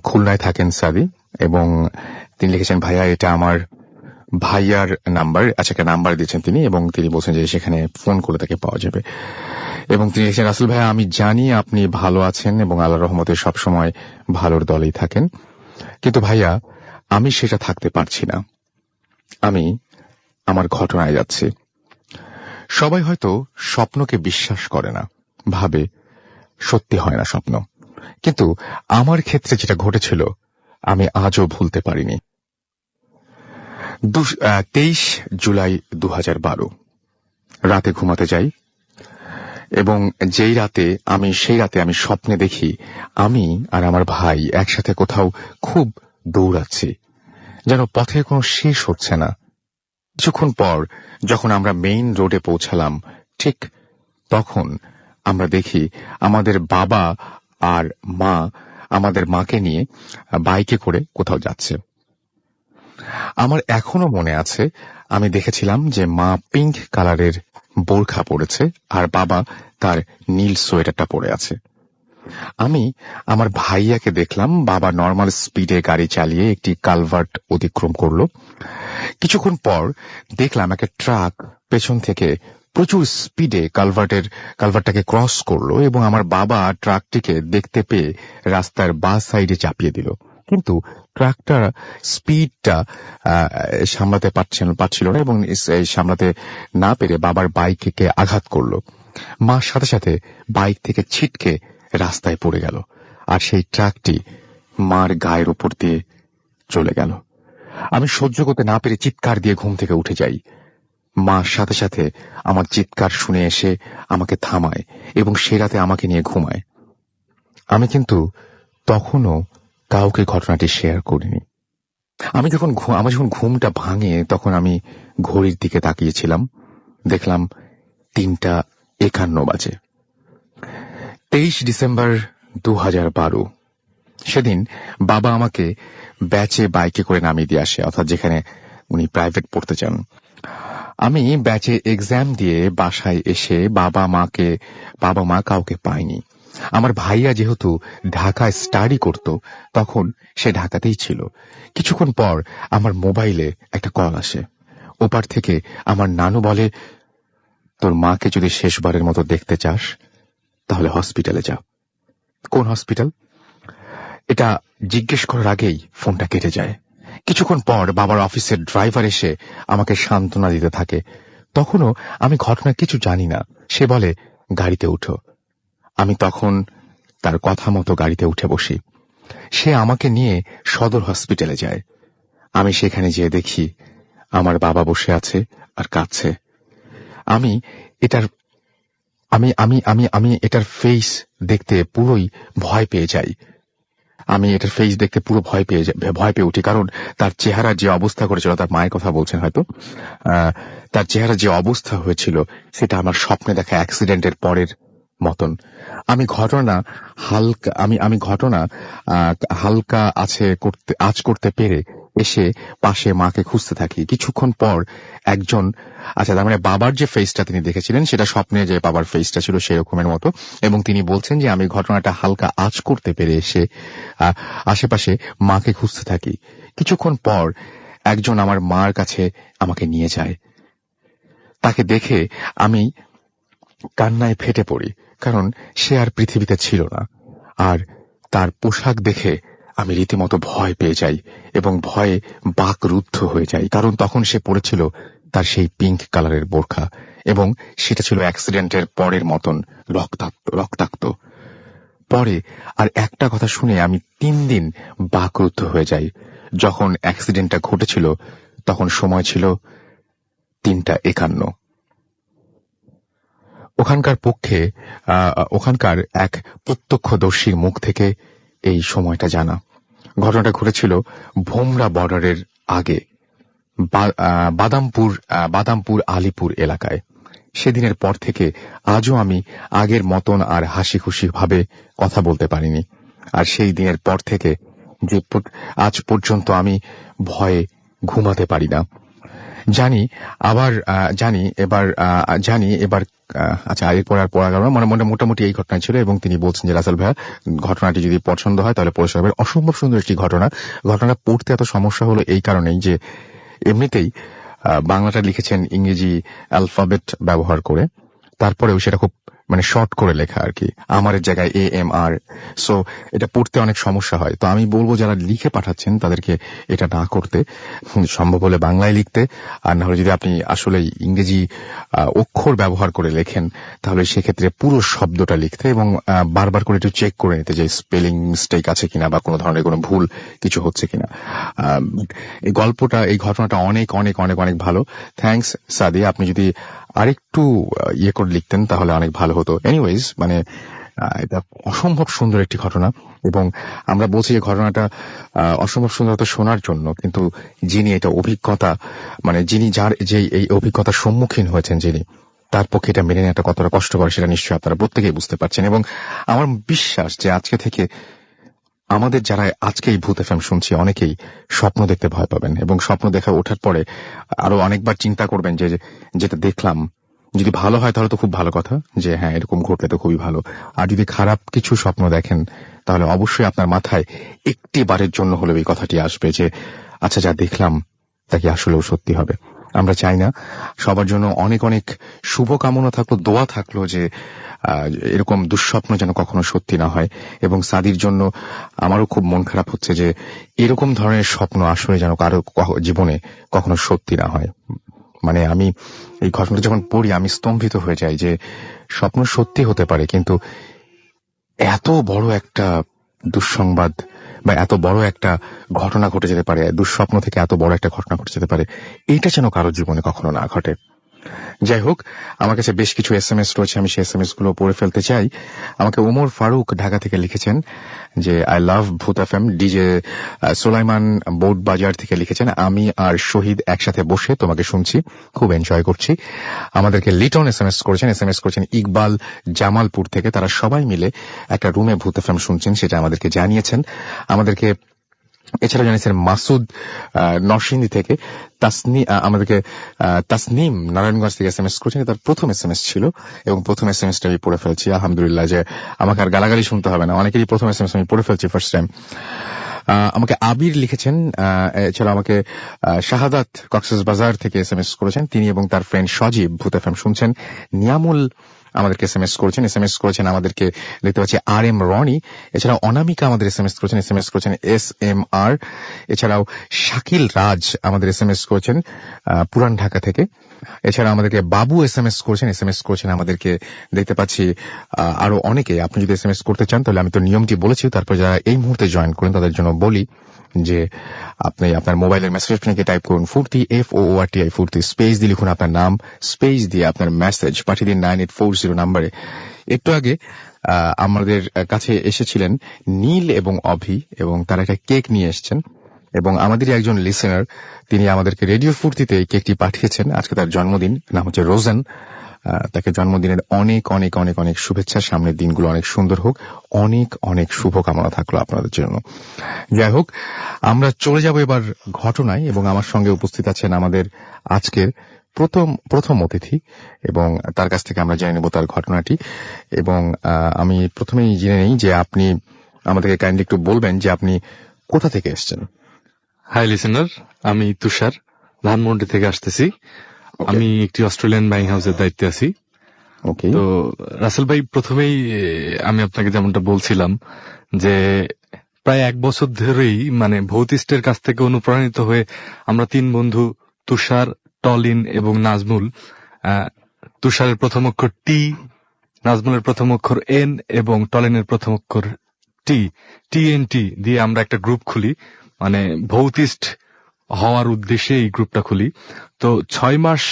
খুলনায় থাকেন সাদি, এবং তিনি লিখেছেন, ভাইয়া এটা আমার ভাইয়ার নাম্বার, আচ্ছা একটা নাম্বার দিয়েছেন তিনি, এবং তিনি বলছেন যে সেখানে ফোন করে তাকে পাওয়া যাবে। এবং তিনি লিখেছেন, রাসেল ভাইয়া আমি জানি আপনি ভালো আছেন এবং আল্লাহর রহমতে সবসময় ভালোর দলেই থাকেন, কিন্তু ভাইয়া আমি সেটা থাকতে পারছি না। আমি আমার ঘটনায় যাচ্ছি। সবাই হয়তো স্বপ্নকে বিশ্বাস করে না, ভাবে সত্যি হয় না স্বপ্ন, কিন্তু আমার ক্ষেত্রে যেটা ঘটেছিল আমি আজও ভুলতে পারিনি। 23 জুলাই 2012 রাতে ঘুমাতে যাই, এবং সেই রাতে আমি স্বপ্নে দেখি আমি আর আমার ভাই একসাথে কোথাও খুব দৌড়াচ্ছি, যেন পথের কোনো শেষ হচ্ছে না। কিছুক্ষণ পর যখন আমরা মেইন রোডে পৌঁছালাম, ঠিক তখন আমরা দেখি আমাদের বাবা আর মা আমাদের মাকে নিয়ে বাইকে করে কোথাও যাচ্ছে। আমার এখনো মনে আছে, আমি দেখেছিলাম যে মা পিঙ্ক কালারের বোরখা পরেছে আর বাবা তার নীল সোয়েটারটা পরে আছে। আমি আমার ভাইয়াকে দেখলাম, বাবা নর্মাল স্পিডে গাড়ি চালিয়ে একটি কালভার্ট অতিক্রম করলো। কিছুক্ষণ পর দেখলাম একটা ট্রাক পেছন থেকে প্রচুর স্পিডে কালভার্টটাকে ক্রস করলো, এবং আমার বাবা ট্রাকটিকে দেখতে পেয়ে রাস্তার বাঁ সাইডে চাপিয়ে দিল, কিন্তু ট্রাকটার স্পিডটা সামলাতে পারছিল না, এবং সামলাতে না পেরে বাবার বাইকে আঘাত করলো। মার সাথে সাথে বাইক থেকে ছিটকে রাস্তায় পড়ে গেল, আর সেই ট্রাকটি মার গায়ের উপর দিয়ে চলে গেল। আমি সহ্য করতে না পেরে চিৎকার দিয়ে ঘুম থেকে উঠে যাই। মার সাথে সাথে আমার চিৎকার শুনে এসে আমাকে থামায় এবং সে রাতে আমাকে নিয়ে ঘুমায়। আমি কিন্তু তখনও কাউকে ঘটনাটি শেয়ার করিনি। আমার যখন ঘুমটা ভাঙে তখন আমি ঘড়ির দিকে তাকিয়েছিলাম, দেখলাম 3:51 বাজে। 23 ডিসেম্বর 2012 সেদিন বাবা আমাকে ব্যাচে বাইকে করে নামিয়ে দিয়ে আসে, অর্থাৎ যেখানে উনি প্রাইভেট পড়তে চান। আমি ব্যাচে এক্সাম দিয়ে বাসায় এসে বাবা মা কাউকে পাইনি। আমার ভাইয়া যেহেতু ঢাকায় স্টাডি করত, তখন সে ঢাকাতেই ছিল। কিছুক্ষণ পর আমার মোবাইলে একটা কল আসে। ওপার থেকে আমার নানু বলে, তোর মাকে যদি শেষবারের মতো দেখতে চাস তাহলে হসপিটালে যা। কোন হসপিটাল? এটা জিজ্ঞেস করার আগেই ফোনটা কেটে যায়। কিছুক্ষণ পর বাবার অফিসের ড্রাইভার এসে আমাকে সান্ত্বনা দিতে থাকে। তখনও আমি ঘটনা কিছু জানি না। সে বলে, গাড়িতে উঠো। আমি তখন তার কথা মতো গাড়িতে উঠে বসি। সে আমাকে নিয়ে সদর হসপিটালে যায়। আমি সেখানে যেয়ে দেখি আমার বাবা বসে আছে আর কাঁদছে। আমি এটার ফেস দেখতে পুরোই ভয় পেয়ে যাই। পুরো ভয় পেয়ে উঠি, কারণ তার চেহারা যে অবস্থা করেছিল, তার মায়ের কথা বলছেন হয়তো, তার চেহারা যে অবস্থা হয়েছিল সেটা আমার স্বপ্নে দেখা অ্যাক্সিডেন্টের পরের মতন। আমি ঘটনা হালকা আঁচ করতে পেরে এসে পাশে মাকে খুঁজতে থাকি। কিছুক্ষণ পর একজন, তার মানে বাবার যে ফেসটা তিনি দেখেছিলেন সেটা স্বপ্নে যে বাবার ফেসটা ছিল সেরকমের মতো, এবং তিনি বলছেন যে আমি ঘটনাটা হালকা আঁচ করতে পেরে এসে আশেপাশে মাকে খুঁজতে থাকি। কিছুক্ষণ পর একজন আমার মার কাছে আমাকে নিয়ে যায়। তাকে দেখে আমি কান্নায় ফেটে পড়ি, কারণ সে আর পৃথিবীতে ছিল না। আর তার পোশাক দেখে আমি রীতিমতো ভয় পেয়ে যাই এবং ভয়ে বাকরুদ্ধ হয়ে যাই, কারণ তখন সে পরেছিল তার সেই পিঙ্ক কালারের বোরখা, এবং সেটা ছিল অ্যাক্সিডেন্টের পরের মতন রক্তাক্ত। পরে আর একটা কথা শুনে আমি 3 দিন বাকরুদ্ধ হয়ে যাই। যখন অ্যাক্সিডেন্টটা ঘটেছিল তখন সময় ছিল 3:51। ওখানকার এক প্রত্যক্ষদর্শীর মুখ থেকে এই সময়টা জানা। ঘটনাটা ঘটেছিল ভোমরা বর্ডারের আগে বাদামপুর আলিপুর এলাকায়। সেদিনের পর থেকে আজও আমি আগের মতন আর হাসি খুশি ভাবে কথা বলতে পারিনি। আর সেই দিনের পর থেকে আজ পর্যন্ত আমি ভয়ে ঘুমাতে পারি না। জানি এবার আচ্ছা, এরপর আর পড়া গেল না, মানে মোটামুটি এই ঘটনা ছিল। এবং তিনি বলছেন যে রাসেল ভাইয়া, ঘটনাটি যদি পছন্দ হয় তাহলে পড়ে শোনাবেন। অসম্ভব সুন্দর একটি ঘটনা। ঘটনাটা পড়তে এত সমস্যা হলো এই কারণেই যে এমনিতেই বাংলাটা লিখেছেন ইংরেজি অ্যালফাবেট ব্যবহার করে, তারপরেও সেটা খুব মানে শর্ট করে লেখা আর কি, আমারের জায়গায় AMR। সো এটা পড়তে অনেক সমস্যা হয়। তো আমি বলবো যারা লিখে পাঠাচ্ছেন তাদেরকে এটা না করতে, সম্ভব হলে বাংলায় লিখতে। আর না হলে যদি আপনি আসলে ইংরেজি অক্ষর ব্যবহার করে লেখেন তাহলে সেক্ষেত্রে পুরো শব্দটা লিখতে এবং বারবার করে একটু চেক করে নিতে যে স্পেলিং মিস্টেক আছে কিনা বা কোনো ধরনের কোনো ভুল কিছু হচ্ছে কিনা। এই গল্পটা, এই ঘটনাটা অনেক অনেক অনেক অনেক ভালো। থ্যাঙ্কস সাদি, আপনি যদি আরেকটু ইয়ে করে লিখতেন তাহলে অনেক ভালো হতো। এনিওয়েজ, মানে এটা অসম্ভব সুন্দর একটি ঘটনা। এবং আমরা বলছি যে ঘটনাটা অসম্ভব সুন্দর হতো শোনার জন্য, কিন্তু যিনি এটা অভিজ্ঞতা, মানে যিনি যার যে এই অভিজ্ঞতার সম্মুখীন হয়েছেন যিনি, তার পক্ষে এটা মেনে নেওয়াটা কতটা কষ্টকর সেটা নিশ্চয়ই আপনারা প্রত্যেকেই বুঝতে পারছেন। এবং আমার বিশ্বাস যে আজকে থেকে আমাদের যারা আজকে এই ভূত এফএম শুনছি অনেকেই স্বপ্ন দেখতে ভয় পাবেন এবং স্বপ্ন দেখা ওঠার পরে আরো অনেকবার চিন্তা করবেন যে যেটা দেখলাম যদি ভালো হয় তাহলে তো খুব ভালো কথা, যে হ্যাঁ এরকম ঘটলে তো খুবই ভালো। আর যদি খারাপ কিছু স্বপ্ন দেখেন তাহলে অবশ্যই আপনার মাথায় একটি বারের জন্য হলেও এই কথাটি আসবে যে আচ্ছা, যা দেখলাম তা কি আসলেও সত্যি হবে। আমরা চাই না। সবার জন্য অনেক অনেক শুভকামনা থাকলো, দোয়া থাকলো যে এরকম দুঃস্বপ্ন যেন কখনো সত্যি না হয়। এবং সাদির জন্য আমারও খুব মন খারাপ হচ্ছে যে এরকম ধরনের স্বপ্ন আসলে যেন কারো জীবনে কখনো সত্যি না হয়। মানে আমি এই ঘটনাটা যখন পড়ি আমি স্তম্ভিত হয়ে যাই যে স্বপ্ন সত্যি হতে পারে, কিন্তু এত বড় একটা দুঃসংবাদ বা এত বড় একটা ঘটনা ঘটে যেতে পারে, দুঃস্বপ্ন থেকে এত বড় একটা ঘটনা ঘটে যেতে পারে, এইটা যেন কারোর জীবনে কখনো না ঘটে। যাই হোক, আমার কাছে বেশ কিছু SMS রয়েছে, আমি সেই SMS গুলো পড়ে ফেলতে চাই। আমাকে ওমর ফারুক ঢাকা থেকে লিখেছেন যে আই লাভ ভূত এফএম। ডিজে সোলাইমান বোর্ড বাজার থেকে লিখেছেন আমি আর শহীদ একসাথে বসে তোমাকে শুনছি, খুব এনজয় করছি। আমাদেরকে লিটন SMS করেছেন ইকবাল জামালপুর থেকে। তারা সবাই মিলে একটা রুমে ভূত এফএম শুনছেন, সেটা আমাদেরকে জানিয়েছেন। আমাদেরকে এছাড়া জানিয়েছেন মাসুদ নরসিংদী থেকে। আমাদেরকে তাসনিম নারায়ণগঞ্জ থেকে SMS করেছেন। তার প্রথম SMS ছিল এবং প্রথম SMSটা আমি পড়ে ফেলছি। আলহামদুলিল্লাহ, যে আমাকে আর গালাগালি শুনতে হবে না, অনেকেরই প্রথম SMS আমি পড়ে ফেলছি ফার্স্ট টাইম। আমাকে আবির লিখেছেন। এছাড়া আমাকে শাহাদাত কক্সবাজার থেকে SMS করেছেন, তিনি এবং তার ফ্রেন্ড সজীব ভূত এফএম শুনছেন। নিয়ামুল আমাদেরকে SMS করেছেন আমাদেরকে দেখতে পাচ্ছি RM রনি। এছাড়াও অনামিকা আমাদের SMS করেছেন SMR। এছাড়াও শাকিল রাজ আমাদের SMS করেছেন পুরান ঢাকা থেকে। এছাড়া আমাদেরকে বাবু SMS করেছেন আমাদেরকে দেখতে পাচ্ছি আরো অনেকে। আপনি যদি SMS করতে চান তাহলে আমি তো নিয়মটি বলেছি, তারপর যারা এই মুহূর্তে জয়েন করেন তাদের জন্য বলি যে আপনি আপনার মোবাইলের মেসেজ অপশনে টাইপ করুন ফুর্তি, FOORTI ফুর্তি, স্পেস দিয়ে লিখুন আপনার নাম, স্পেস দিয়ে আপনার মেসেজ পাঠিয়ে দিন 9840 নাম্বারে। একটু আগে আমাদের কাছে এসেছিলেন নীল এবং অভি, এবং তারা একটা কেক নিয়ে এসেছেন এবং আমাদেরই একজন লিসেনার তিনি আমাদেরকে রেডিও ফুর্তিতে এই কেকটি পাঠিয়েছেন। আজকে তার জন্মদিন, নাম হচ্ছে রোজেন। তাকে জন্মদিনের অনেক অনেক অনেক অনেক শুভেচ্ছা, সামনের দিনগুলো অনেক সুন্দর হোক, অনেক অনেক শুভকামনা থাকলো আপনাদের জন্য। যাই হোক, আমরা চলে যাব এবার ঘটনায় এবং আমার সঙ্গে উপস্থিত আছেন আমাদের আজকের প্রথম অতিথি এবং তার কাছ থেকে আমরা জেনে নেব তার ঘটনাটি। এবং আমি প্রথমেই জেনে নেই যে আপনি আমাদেরকে কাইন্ডলি একটু বলবেন যে আপনি কোথা থেকে এসেছেন। হাই লিসেনার, আমি তুষার ধানমন্ডি থেকে আসতেছি। আমি একটি অস্ট্রেলিয়ান বাইং হাউসের দায়িত্বে আছি। তো রাসেল ভাই, প্রথমেই আমি আপনাকে যেমনটা বলছিলাম যে প্রায় 1 বছর ধরেই মানে ভৌতিস্টের কাছ থেকে অনুপ্রাণিত হয়ে আমরা 3 বন্ধু তুষার, টলিন এবং নাজমুল, তুষারের প্রথম অক্ষর টি, নাজমুলের প্রথম অক্ষর N এবং টলিনের প্রথম অক্ষর TNT দিয়ে আমরা একটা গ্রুপ খুলি, মানে ভৌতিস্ট হওয়ার উদ্দেশ্যে এই গ্রুপটা খুলি। তো 6 মাস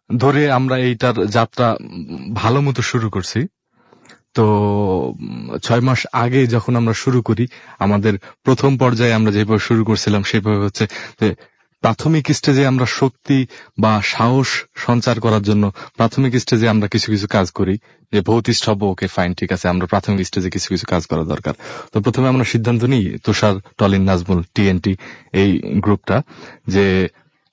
ধরে আমরা এইটার যাত্রা ভালো মতো শুরু করছি। তো 6 মাস আগে যখন আমরা শুরু করি, আমাদের প্রথম পর্যায়ে আমরা যেভাবে শুরু করছিলাম সেভাবে হচ্ছে যে প্রাথমিক স্টেজে আমরা শক্তি বা সাহস সঞ্চার করার জন্য প্রাথমিক স্টেজে আমরা কিছু কিছু কাজ করি। যে ভৌতিষ্ঠ হবো, ওকে ফাইন, ঠিক আছে, আমরা প্রাথমিক স্টেজে কিছু কিছু কাজ করা দরকার। তো প্রথমে আমরা সিদ্ধান্ত নিই, তুষার, টলিন, নাজমুল, TNT এই গ্রুপটা, যে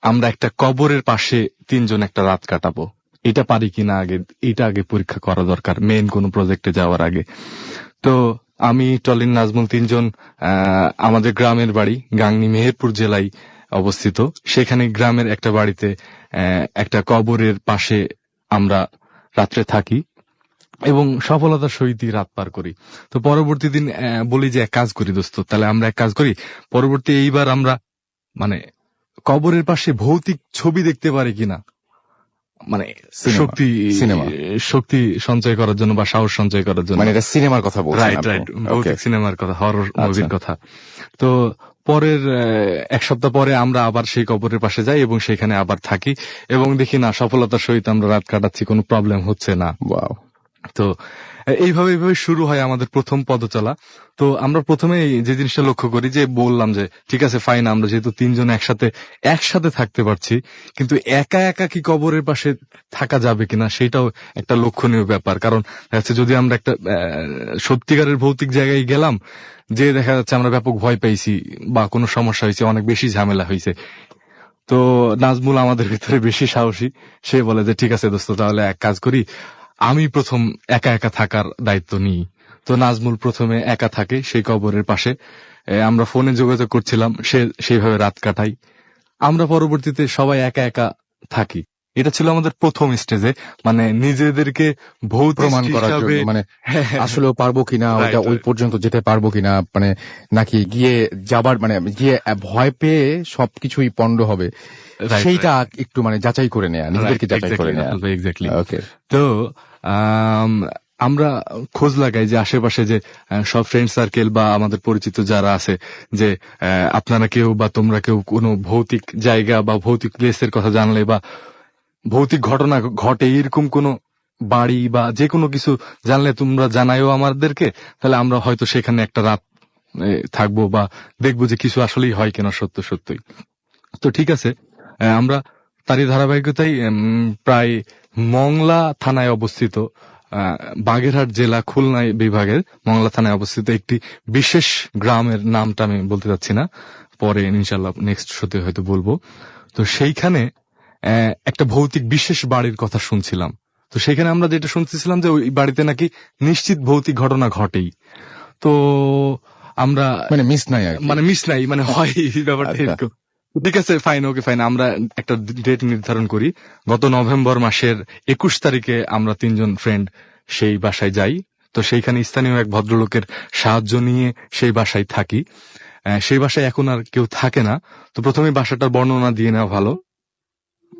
আমরা একটা কবরের পাশে 3 জন একটা রাত কাটাবো। এটা পারি কিনা আগে, এটা আগে পরীক্ষা করা দরকার মেইন কোনো প্রজেক্টে যাওয়ার আগে। তো আমি, টলিন, নাজমুল তিনজন আমাদের গ্রামের বাড়ি গাংনী মেহেরপুর জেলায় অবস্থিত। সেখানে গ্রামের একটা বাড়িতে একটা কবরের পাশে আমরা রাত্রে থাকি এবং সফলতার সহিতই রাত পার করি। তো পরবর্তী দিন বলি যে এক কাজ করি দোস্ত, তাহলে আমরা এক কাজ করি, পরবর্তী এইবার আমরা মানে কবরের পাশে ভৌতিক ছবি দেখতে পারি কিনা, মানে শক্তি সঞ্চয় করার জন্য বা সাহস সঞ্চয় করার জন্য। মানে এটা সিনেমার কথা বলছেন? রাইট রাইট, ভৌতিক সিনেমার কথা, হরর মুভির কথা। তো পরের এক সপ্তাহ পরে আমরা আবার সেই কবরের পাশে যাই এবং সেখানে আবার থাকি এবং দেখি না সফলতার সহিত আমরা রাত কাটাচ্ছি, কোনো প্রবলেম হচ্ছে না। ওয়াও। তো এইভাবে শুরু হয় আমাদের প্রথম পদচলা। তো আমরা প্রথমে যে জিনিসটা লক্ষ্য করি, যে বললাম যে ঠিক আছে ফাইন, আমরা যেহেতু তিনজন একসাথে থাকতে পারছি, কিন্তু একা একা কি কবরের পাশে থাকা যাবে কিনা সেটাও একটা লক্ষণীয় ব্যাপার। কারণ যদি আমরা একটা সত্যিকারের ভৌতিক জায়গায় গেলাম, যে দেখা যাচ্ছে আমরা ব্যাপক ভয় পাইছি বা কোনো সমস্যা হয়েছে, অনেক বেশি ঝামেলা হয়েছে, তো নাজমুল আমাদের ভিতরে বেশি সাহসী, সে বলে যে ঠিক আছে দোস্ত, তাহলে এক কাজ করি, আমি প্রথম একা একা থাকার দায়িত্ব নিই। তো নাজমুল প্রথমে একা থাকে সেই কবরের পাশে। আমরা ফোনে যোগাযোগ করছিলাম, সেইভাবে রাত কাটাই। আমরা পরবর্তীতে সবাই একা একা থাকি। এটা ছিল আমাদের প্রথম স্টেজে, মানে নিজেদেরকে ভৌতিক প্রমাণ করার জন্য, মানে আসলে পারবো কিনা, ওটা ওই পর্যন্ত যেতে পারবো কিনা, মানে নাকি গিয়ে যাবার মানে গিয়ে ভয় পেয়ে সবকিছুই পণ্ড হবে, সেইটা একটু মানে যাচাই করে নেয়া, নিজেদেরকে যাচাই করে নেয়া। এক্স্যাক্টলি। তো আমরা খোঁজ লাগাই যে আশেপাশে যে সব ফ্রেন্ড সার্কেল বা আমাদের পরিচিত যারা আছে, যে আপনারা কেউ বা তোমরা কেউ কোনো ভৌতিক জায়গা বা ভৌতিক প্লেসের কথা জানলে বা ভৌতিক ঘটনা ঘটে এরকম কোনো বাড়ি বা যে কোনো কিছু জানলে তোমরা জানাইও আমাদেরকে, তাহলে আমরা হয়তো সেখানে একটা রাত থাকবো বা দেখবো যে কিছু আসলেই হয় কিনা সত্যই। তো ঠিক আছে, আমরা তারই ধারাবাহিকতায় প্রায় মংলা থানায় অবস্থিত, বাগেরহাট জেলা খুলনা বিভাগের মংলা থানায় অবস্থিত একটি বিশেষ গ্রামের নামটা আমি বলতে চাচ্ছি না, পরে ইনশাল্লাহ নেক্সট শোতে হয়তো বলবো। তো সেইখানে একটা ভৌতিক বিশেষ বাড়ির কথা শুনছিলাম। তো সেখানে আমরা যেটা শুনতেছিলাম যে ওই বাড়িতে নাকি নিশ্চিত ভৌতিক ঘটনা ঘটেই। তো আমরা মানে মিস নাই, মানে হয় ব্যাপারটা এরকম। ঠিক আছে ফাইন, ওকে ফাইন, আমরা একটা ডেট নির্ধারণ করি। গত নভেম্বর মাসের 21 তারিখে আমরা তিনজন ফ্রেন্ড সেই বাসায় যাই। তো সেইখানে স্থানীয় এক ভদ্রলোকের সাহায্য নিয়ে সেই বাসায় থাকি। সেই বাসায় এখন আর কেউ থাকে না। তো প্রথমে বাসাটার বর্ণনা দিয়ে নেওয়া ভালো।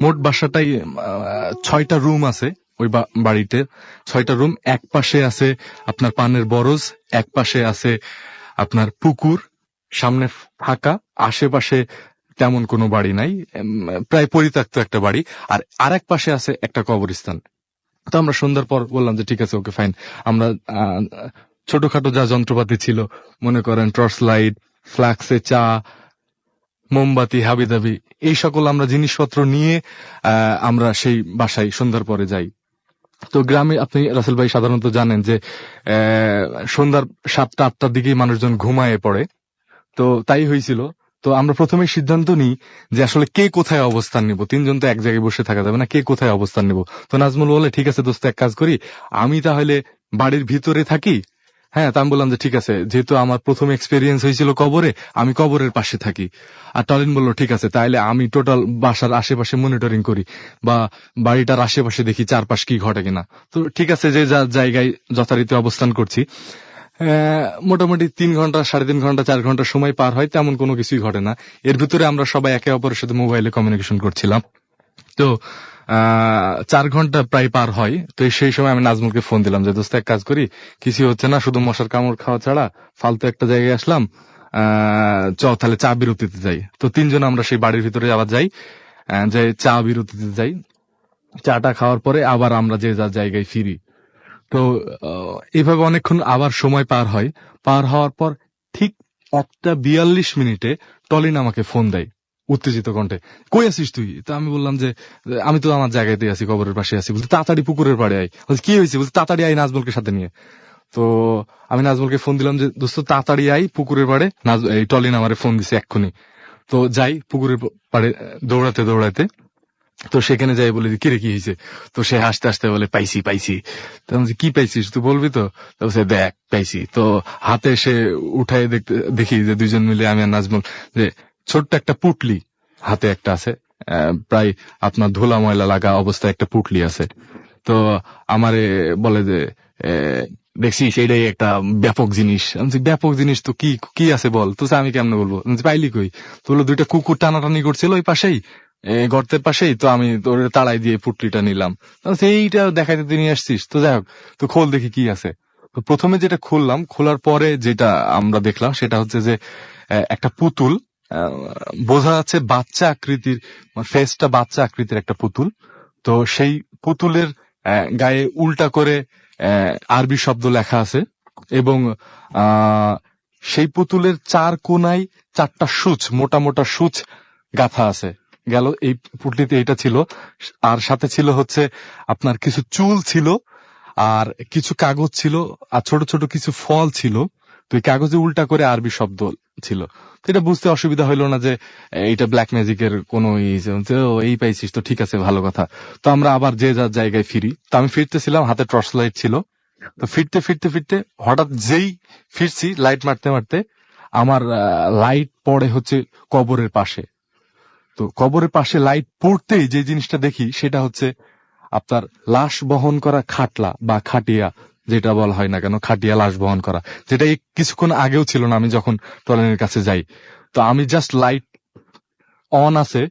মোট বাসাটাই 6টা রুম আছে ওই বাড়িতে, 6টা রুম। এক পাশে আছে আপনার পানের বরজ, এক পাশে আছে আপনার পুকুর, সামনে ফাঁকা, আশেপাশে তেমন কোনো বাড়ি নাই, প্রায় পরিত্যক্ত একটা বাড়ি, আর আরেক পাশে আছে একটা কবরস্থান। তো আমরা সন্ধ্যার পর বললাম যে ঠিক আছে ওকে ফাইন, আমরা ছোটখাটো যা যন্ত্রপাতি ছিল, মনে করেন টর্চ লাইট, ফ্লাক্সে চা, মোমবাতি, হাবিদাবি, এই সকল আমরা জিনিসপত্র নিয়ে আমরা সেই বাসায় সন্ধ্যার পরে যাই। তো গ্রামে আপনি রাসেল ভাই সাধারণত জানেন যে সন্ধ্যার 7টা-8টার দিকেই মানুষজন ঘুমায়ে পড়ে। তো তাই হয়েছিল। তো আমরা প্রথমে সিদ্ধান্ত নিই যে আসলে কে কোথায় অবস্থান নিব, তিনজন তো এক জায়গায় বসে থাকা যাবে না, কে কোথায় অবস্থান নিব। তো নাজমুল বলে ঠিক আছে দোস্ত, এক কাজ করি, আমি তাহলে বাড়ির ভিতরে থাকি। হ্যাঁ, তা আমি বললাম যে ঠিক আছে, যেহেতু আমার প্রথম এক্সপেরিয়েন্স হয়েছিল কবরে, আমি কবরের পাশে থাকি। আর টলিন বলল ঠিক আছে, তাহলে আমি টোটাল বাসার আশেপাশে মনিটরিং করি বা বাড়িটার আশেপাশে দেখি চারপাশ কি ঘটে কিনা। তো ঠিক আছে, যে যার জায়গায় যথারীতি অবস্থান করছি। মোটামুটি 3 ঘন্টা, 3.5 ঘন্টা, 4 ঘন্টা সময় পার হয়, তেমন কোনো কিছুই ঘটে না। এর ভিতরে আমরা সবাই একে অপরের সাথে মোবাইলে কমিউনিকেশন করছিলাম। তো 4 ঘন্টা প্রায় পার হয়। তো সেই সময় আমি নাজমুলকে ফোন দিলাম যে দোস্ত, এক কাজ করি, কিছু হচ্ছে না, শুধু মশার কামড় খাওয়া ছাড়া, ফালতু একটা জায়গায় আসলাম, তাহলে চা বিরতিতে যাই। তো তিনজন আমরা সেই বাড়ির ভিতরে আবার যাই, যে চা বিরতিতে যাই। চাটা খাওয়ার পরে আবার আমরা যে যার জায়গায় ফিরি। তো এইভাবে অনেকক্ষণ আবার সময় পার হয়। পার হওয়ার পর ঠিক 1:42 টলিন আমাকে ফোন দেয় উত্তেজিত কণ্ঠে, কই আছিস তুই? তো আমি বললাম যে আমি তো আমার জায়গাতে আছি, কবরের পাশে আছি। বলতে তাড়াতাড়ি পুকুরের পাড়ে আয়। বলছে কি হয়েছে? বলছে তাড়াতাড়ি আয় নাজমুলকে সাথে নিয়ে। তো আমি নাজমুলকে ফোন দিলাম যে দোস্ত তাড়াতাড়ি আয় পুকুরের পাড়ে। এই টলিন আমারে ফোন দিছে এক্ষুনি। তো যাই পুকুরের পাড়ে দৌড়াতে। তো সেখানে যাই বলে যে কিরে কি হয়েছে, তো সে হাসতে হাসতে বলে পাইছি পাইছি। তো আমি বলছি, কি পাইছিস তুই বলবি তো? তো বলছে দেখ পাইছি। তো হাতে সে উঠায় দেখি যে দুইজন মিলে আমি আর নাজমুল যে ছোট্ট একটা পুটলি হাতে একটা আছে, প্রায় আপনার ধুলা ময়লা লাগা অবস্থায় একটা পুটলি আছে। তো আমারে বলে যে দেখছিস এইটাই একটা ব্যাপক জিনিস। আমি বলছি, ব্যাপক জিনিস তো কি কি আছে বল। তো আমি কেমনে বলবো, আমি বলছি, পাইলি কই? তো বললো দুইটা কুকুর টানাটানি করছিল ওই পাশেই, গর্তের পাশেই, তো আমি তোর তাড়াই দিয়ে পুটলিটা নিলাম। তো বলছে, এইটা দেখাইতে তুই নিয়ে আসছিস, তো যাই হোক তো খোল দেখি কি আছে। তো প্রথমে যেটা খুললাম, খোলার পরে যেটা আমরা দেখলাম সেটা হচ্ছে যে একটা পুতুল, আহ, বোঝা যাচ্ছে বাচ্চা আকৃতির, ফেসটা বাচ্চা আকৃতির একটা পুতুল। তো সেই পুতুলের গায়ে উল্টা করে আরবি শব্দ লেখা আছে, এবং আহ, সেই পুতুলের চার কোনায় চারটা সূচ, মোটা মোটা সূচ গাঁথা আছে। গেল এই পুটলিতে এটা ছিল, আর সাথে ছিল হচ্ছে আপনার কিছু চুল ছিল, আর কিছু কাগজ ছিল, আর ছোট ছোট কিছু ফল ছিল। তো এই কাগজে উল্টা করে আরবি শব্দ ছিল। তো এটা বুঝতে অসুবিধা হইলো না যে এইটা ব্ল্যাক ম্যাজিকের কোনো এই পাইছিস, তো ঠিক আছে ভালো কথা। তো আমরা আবার যে যার জায়গায় ফিরি। তো আমি ফিরতেছিলাম, হাতে টর্চ লাইট ছিল। তো ফিরতে ফিরতে ফিরতে হঠাৎ যেই ফিরছি লাইট মারতে মারতে, আমার লাইট পড়ে হচ্ছে কবরের পাশে। তো কবরের পাশে লাইট পড়তেই যে জিনিসটা দেখি সেটা হচ্ছে আপনার লাশ বহন করা খাটলা বা খাটিয়া, যেটা বলা হয় না কেন, খাটিয়া লাশ বহন করা, যেটা এই কিছুক্ষণ আগেও ছিল না আমি যখন টয়লেটের কাছে যাই। তো আমি জাস্ট লাইট অন আছে,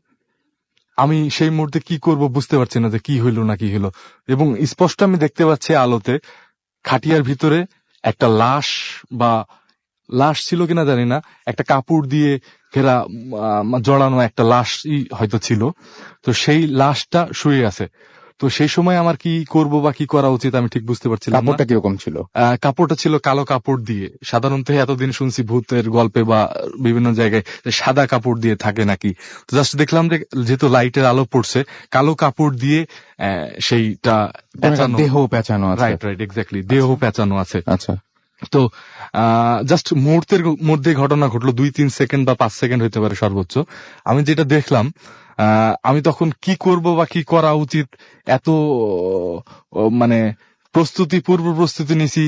আমি সেই মুহূর্তে কি করব বুঝতে পারছি না যে কি হইলো না কি হইলো। এবং স্পষ্ট আমি দেখতে পাচ্ছি আলোতে খাটিয়ার ভিতরে একটা লাশ, বা লাশ ছিল কিনা জানি না, একটা কাপড় দিয়ে ঘেরা জড়ানো একটা লাশই হয়তো ছিল। তো সেই লাশটা শুয়ে আছে। তো সেই সময় আমার কি করব বা কি করা উচিত আমি ঠিক বুঝতে পারছিলাম না। কাপড়টা কিরকম ছিল? কাপড়টা ছিল কালো কাপড় দিয়ে। সাধারণত এতদিন শুনছি ভূতের গল্পে বা বিভিন্ন জায়গায় যে সাদা কাপড় দিয়ে থাকে নাকি। তো জাস্ট দেখলাম যে যেহেতু লাইটের আলো পড়ছে, কালো কাপড় দিয়ে সেইটা পেঁচানো, দেহ পেঁচানো আছে। রাইট রাইট এক্স্যাক্টলি, দেহ পেঁচানো আছে। আচ্ছা, তো জাস্ট মুহূর্তের মধ্যে ঘটনা ঘটলো, 2-3 সেকেন্ড বা 5 সেকেন্ড হতে পারে সর্বোচ্চ। আমি যেটা দেখলাম, আমি তখন কি করব বা কি করা উচিত, এত মানে পূর্ব প্রস্তুতি নিছি,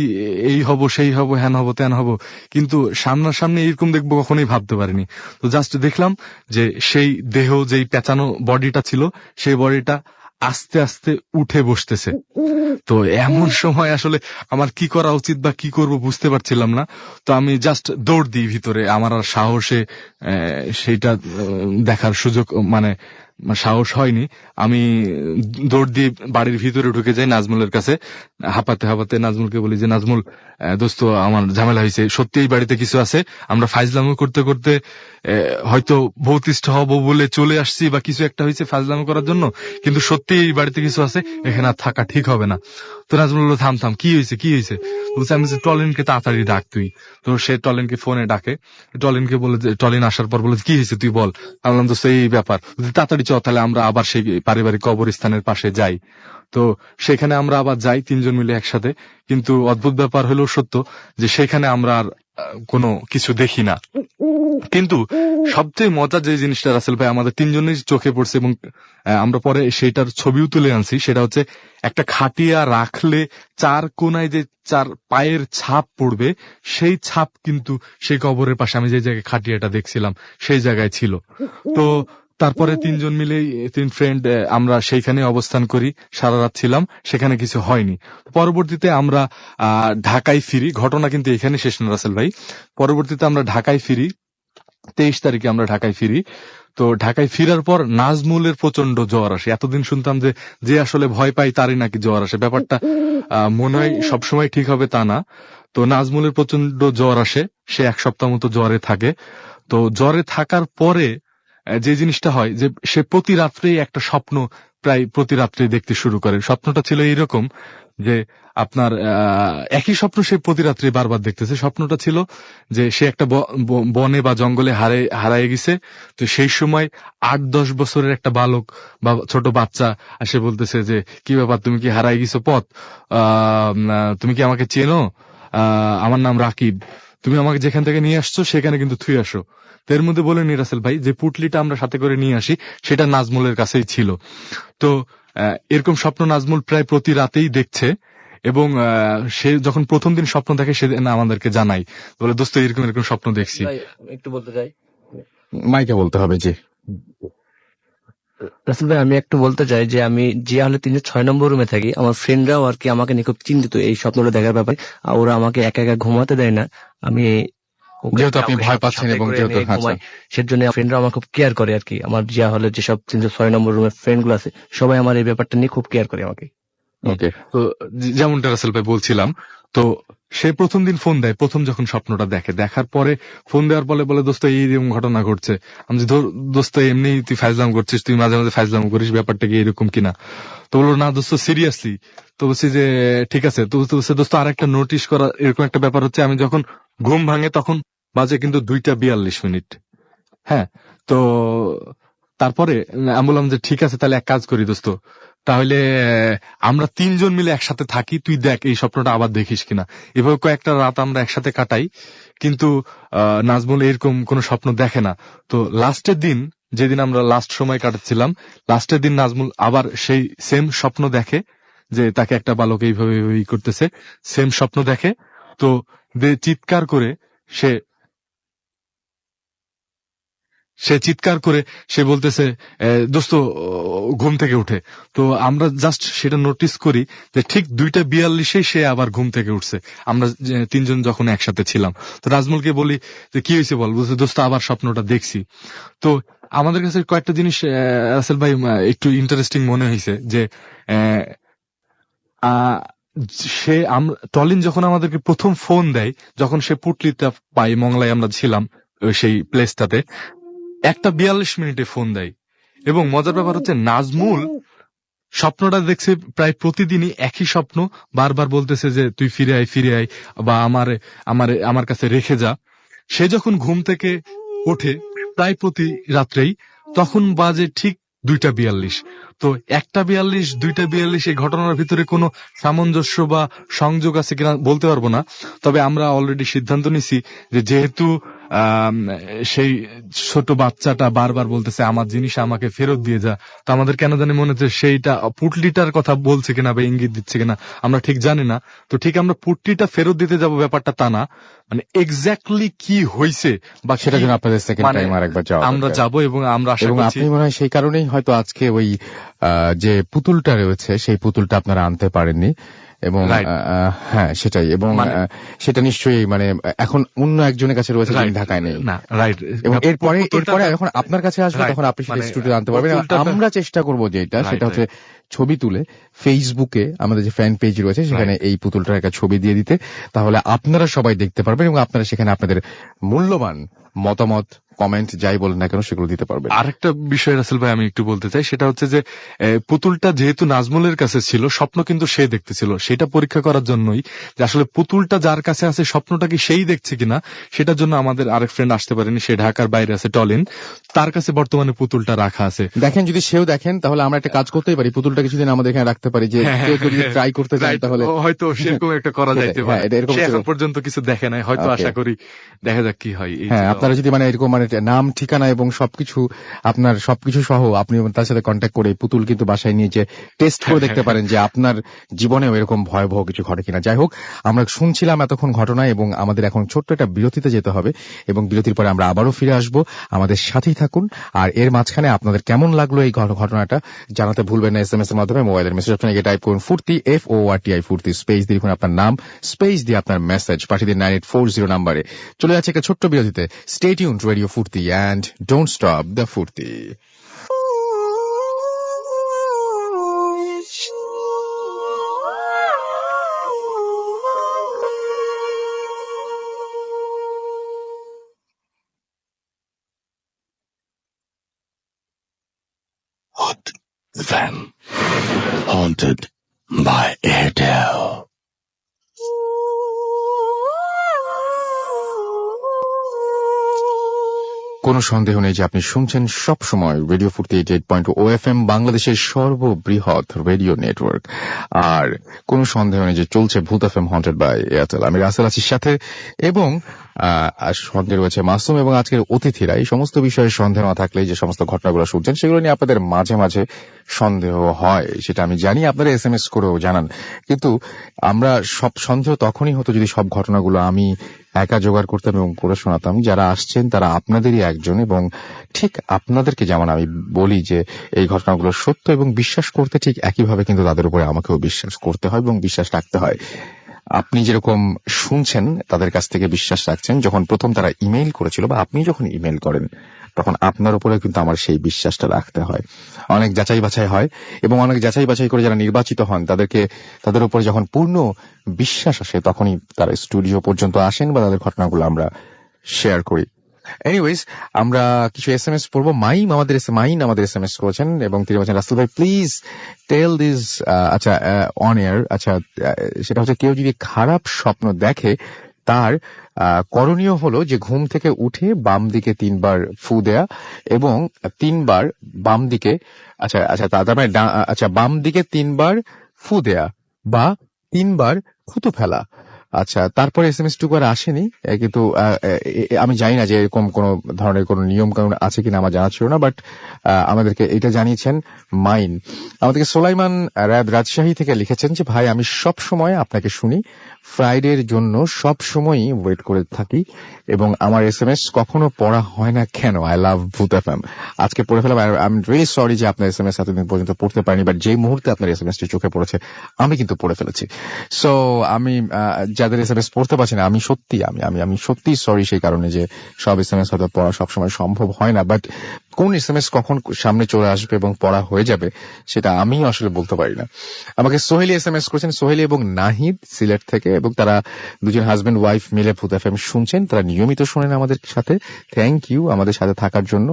এই হব সেই হব হ্যান হব ত্যান হব, কিন্তু সামনাসামনি এরকম দেখবো কখনোই ভাবতে পারিনি। তো জাস্ট দেখলাম যে সেই দেহ, যেই পেঁচানো বডিটা ছিল, সেই বডিটা আস্তে আস্তে উঠে বসতেছে। তো এমন সময় আসলে আমার কি করা উচিত বা কি করব বুঝতে পারছিলাম না। তো আমি জাস্ট দৌড় দিই ভিতরে, আমার আর সাহসে সেইটা দেখার সুযোগ মানে সাহস হয়নি। আমি দৌড় দিয়ে বাড়ির ভিতরে ঢুকে যাই নাজমুলের কাছে, হাঁপাতে হাঁপাতে নাজমুলকে বলি যে নাজমুল, দোস্ত আমার ঝামেলা হয়েছে, সত্যি এই বাড়িতে কিছু আছে, আমরা ফাইজলামো করতে করতে হয়তো ভৌতিষ্ঠ হব বলে চলে আসছি, বা কিছু একটা হয়েছে ফাইজলামো করার জন্য, কিন্তু সত্যি এই বাড়িতে কিছু আছে, এখানে আর থাকা ঠিক হবে না। তো নাজমুল বলল থাম থাম, কি হয়েছে কি হয়েছে? বলছে আমি যে টলিনকে তাড়াতাড়ি ডাক তুই। তো সে টলিনকে ফোনে ডাকে, টলিনকে বলে যে, টলিন আসার পর বলে কি হয়েছে তুই বল। আমি বললাম তো সেই ব্যাপার, তাড়াতাড়ি চ তাহলে আমরা আবার সেই পারিবারিক কবরস্থানের পাশে যাই। তো সেখানে আমরা আবার যাই 3 জন মিলে একসাথে। কিন্তু অদ্ভুত ব্যাপার হলো সত্য যে সেখানে আমরা আর কোনো কিছু দেখি না। কিন্তু সবচেয়ে মজার যে জিনিসটা রাসেল ভাই আমাদের 3 জনের চোখে পড়ছে, এবং আমরা পরে সেটার ছবিও তুলে আনছি, সেটা হচ্ছে একটা খাটিয়া রাখলে 4 কোনায় যে 4 পায়ের ছাপ পড়বে, সেই ছাপ কিন্তু সেই কবরের পাশে আমি যে জায়গায় খাটিয়াটা দেখছিলাম সেই জায়গায় ছিল। তো তারপরে 3 জন মিলে, 3 ফ্রেন্ড, আমরা সেইখানে অবস্থান করি, সারা রাত ছিলাম, সেখানে কিছু হয়নি। পরবর্তীতে আমরা ঢাকায় ফিরি। ঘটনা কিন্তু এখানে শেষ না রাসেল ভাই, পরবর্তীতে আমরা ঢাকায় ফিরি। 23 তারিখে আমরা ঢাকায় ফিরি। তো ঢাকায় ফিরার পর নাজমুলের প্রচন্ড জ্বর আসে। এতদিন শুনতাম যে যে আসলে ভয় পাই তারই নাকি জ্বর আসে, ব্যাপারটা মনে হয় সবসময় ঠিক হবে তা না। তো নাজমুলের প্রচন্ড জ্বর আসে, সে 1 সপ্তাহ মতো জ্বরে থাকে। তো জ্বরে থাকার পরে যে জিনিসটা হয় যে সে প্রতি রাত্রেই একটা স্বপ্ন, প্রায় প্রতি রাত্রে দেখতে শুরু করে। স্বপ্নটা ছিল এইরকম যে আপনার একই স্বপ্ন সে প্রতি রাত্রে বারবার দেখতেছে। স্বপ্নটা ছিল যে সে একটা বনে বা জঙ্গলে হারায় গেছে। তো সেই সময় 8-10 বছরের একটা বালক বা ছোট বাচ্চা এসে বলতেছে যে কি ব্যাপার, তুমি কি হারায় গেছো পথ, তুমি কি আমাকে চেনো, আমার নাম রাকিব। তুমি আমাকে যেখান থেকে নিয়ে আসছো সেখানে কিন্তু থুই আসো। তো এর মধ্যে বলেনি রাসেল ভাই যে পুটলিটা আমরা সাথে করে নিয়ে আসি সেটা নাজমুলের কাছেই ছিল। তো এরকম স্বপ্ন নাজমুল প্রায় প্রতি রাতেই দেখছে, এবং সে যখন প্রথম দিন স্বপ্ন দেখে সেদিন আমাদেরকে জানাই, বলে দোস্ত এরকম এরকম স্বপ্ন দেখছি। ভাই, একটু বলতে চাই। মাইকে বলতে হবে যে রাসেল ভাই, আমি একটু বলতে চাই যে আমি জিয়া হলে 306 নম্বর রুমে থাকি। আমার ফ্রেন্ডরাও আর কি আমাকে নিয়ে খুব চিন্তিত এই স্বপ্নটা দেখার ব্যাপারে। আর ওরা আমাকে একা একা ঘুমাতে দেয় না। আমি যেহেতু আপনি কাউকে ভয় সাথে পাচ্ছেন সাথে এবং করে যেহেতু নিয়ে ঘুমাই, সেজন্য ফ্রেন্ডরা আমার খুব কেয়ার করে আর কি। আমার জিয়া হলে যেসব 306 নম্বর রুমের ফ্রেন্ড গুলো আছে সবাই আমার এই ব্যাপারটা নিয়ে খুব কেয়ার করে আমাকে। ওকে, তো যেমনটা রাসেল ভাই বলছিলাম, তো সে প্রথম দিন ফোন দেয়, প্রথম যখন স্বপ্নটা দেখে, দেখার পরে ফোন দেওয়ার পরে বলে দোস্ত এইরকম ঘটনা ঘটছে। আমি দোস্ত এমনি তুই ফাইজলাম করছিস, তুই মাঝে মাঝে ফাইজলাম করিস, ব্যাপারটা কি এরকম কিনা? তো বললো না দোস্ত সিরিয়াসলি। তো বলছি যে ঠিক আছে। তো বলছে দোস্ত আর একটা নোটিশ করা এরকম একটা ব্যাপার হচ্ছে, আমি যখন ঘুম ভাঙে তখন বাজে কিন্তু 2:42। হ্যাঁ, তো তারপরে আমি বললাম যে ঠিক আছে তাহলে এক কাজ করি দোস্ত, তাহলে আমরা 3 জন মিলে একসাথে থাকি, তুই দেখ এই স্বপ্নটা আবার দেখিস কিনা। এভাবে কয়েকটা রাত আমরা একসাথে কাটাই, কিন্তু নাজমুল এরকম কোন স্বপ্ন দেখে না। তো লাস্টের দিন, যেদিন আমরা লাস্ট সময় কাটাচ্ছিলাম, লাস্টের দিন নাজমুল আবার সেই সেম স্বপ্ন দেখে যে তাকে একটা বালক এইভাবে করতেছে, সেম স্বপ্ন দেখে। তো চিৎকার করে সে সে চিৎকার করে সে বলতেছে দোস্ত ঘুম থেকে উঠে। তো আমরা জাস্ট সেটা নোটিস করি যে ঠিক 2:42 সে আবার ঘুম থেকে উঠছে, আমরা 3 জন যখন একসাথে ছিলাম। তো নাজমুলকে বলি যে কি হয়েছে বল, বলছে দোস্ত আবার স্বপ্নটা দেখছি। তো আমাদের কাছে কয়েকটা জিনিস রাসেল ভাই একটু ইন্টারেস্টিং মনে হয়েছে যে সে টলিন যখন আমাদেরকে প্রথম ফোন দেয়, যখন সে পুটলিটা পাই, মংলায় আমরা ছিলাম সেই প্লেসটাতে, 1:42 ফোন দেয়। এবং মজার ব্যাপার হচ্ছে নাজমুল স্বপ্নটা দেখছে প্রায় প্রতিদিনই একই স্বপ্ন, বারবার বলতেছে যে তুই ফিরে আয় বা আমার কাছে রেখে যা। সে যখন ঘুম থেকে ওঠে প্রায় প্রতি রাত্রেই, তখন বাজে ঠিক 2:42। তো 1:42 2:42 এই ঘটনার ভিতরে কোনো সামঞ্জস্য বা সংযোগ আছে কিনা বলতে পারবো না। তবে আমরা অলরেডি সিদ্ধান্ত নিছি যে যেহেতু সেই ছোট বাচ্চাটা বারবার বলতেছে আমার জিনিস আমাকে ফেরত দিয়ে যা, তো আমাদের কেন জানি মনে হচ্ছে সেইটা পুটলিটার কথা বলছে কিনা বা ইঙ্গিত দিচ্ছে কিনা আমরা ঠিক জানি না। তো ঠিক আমরা পুটলিটা ফেরত দিতে যাব ব্যাপারটা তা না, মানে এক্স্যাক্টলি কি হয়েছে বা সেটার জন্য আপনাদের সেকেন্ড মানে টাইম আরেকবার যাওয়া আমরা দরকার। যাব, এবং আমরা আশা এবং করছি আপনি মনে হয় সেই কারণেই হয়তো আজকে ওই যে পুতুলটা রয়েছে সেই পুতুলটা আপনারা আনতে পারেননি। এবং Right. হ্যাঁ সেটাই, এবং সেটা নিশ্চয়ই মানে এখন অন্য একজনের কাছে রয়েছে, যিনি Right. ঢাকায় নেই। না রাইট, এবং এরপরে যখন আপনার কাছে আসবে Right. তখন আপনি সেটা মানে স্টুডিও আনতে পারবেন। এবং পুতুলটা- আমরা চেষ্টা করব যেটা Right, সেটা হচ্ছে ছবি তুলে ফেসবুকে আমাদের যে ফ্যান পেজ রয়েছে সেখানে এই পুতুলটার একটা ছবি দিয়ে দিতে, তাহলে আপনারা সবাই দেখতে পারবেন এবং আপনারা সেখানে আপনাদের মূল্যবান মতামত, কমেন্ট যাই বলেন না কেন সেগুলো দিতে পারবেন। আরেকটা বিষয় রাসেল ভাই আমি একটু বলতে চাই, সেটা হচ্ছে যে পুতুলটা যেহেতু নাজমুলের কাছে ছিল, স্বপ্ন কিন্তু সে দেখতেছিল, সেটা পরীক্ষা করার জন্যই যে আসলে পুতুলটা যার কাছে আছে স্বপ্নটা কি সেই দেখছে কিনা, সেটার জন্য আমাদের আরেক ফ্রেন্ড আসতে পারেনি, সে ঢাকার বাইরে আছে টলিন, তার কাছে বর্তমানে পুতুলটা রাখা আছে। দেখেন যদি সেও দেখেন তাহলে আমরা একটা কাজ করতেই পারি, পুতুলটা কিছুদিন আমাদের এখানে রাখতে পারি, যে কেউ যদি ট্রাই করতে চায় Right, তাহলে হয়তো সেরকম একটা করা যাইতে হ্যাঁ, পারে। এটা এরকম সে এখন কিছু- পর্যন্ত কিছু দেখে নাই, হয়তো Okay. আশা করি দেখা যাক কি হয়। এই হ্যাঁ, ছিল। আপনারা যদি মানে এরকম মানে নাম ঠিকানা এবং সবকিছু আপনার সবকিছু সহ আপনি তার সাথে কন্ট্যাক্ট করে পুতুল কিন্তু বাসায় নিয়ে যে টেস্ট করে দেখতে পারেন যে আপনার জীবনেও এরকম ভয়াবহ কিছু ঘটে কিনা। যাই হোক, আমরা শুনছিলাম এতক্ষণ ঘটনা এবং আমাদের এখন ছোট্ট একটা বিরতিতে যেতে হবে এবং বিরতির পরে আমরা আবারও ফিরে আসব। আমাদের সাথেই থাকুন। আর এর মাঝখানে আপনাদের কেমন লাগলো এই ঘটনাটা জানাতে ভুলবেন না SMS এর মাধ্যমে। মোবাইলের মেসেজ অপশনে গিয়ে টাইপ করুন ফুর্তি, FORTI ফুর্তি, স্পেস দিয়ে লিখুন আপনার নাম, স্পেস দিয়ে আপনার মেসেজ পাঠিয়ে দিন 9840 নাম্বারে। চলে যাচ্ছে একটা ছোট্ট বিরতিতে। স্টে টিউনড রেডিও ফুর্তি and don't stop the ফুর্তি। Hot FM, haunted by Airtel. কোনো সন্দেহ নেই যে আপনি শুনছেন সব সময় রেডিও 48.0 OFM, বাংলাদেশের সর্ববৃহৎ রেডিও নেটওয়ার্ক। আর কোনো সন্দেহ নেই যে চলছে ভূত এফএম হন্টেড বাই এয়ারটেল। আমি রাসেল আছি সাথে, এবং সঙ্গে রয়েছে মাসুম এবং আজকের অতিথিরা। এই সমস্ত বিষয়ে সন্দেহ না থাকলে যে সমস্ত ঘটনাগুলো শুনছেন সেগুলো নিয়ে আপনাদের মাঝে মাঝে সন্দেহ হয়, সেটা আমি জানি, আপনারা SMS করেও জানান। কিন্তু আমরা সব সন্দেহ তখনই হতো যদি সব ঘটনাগুলো আমি একা জোগাড় করতাম এবং করে শোনাতাম। যারা আসছেন তারা আপনাদেরই একজন, এবং ঠিক আপনাদেরকে যেমন আমি বলি যে এই ঘটনাগুলো সত্য এবং বিশ্বাস করতে, ঠিক একইভাবে কিন্তু তাদের উপরে আমাকেও বিশ্বাস করতে হয় এবং বিশ্বাস রাখতে হয়। আপনি যেরকম শুনছেন তাদের কাছ থেকে বিশ্বাস রাখছেন, যখন প্রথম তারা ইমেইল করেছিল বা আপনি যখন ইমেইল করেন তখন আপনার উপরে কিন্তু আমার সেই বিশ্বাসটা রাখতে হয়। অনেক যাচাই বাছাই হয় এবং অনেক যাচাই বাছাই করে যারা নির্বাচিত হন তাদের উপরে যখন পূর্ণ বিশ্বাস আসে তখনই তারা স্টুডিও পর্যন্ত আসেন বা তাদের ঘটনাগুলো আমরা শেয়ার করি। এনিওয়েজ, আমরা কিছু SMS পড়বো। মাইন আমাদের SMS করেছেন এবং তিনি বলছেন, রাসেল ভাই প্লিজ টেল দিস, আচ্ছা অন এয়ার, আচ্ছা সেটা হচ্ছে কেউ যদি খারাপ স্বপ্ন দেখে তার করণীয় হলো যে ঘুম থেকে উঠে বাম দিকে 3 বার ফু দেয়া এবং 3 বার বাম দিকে, তার মানে আচ্ছা বাম দিকে 3 বার ফু দেয়া বা 3 বার থুতু ফেলা। আচ্ছা, তারপরে SMS টুকু আর আসেনি, কিন্তু আমি জানি না যে এরকম কোন ধরনের কোন নিয়ম কানুন আছে কিনা, আমার জানা ছিল না, বাট আমাদেরকে এটা জানিয়েছেন মাইন। আমাদেরকে সোলাইমান রাজশাহী থেকে লিখেছেন যে ভাই আমি সব সময় আপনাকে শুনি, ফ্রাইডের জন্য সব সময়ই ওয়েট করে থাকি এবং আমার SMS কখনো পড়া হয় না কেন? আই লাভ ভূত এফএম। আজকে পড়ে ফেলাম। আই এম রিয়েলি সরি যে আপনার SMS এতদিন পর্যন্ত পড়তে পারিনি, বাট যে মুহূর্তে আপনার SMS টি চোখে পড়েছে আমি কিন্তু পড়ে ফেলেছি। সো আমি যাদের SMS পড়তে পারছি না, আমি সত্যি সরি সেই কারণে যে সব SMS হয়তো পড়া সবসময় সম্ভব হয় না, বাট কোন SMS কখন সামনে চলে আসবে এবং পড়া হয়ে যাবে সেটা আমি আসলে বলতে পারি না। আমাকে সোহেলি SMS করেছেন, সোহেলি এবং নাহিদ সিলেট থেকে, এবং তারা দুজন হাজবেন্ড ওয়াইফ মিলে ভূত এফএম শুনছেন, তারা নিয়মিত শোনেন আমাদের সাথে। থ্যাংক ইউ আমাদের সাথে থাকার জন্য।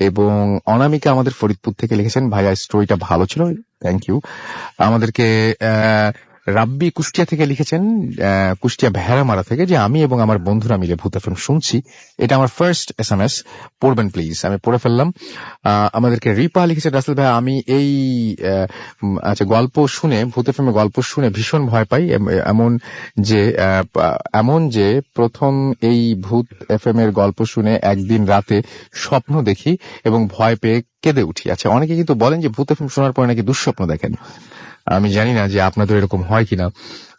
এবং অনামিকা আমাদের ফরিদপুর থেকে লিখেছেন, ভাইয়া স্টোরিটা ভালো ছিল, থ্যাংক ইউ। আমাদেরকে রাব্বি কুষ্টিয়া থেকে লিখেছেন, কুষ্টিয়া ভেড়ামারা থেকে, যে আমি এবং আমার বন্ধুরা মিলে ভূত এফএম শুনছি, এটা আমার ফার্স্ট SMS, পড়বেন প্লিজ। আমি পড়ে ফেললাম। আমাদেরকে রিপা লিখেছেন, রাসেল ভাই আমি এই গল্প শুনে, ভূত এফএম গল্প শুনে ভীষণ ভয় পাই, এমন যে প্রথম এই ভূত এফএম এর গল্প শুনে একদিন রাতে স্বপ্ন দেখি এবং ভয় পেয়ে কেঁদে উঠি। আচ্ছা, অনেকে কিন্তু বলেন যে ভূত এফএম শোনার পরে নাকি দুঃস্বপ্ন দেখেন। আমি জানি না যে আপনাদের এরকম হয় কিনা।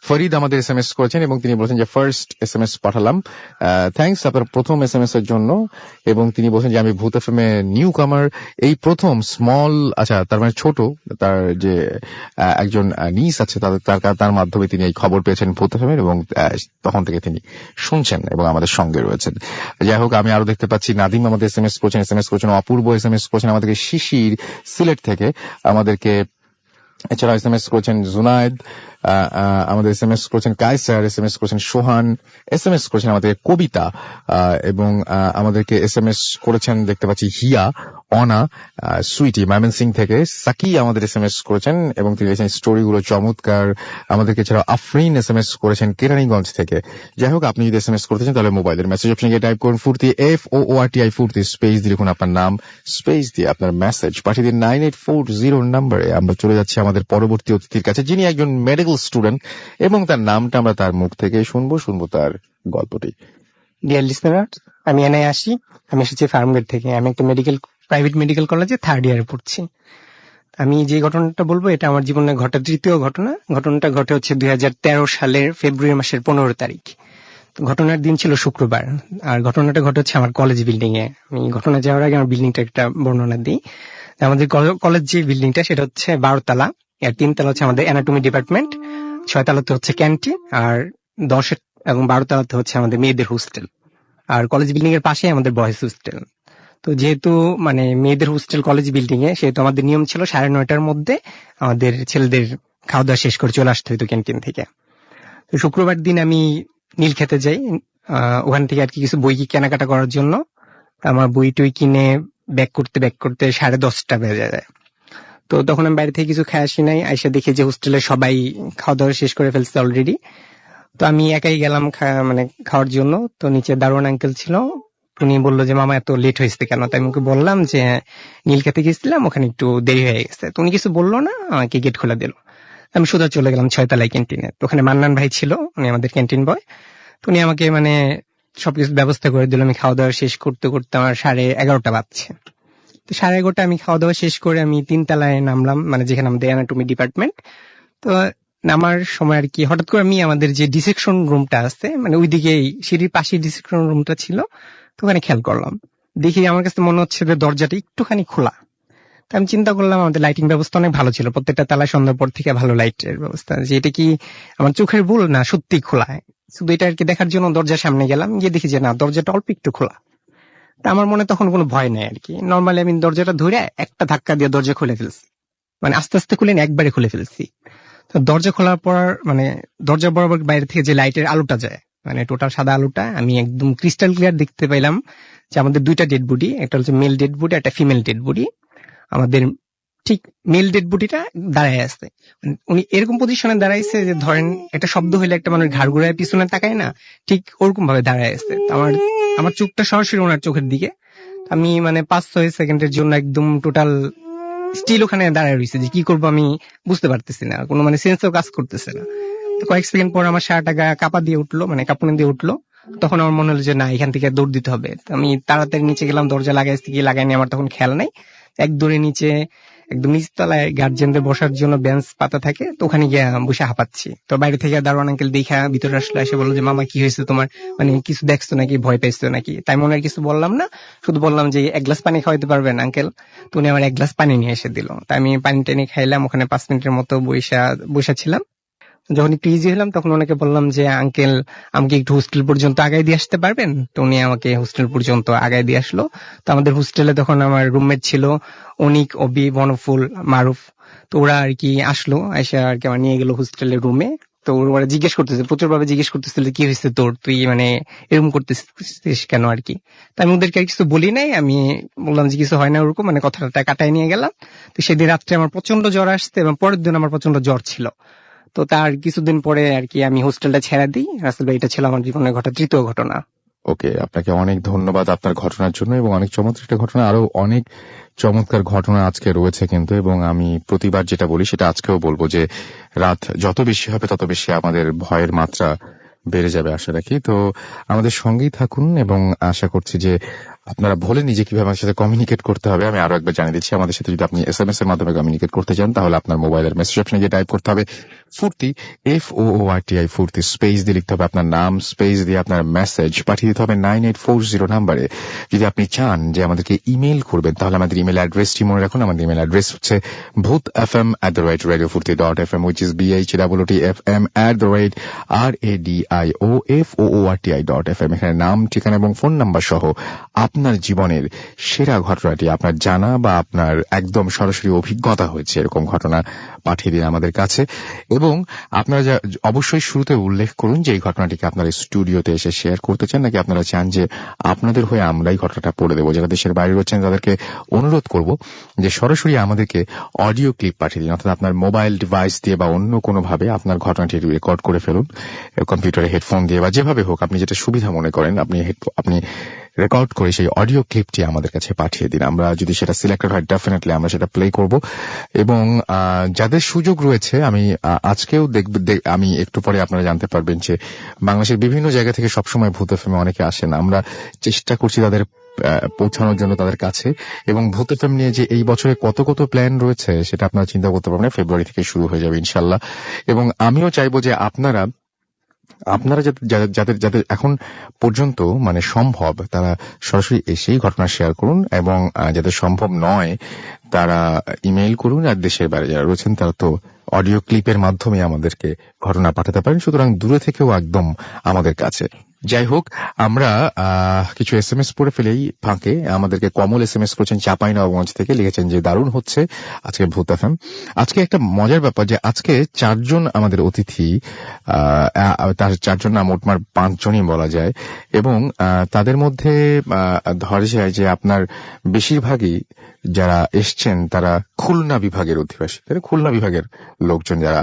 ফরিদ আমাদের SMS করেছেন এবং তিনি বলেছেন যে ফার্স্ট SMS পাঠালাম, থ্যাঙ্কস আপনার প্রথম SMS এর জন্য। এবং তিনি বলছেন যে আমি ভূত এফএম এ নিউ কামার, এই প্রথম স্মল, আচ্ছা তার মানে ছোট, তার যে একজন নিস আছে তার মাধ্যমে তিনি এই খবর পেয়েছেন ভূত এফএম এর, এবং তখন থেকে তিনি শুনছেন এবং আমাদের সঙ্গে রয়েছেন। যাই হোক, আমি আরো দেখতে পাচ্ছি নাদিম আমাদের SMS করেছেন, অপূর্ব SMS করেছেন আমাদেরকে শিশির সিলেট থেকে, আমাদেরকে এছাড়া SMS করেছেন জুনায়েদ, আমাদের SMS করেছেন কায়সার, SMS করেছেন সোহান, SMS করেছেন আমাদের কবিতা, এবং আমাদেরকে SMS করেছেন দেখতে পাচ্ছি হিয়া, অনা, সুইটি ময়মনসিং থেকে, সাকি আমাদের SMS করেছেন এবং তিনি লিখেছেন স্টোরিগুলো চমৎকার। আমাদেরকে এছাড়া আফরিন SMS করেছেন কেরানীগঞ্জ থেকে। যাই হোক, আপনি যদি SMS করতে চান তাহলে মোবাইলের মেসেজ অপশনে গিয়ে টাইপ করুন ফুর্তি, FOORTI ফুর্তি, স্পেস দিয়ে লিখুন আপনার নাম, স্পেস দিয়ে আপনার মেসেজ পাঠিয়ে দিন 9840 নম্বরে। আমরা চলে যাচ্ছি আমাদের পরবর্তী অতিথির কাছে, যিনি একজন মেডিকেল স্টুডেন্ট, এবং তার নামটা আমরা তার মুখ থেকে শুনবো তার গল্পটি। ডিয়ার লিসনার, আমি এনআই আসি, আমি এসেছি ফার্মগেট থেকে। আমি একটা প্রাইভেট মেডিকেল কলেজে 3rd ইয়ারে পড়ছি। আমি যে ঘটনাটা বলবো এটা আমার জীবনে ঘটা তৃতীয় ঘটনা। ঘটনাটা ঘটে হচ্ছে 2013 সালের ফেব্রুয়ারি মাসের 15 তারিখ। ঘটনার দিন ছিল শুক্রবার, আর ঘটনাটা ঘটে হচ্ছে আমার কলেজ বিল্ডিং এ। আমি ঘটনা যাওয়ার আগে আমার বিল্ডিংটা একটা বর্ণনা দিই। আমাদের কলেজ যে বিল্ডিংটা সেটা হচ্ছে 12 তলা, এর 3 তলা হচ্ছে আমাদের অ্যানাটমি ডিপার্টমেন্ট, 6 তলাতে হচ্ছে ক্যান্টিন, আর 10 এবং 12 তলাতে হচ্ছে আমাদের মেয়েদের হোস্টেল, আর কলেজ বিল্ডিং এর পাশে আমাদের বয়েজ হোস্টেল। তো যেহেতু মানে মেয়েদের হোস্টেল কলেজ বিল্ডিং এ, সেহেতু আমাদের নিয়ম ছিল 9:30টার মধ্যে আমাদের ছেলেদের খাওয়া দাওয়া শেষ করে চলে আসতে হতো ক্যান্টিন থেকে। তো শুক্রবার দিন আমি নীল খেতে যাই, ওখান থেকে আর কি কিছু বই কেনাকাটা করার জন্য। আমার বই টই কিনে ব্যাক করতে 10:30টা বেজে যায়। তো তখন আমি বাইরে থেকে কিছু খেয়ে আসি নাই, আইসা দেখি যে হোস্টেলে সবাই খাওয়া দাওয়া শেষ করে ফেলছে অলরেডি। তো আমি একাই গেলাম খাওয়ার জন্য। তো নিচে দারোয়ান আঙ্কেল ছিল, উনি বললো যে মামা এত লেট হয়েছে কেন, তাই আমি ওকে বললাম যে নীলক্ষেতে গেছিলাম, ওখানে একটু দেরি হয়ে গেছে। তো উনি কিছু বললো না, আমাকে গেট খোলা দিল। আমি সোজা চলে গেলাম 6 তলায় ক্যান্টিনে। তো ওখানে মান্নান ভাই ছিল, উনি আমাদের ক্যান্টিন বয়। তো উনি আমাকে মানে সবকিছু ব্যবস্থা করে দিল। আমি খাওয়া দাওয়া শেষ করতে করতে আমার 11:30 বাজছে। তো 11:30 আমি খাওয়া দাওয়া শেষ করে আমি 3 তলায় নামলাম, মানে যেখানে আমাদের অ্যানাটমি ডিপার্টমেন্ট। তো নামার সময় আর কি হঠাৎ করে আমি আমাদের যে ডিসেকশন রুমটা আছে, মানে ওইদিকেই সিঁড়ির পাশে ডিসেকশন রুমটা ছিল, তো ওখানে খেয়াল করলাম। দেখি আমার কাছে মনে হচ্ছে যে দরজাটা একটুখানি খোলা। তো আমি চিন্তা করলাম আমাদের লাইটিং ব্যবস্থা অনেক ভালো ছিল, প্রত্যেকটা তালায় সন্ধ্যার পর থেকে ভালো লাইটের ব্যবস্থা, যে এটা কি আমার চোখের ভুল না সত্যি খোলা। শুধু এটা আর কি দেখার জন্য দরজার সামনে গেলাম, গিয়ে দেখি যে না, দরজাটা অল্প একটু খোলা। তা আমার মনে তখন কোনো ভয় নেই আর কি। নর্মালি আমি দরজাটা ধরে একটা ধাক্কা দিয়ে দরজা খুলে ফেলছি, মানে আস্তে আস্তে খুলে একবারে খুলে ফেলছি। তো দরজা খোলার পর মানে দরজা বরাবর বাইরে থেকে যে লাইটের আলোটা যায়, মানে টোটাল সাদা আলোটা, আমি একদম ক্রিস্টাল ক্লিয়ার দেখতে পাইলাম যে আমাদের 2টা ডেড বডি, একটা হচ্ছে মেল ডেড বডি, একটা ফিমেল ডেড বডি। আমাদের ঠিক মেল ডেড বডিটা দাঁড়ায় আছে, উনি এরকম পজিশনে দাঁড়াইছে যে ধরেন একটা শব্দ হইলে একটা মানুষ ঘাড় ঘুরায় পিছনে তাকায় না, ঠিক ওরকম ভাবে দাঁড়ায় আছে। তো আমার চোখটা সরাসরি ওনার চোখের দিকে। আমি মানে 5-6 সেকেন্ডের জন্য একদম টোটাল স্টিল ওখানে দাঁড়ায় রয়েছে, যে কি করবো আমি বুঝতে পারতেছি না, কোনো মানে সেন্সও কাজ করতেছে না। তো কয়েক সেকেন্ড পর আমার সারাটা গা কাঁপা দিয়ে উঠলো, মানে কাঁপুনি দিয়ে উঠলো। তখন আমার মনে হলো যে না, এখান থেকে দৌড় দিতে হবে। তো আমি তাড়াতাড়ি নিচে গেলাম, দরজা লাগাইছি কি লাগাইনি আমার তখন খেয়াল নাই। এক দৌড়ে নিচে একদম নিচতলায় গার্জিয়ানদের বসার জন্য বেঞ্চ পাতা থাকে, তো ওখানে গিয়ে বসে হাঁপাচ্ছি। তো বাইরে থেকে দারোয়ান আঙ্কেল দেখা ভিতরে আসলে, এসে বললো যে মামা কি হয়েছে তোমার, মানে কিছু দেখছো নাকি, ভয় পাইছো নাকি? তাই মনে আর কিছু বললাম না, শুধু বললাম যে 1 গ্লাস পানি খাওয়াইতে পারবেন আঙ্কেল? তো উনি আমার 1 গ্লাস পানি নিয়ে এসে দিল। তাই আমি পানি টানি খাইলাম, ওখানে 5 মিনিটের মতো বসে ছিলাম। যখন একটু ইজি হলাম তখন ওনাকে বললাম যে আঙ্কেল আমাকে একটু হোস্টেল পর্যন্ত আগায় দিয়ে আসতে পারবেন? তো উনি আমাকে হোস্টেল পর্যন্ত আগায় দিয়ে আসলো। তো আমাদের হোস্টেলে তখন আমার রুমমেট ছিল অনিক, অবি, বনফুল, মারুফ। তো ওরা আর কি আসলো, এসে আর কি আমার নিয়ে গেল হোস্টেলের রুমে। তো ওরা জিজ্ঞেস করতেছে, প্রচুর ভাবে জিজ্ঞেস করতেছিল কি হয়েছে তোর, তুই মানে এরকম করতেছিস কেন আর কি। তো আমি ওদেরকে আর কিছু বলি নাই, আমি বললাম যে কিছু হয় না ওরকম, মানে কথাটা কাটায় নিয়ে গেলাম। তো সেদিন রাত্রে আমার প্রচন্ড জ্বর আসছে এবং পরের দিন আমার প্রচন্ড জ্বর ছিল। তো তার কিছুদিন পরে আর কি আমি হোস্টেলটা ছেড়ে দিই। রাসেল ভাই, এটা ছিল আমার জীবনে ঘটা 3য় ঘটনা। ওকে, আপনাকে অনেক ধন্যবাদ আপনার ঘটনার জন্য, এবং অনেক চমৎকার একটা ঘটনা। আরো অনেক চমৎকার ঘটনা আজকে রয়েছে কিন্তু, এবং আমি প্রতিবার যেটা বলি সেটা আজকেও বলবো যে রাত যত বেশি হবে তত বেশি আমাদের ভয়ের মাত্রা বেড়ে যাবে আশা রাখি। তো আমাদের সঙ্গেই থাকুন, এবং আশা করছি যে আপনারা ভোলেননি যে কিভাবে আমাদের সাথে কমিউনিকেট করতে হবে। আমি আরো একবার জানিয়ে দিচ্ছি, আমাদের সাথে যদি আপনি SMS এর মাধ্যমে কমিউনিকেট করতে চান, তাহলে আপনার মোবাইলের মেসেজ অপশনে গিয়ে টাইপ করতে হবে ফুর্তি, FOORTI, ফুর্তি, স্পেস দিয়ে লিখতে হবে আপনার নাম, স্পেস দিয়ে আপনার মেসেজ পাঠিয়ে দিতে হবে 9840 নাম্বারে। যদি আপনি চান যে আমাদেরকে ইমেল করবেন, তাহলে আমাদের ইমেল অ্যাড্রেসটি মনে রাখুন। আমাদের ইমেল অ্যাড্রেস হচ্ছে bhutfm@radiofurti.fm, which is BHOOTFM@radioFOORTI.fm। এখানে নাম, ঠিকানা এবং ফোন নাম্বার সহ আপনার জীবনের সেরা ঘটনাটি, আপনার জানা বা আপনার একদম সরাসরি অভিজ্ঞতা হয়েছে এরকম ঘটনা পাঠিয়ে দিন আমাদের কাছে। এবং আপনারা অবশ্যই শুরুতে উল্লেখ করুন যে এই ঘটনাটিকে আপনারা স্টুডিওতে এসে শেয়ার করতে চান, নাকি আপনারা চান যে আপনাদের হয়ে আমরাই ঘটনাটা পড়ে দেবো। যারা দেশের বাইরে রয়েছেন তাদেরকে অনুরোধ করব যে সরাসরি আমাদেরকে অডিও ক্লিপ পাঠিয়ে দিন, অর্থাৎ আপনার মোবাইল ডিভাইস দিয়ে বা অন্য কোনো ভাবে আপনার ঘটনাটি রেকর্ড করে ফেলুন, কম্পিউটারে হেডফোন দিয়ে বা যেভাবে হোক, আপনি যেটা সুবিধা মনে করেন আপনি রেকর্ড করে সেই অডিও ক্লিপটি আমাদের কাছে পাঠিয়ে দিন। আমরা যদি সেটা সিলেক্টেড হয়, ডেফিনেটলি আমরা সেটা প্লে করব। এবং যাদের সুযোগ রয়েছে, আমি আজকেও আমি একটু পরে আপনারা জানতে পারবেন যে বাংলাদেশের বিভিন্ন জায়গা থেকে সবসময় ভূত এফএম অনেকে আসেন। আমরা চেষ্টা করছি তাদের পৌঁছানোর জন্য তাদের কাছে, এবং ভূত এফএম নিয়ে যে এই বছরে কত কত প্ল্যান রয়েছে সেটা আপনারা চিন্তা করতে পারবেন। ফেব্রুয়ারি থেকে শুরু হয়ে যাবে ইনশাল্লাহ। এবং আমিও চাইবো যে আপনারা যাদের এখন পর্যন্ত মানে সম্ভব, তারা সরাসরি এসেই ঘটনা শেয়ার করুন, এবং যাদের সম্ভব নয় তারা ইমেইল করুন। আর দেশের বাইরে যারা রয়েছেন তারা তো অডিও ক্লিপের মাধ্যমে আমাদেরকে ঘটনা পাঠাতে পারেন, সুতরাং দূরে থেকেও একদম আমাদের কাছে। যাই হোক, আমরা কিছু SMS পড়ে ফেলেই ফাঁকে। আমাদেরকে কমল SMS করেছেন চাঁপাইনবাবগঞ্জ থেকে, লিখেছেন যে দারুণ হচ্ছে আজকে ভূত এফএম। আজকে একটা মজার ব্যাপার যে আজকে 4 জন আমাদের অতিথি, তার 4 জন না, মোটমাট 5 জনই বলা যায়, এবং তাদের মধ্যে ধরা যায় যে আপনার বেশিরভাগই যারা এসছেন তারা খুলনা বিভাগের অধিবাসী, তারা খুলনা বিভাগের লোকজন যারা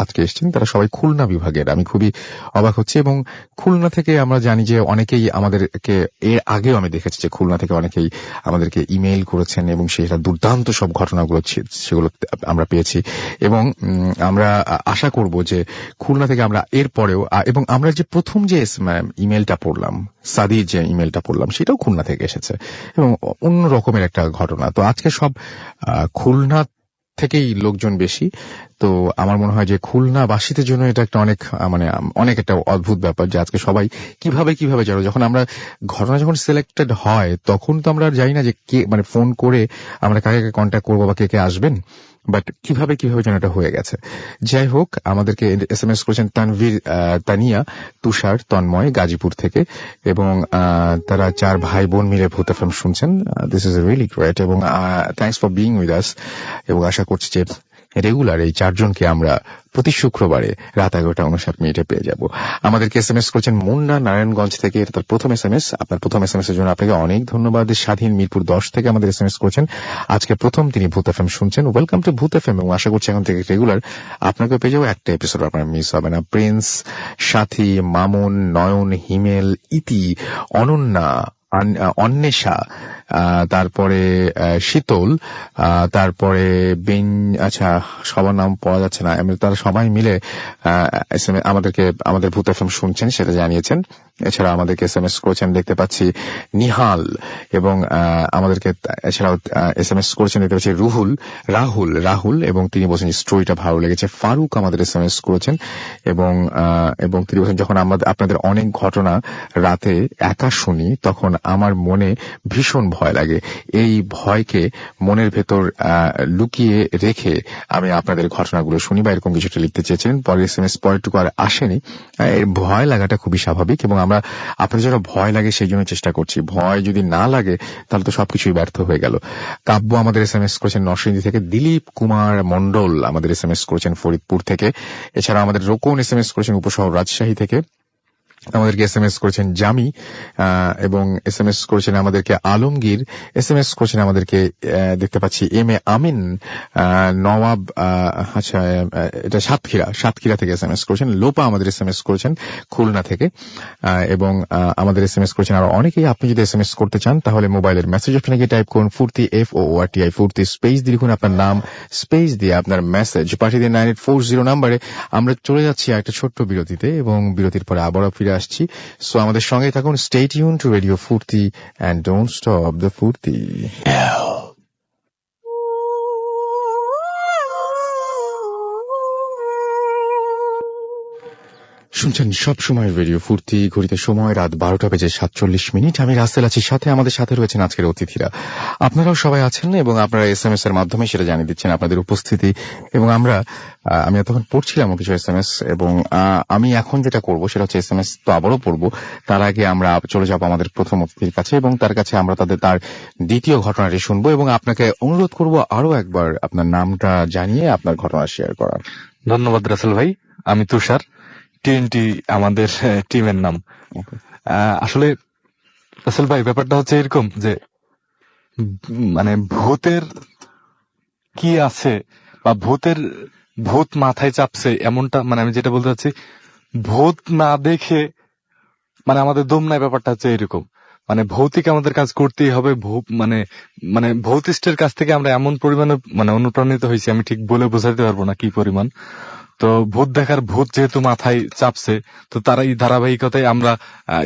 আজকে এসছেন তারা সবাই খুলনা বিভাগের। আমি খুবই অবাক হচ্ছি। এবং খুলনা থেকে আমরা জানি যে অনেকেই আমাদেরকে, এর আগেও আমি দেখেছি যে খুলনা থেকে অনেকেই আমাদেরকে ইমেইল করেছেন এবং সেটা দুর্দান্ত সব ঘটনাগুলো সেগুলো আমরা পেয়েছি। এবং আমরা আশা করব যে খুলনা থেকে আমরা এরপরেও, এবং আমরা যে প্রথম যে ইমেলটা পড়লাম, সাদির যে ইমেলটা পড়লাম, সেটাও খুলনা থেকে এসেছে এবং অন্য রকমের একটা ঘটনা। তো আজকে সব খুলনা থেকেই লোকজন বেশি। তো আমার মনে হয় যে খুলনাবাসীদের জন্য এটা একটা অনেক একটা অদ্ভুত ব্যাপার যে আজকে সবাই কিভাবে জানো, যখন আমরা ঘটনা যখন সিলেক্টেড হয় তখন তো আমরা জানি না যে কে, ফোন করে আমরা কাকে কন্ট্যাক্ট করবো বা কে আসবেন, বাট কিভাবে যেন এটা হয়ে গেছে। যাই হোক, আমাদেরকে SMS করেছেন তানিয়া, তুষার, তন্ময় গাজীপুর থেকে, এবং তারা 4 ভাই বোন মিলে ভূত FM শুনছেন। দিস ইজ রিয়েলি গ্রেট, এবং thanks for being with us. এবং আশা করছি যে রেগুলার এই 4 জনকে আমরা প্রতি শুক্রবারে রাত 11:59 পেয়ে যাব। আমাদেরকে SMS করেছেন মুন্না নারায়ণগঞ্জ থেকে, এটা তার প্রথম SMS। আপনার প্রথম SMS এর জন্য আপনাকে অনেক ধন্যবাদ। স্বাধীন মিরপুর 10 থেকে আমাদের SMS করেছেন, আজকে প্রথম তিনি ভূত FM শুনছেন। ওয়েলকাম টু ভূত FM, এবং আশা করছি এখন থেকে রেগুলার আপনাকে পেয়ে যাবো, একটা এপিসোড আপনার মিস হবে না। প্রিন্স, সাথী, মামুন, নয়ন, হিমেল, ইতি, অনন্যা, অন্বেষা, তারপরে শীতল, তারপরে আচ্ছা সবার নাম পাওয়া যাচ্ছে না, তারা সবাই মিলে আমাদের ভূত FM শুনছেন সেটা জানিয়েছেন। এছাড়া আমাদেরকে SMS করেছেন দেখতে পাচ্ছি নিহাল, এবং আমাদেরকে এছাড়াও SMS করেছেন দেখতে পাচ্ছি রাহুল, এবং তিনি বলছেন স্টোরিটা ভালো লেগেছে। ফারুক আমাদের SMS করেছেন, এবং তিনি বলছেন যখন আপনাদের অনেক ঘটনা রাতে একা শুনি তখন আমার মনে ভীষণ ভয় লাগে, এই ভয়কে মনের ভেতর লুকিয়ে রেখে আমি আপনাদের ঘটনাগুলো শুনি, বা এরকম কিছুটা লিখতে চেয়েছিলেন। পরের SMS পরেরটুকু আর আসেনি। এর ভয় লাগাটা খুবই স্বাভাবিক, এবং আমরা আপনাদের যেন ভয় লাগে সেই জন্য চেষ্টা করছি। ভয় যদি না লাগে তাহলে তো সবকিছুই ব্যর্থ হয়ে গেল। কাব্য আমাদের SMS করেছেন নরসিংদী থেকে। দিলীপ কুমার মন্ডল আমাদের SMS করেছেন ফরিদপুর থেকে। এছাড়া আমাদের রোকন SMS করেছেন উপশহর রাজশাহী থেকে। আমাদেরকে SMS করেছেন জামি, এবং SMS করেছেন আমাদেরকে আলমগীর। SMS করেছেন আমাদেরকে দেখতে পাচ্ছি MA আমিন, নওয়াব, আচ্ছা এটা সাতক্ষীরা থেকে SMS করেছেন। লোপা আমাদের SMS করেছেন খুলনা থেকে, এবং আমাদের SMS করেছেন আরো অনেকেই। আপনি যদি SMS করতে চান তাহলে মোবাইলের মেসেজ অপশনে গিয়ে টাইপ করুন ফুর্তি, FOORTI, ফুর্তি, স্পেস দিয়ে লিখুন আপনার নাম, স্পেস দিয়ে আপনার মেসেজ পাঠিয়ে দিন 9840 নাম্বারে। আমরা চলে যাচ্ছি একটা ছোট্ট বিরতিতে, এবং বিরতির পরে আবারও ফিরে আসছি। সো আমাদের সঙ্গে থাকুন, স্টে টিউন টু রেডিও ফুর্তি এন্ড ডোন্ট স্টপ দ্য ফুর্তি। শুনছেন সব সময় রেডিও ফুর্তি। ঘড়িতে সময় রাত 12:47। আমি রাসেল আছি, সাথে আমাদের সাথে রয়েছেন আজকের অতিথিরা। আপনারাও সবাই আছেন, এবং আপনারা SMS এর মাধ্যমে সেটা জানিয়ে দিচ্ছেন আপনাদের উপস্থিতি। এবং আমি এতক্ষণ পড়ছিলাম কিছু SMS, এবং আমি এখন যেটা করব সেটা হচ্ছে SMS তো আবারও পড়বো। তার আগে আমরা চলে যাব আমাদের প্রথম অতিথির কাছে, এবং তার কাছে আমরা তার দ্বিতীয় ঘটনাটি শুনবো, এবং আপনাকে অনুরোধ করব আরো একবার আপনার নামটা জানিয়ে আপনার ঘটনা শেয়ার করার। ধন্যবাদ রাসেল ভাই। আমি তুষার, TNT আমাদের টিমের নাম। আসলে রাসেল ভাই ব্যাপারটা হচ্ছে এরকম যে ভূতের কি আছে, বা ভূত মাথায় চাপছে এমনটা, আমি যেটা বলতে চাচ্ছি, ভূত না দেখে আমাদের দম নাই, ব্যাপারটা হচ্ছে এরকম। ভৌতিক আমাদের কাজ করতেই হবে। ভৌতিষ্ঠের কাছ থেকে আমরা এমন পরিমাণে অনুপ্রাণিত হয়েছি, আমি ঠিক বলে বোঝাতে পারবো না কি পরিমাণ। তো ভূত যেহেতু মাথায় চাপছে, তো তারা এই ধারাবাহিকতায় আমরা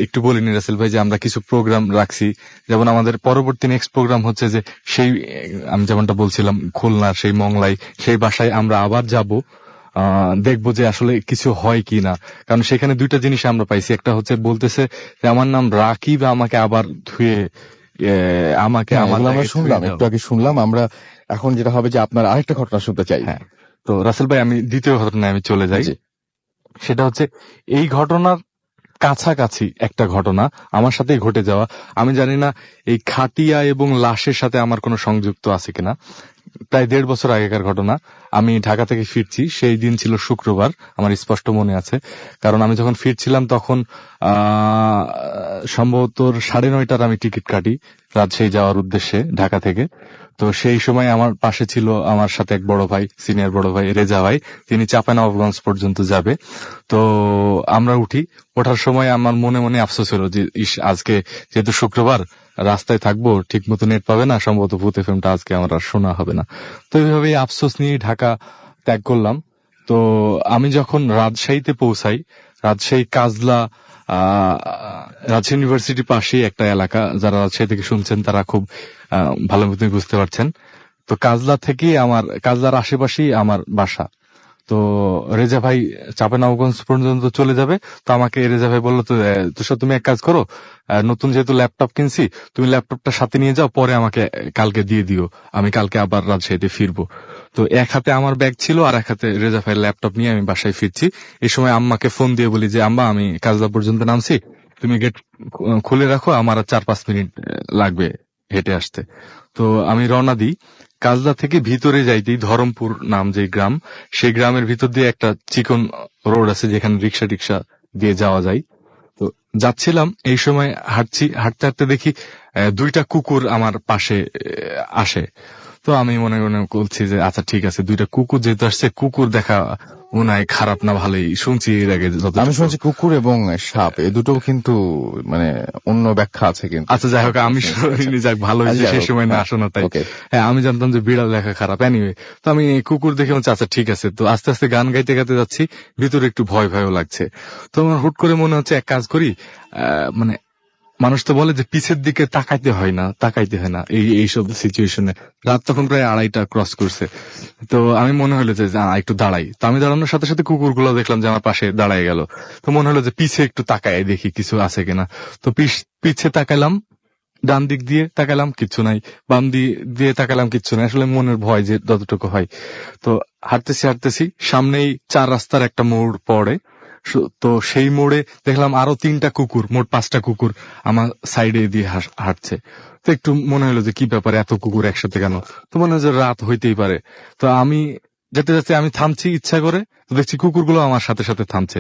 একটু বলিনি রাসেল ভাই যে আমরা কিছু প্রোগ্রাম রাখছি। যেমন আমাদের পরবর্তী নেক্সট প্রোগ্রাম হচ্ছে যে সেই আমি যেমনটা বলছিলাম খুলনার সেই মংলাই, সেই বাসায় আমরা আবার যাব, দেখবো যে আসলে কিছু হয় কি না। কারণ সেখানে দুইটা জিনিস আমরা পাইছি। একটা হচ্ছে বলতেছে যে আমার নাম রাকিব, আমাকে আবার ধুয়ে আমাকে আমরা শুনলাম, একটু আগে শুনলাম আমরা। এখন যেটা হবে যে আপনার আরেকটা ঘটনা শুনতে চাই। হ্যাঁ, তো রাসেল ভাই আমি দ্বিতীয় ঘটনায় আমি চলে যাই। সেটা হচ্ছে এই ঘটনার কাছাকাছি একটা ঘটনা আমার সাথেই ঘটে যাওয়া। আমি জানি না এই খাটিয়া এবং লাশের সাথে আমার কোনো সংযুক্ত আছে কিনা, প্রায় 1.5 বছর আগেকার ঘটনা। আমি ঢাকা থেকে ফিরছি, সেই দিন ছিল শুক্রবার, আমার স্পষ্ট মনে আছে। কারণ আমি যখন ফিরছিলাম তখন সম্ভবত 9:30টার আমি টিকিট কাটি রাজশাহী যাওয়ার উদ্দেশ্যে ঢাকা থেকে। তো সেই সময় আমার পাশে ছিল আমার সাথে এক বড় ভাই, সিনিয়র বড় ভাই রেজা ভাই, তিনি চাঁপাইনবাবগঞ্জ পর্যন্ত যাবে। তো আমরা উঠি, ওঠার সময় আমার মনে মনে আফসোস হলো যে আজকে যেহেতু শুক্রবার রাস্তায় থাকবো, ঠিক মতো নেট পাবে না, সম্ভবত ভূত এফএমটা আজকে আমার আর শোনা হবে না। তো এইভাবে আফসোস নিয়ে ঢাকা ত্যাগ করলাম। তো আমি যখন রাজশাহীতে পৌঁছাই, রাজশাহী কাজলা রাজশাহী ইউনিভার্সিটির পাশেই একটা এলাকা, যারা রাজশাহী থেকে শুনছেন তারা খুব ভালো মতোই বুঝতে পারছেন। তো কাজলার আশেপাশেই আমার বাসা। তো রেজা ভাই চাঁপাইনবাবগঞ্জ পর্যন্ত চলে যাবে। তো আমাকে রেজা ভাই বললো, তো তুষার তুমি এক কাজ করো, নতুন যেহেতু ল্যাপটপ কিনছি, তুমি ল্যাপটপটা সাথে নিয়ে যাও, পরে আমাকে কালকে দিয়ে দিও, আমি কালকে আবার রাজশাহীতে ফিরবো। তো এক হাতে আমার ব্যাগ ছিল আর এক হাতে রেজা ভাইয়ের ল্যাপটপ নিয়ে আমি বাসায় ফিরছি। এই সময় আম্মাকে ফোন দিয়ে বলি যে আম্মা, আমি কাজলা পর্যন্ত নামছি, তুমি গেট খুলে রাখো, আমার আর 4-5 মিনিট লাগবে হেঁটে আসতে। তো আমি রওনা দিই। কাজলা থেকে ভিতরে যাইতেই ধরমপুর নাম যে গ্রাম, সেই গ্রামের ভিতর দিয়ে একটা চিকন রোড আছে যেখানে রিক্সা টিক্সা দিয়ে যাওয়া যায়। তো যাচ্ছিলাম, এই সময় হাঁটতে হাঁটতে দেখি 2টা কুকুর আমার পাশে আসে। তো আমি মনে মনে বলছি যে আচ্ছা ঠিক আছে, 2টা কুকুর যেহেতু আসছে, কুকুর দেখা মনে হয় খারাপ না, ভালোই শুনছি এর আগে আমি শুনছি কুকুর এবং সাপ এই দুটো কিন্তু মানে অন্য ব্যাখ্যা আছে কিন্তু। আচ্ছা যাই হোক, আমি শুনিনি, যাক ভালো হয়েছে সেই সময় না শোনা। তাই হ্যাঁ, আমি জানতাম যে বিড়াল দেখা খারাপ। এনিওয়ে, তো আমি কুকুর দেখে বলছি আচ্ছা ঠিক আছে। তো আস্তে আস্তে গান গাইতে গাইতে যাচ্ছি, ভিতরে একটু ভয় ভয়ও লাগছে। তো আমার হুট করে মনে হচ্ছে এক কাজ করি, মানে মানুষ তো বলে যে পিছের দিকে তাকাইতে হয় না এইসব সিচুয়েশনে। রাত তখন প্রায় 2:30টা ক্রস করছে। তো আমি মনে হলো যে একটু দাঁড়াই। তো আমি দাঁড়ানোর সাথে সাথে কুকুরগুলো দেখলাম যে আমার পাশে দাঁড়ায় গেল। তো মনে হলো যে পিছে একটু তাকাই দেখি কিছু আছে কিনা। তো পিছে তাকালাম, ডান দিক দিয়ে তাকালাম, কিচ্ছু নাই, বাম দিয়ে তাকালাম, কিচ্ছু নাই। আসলে মনের ভয় যে যতটুকু হয়। তো হাঁটতেছি, সামনেই 4 রাস্তার একটা মোড় পড়ে। তো সেই মোড়ে দেখলাম আরো 3টা কুকুর, মোট 5টা কুকুর আমার সাইডে দিয়ে হাঁটছে। তো একটু মনে হলো যে কি ব্যাপার, এত কুকুর একসাথে কেন? তো মনে হয় যে রাত হইতেই পারে। তো আমি যেতে আমি থামছি ইচ্ছা করে, তো দেখছি কুকুরগুলো আমার সাথে সাথে থামছে।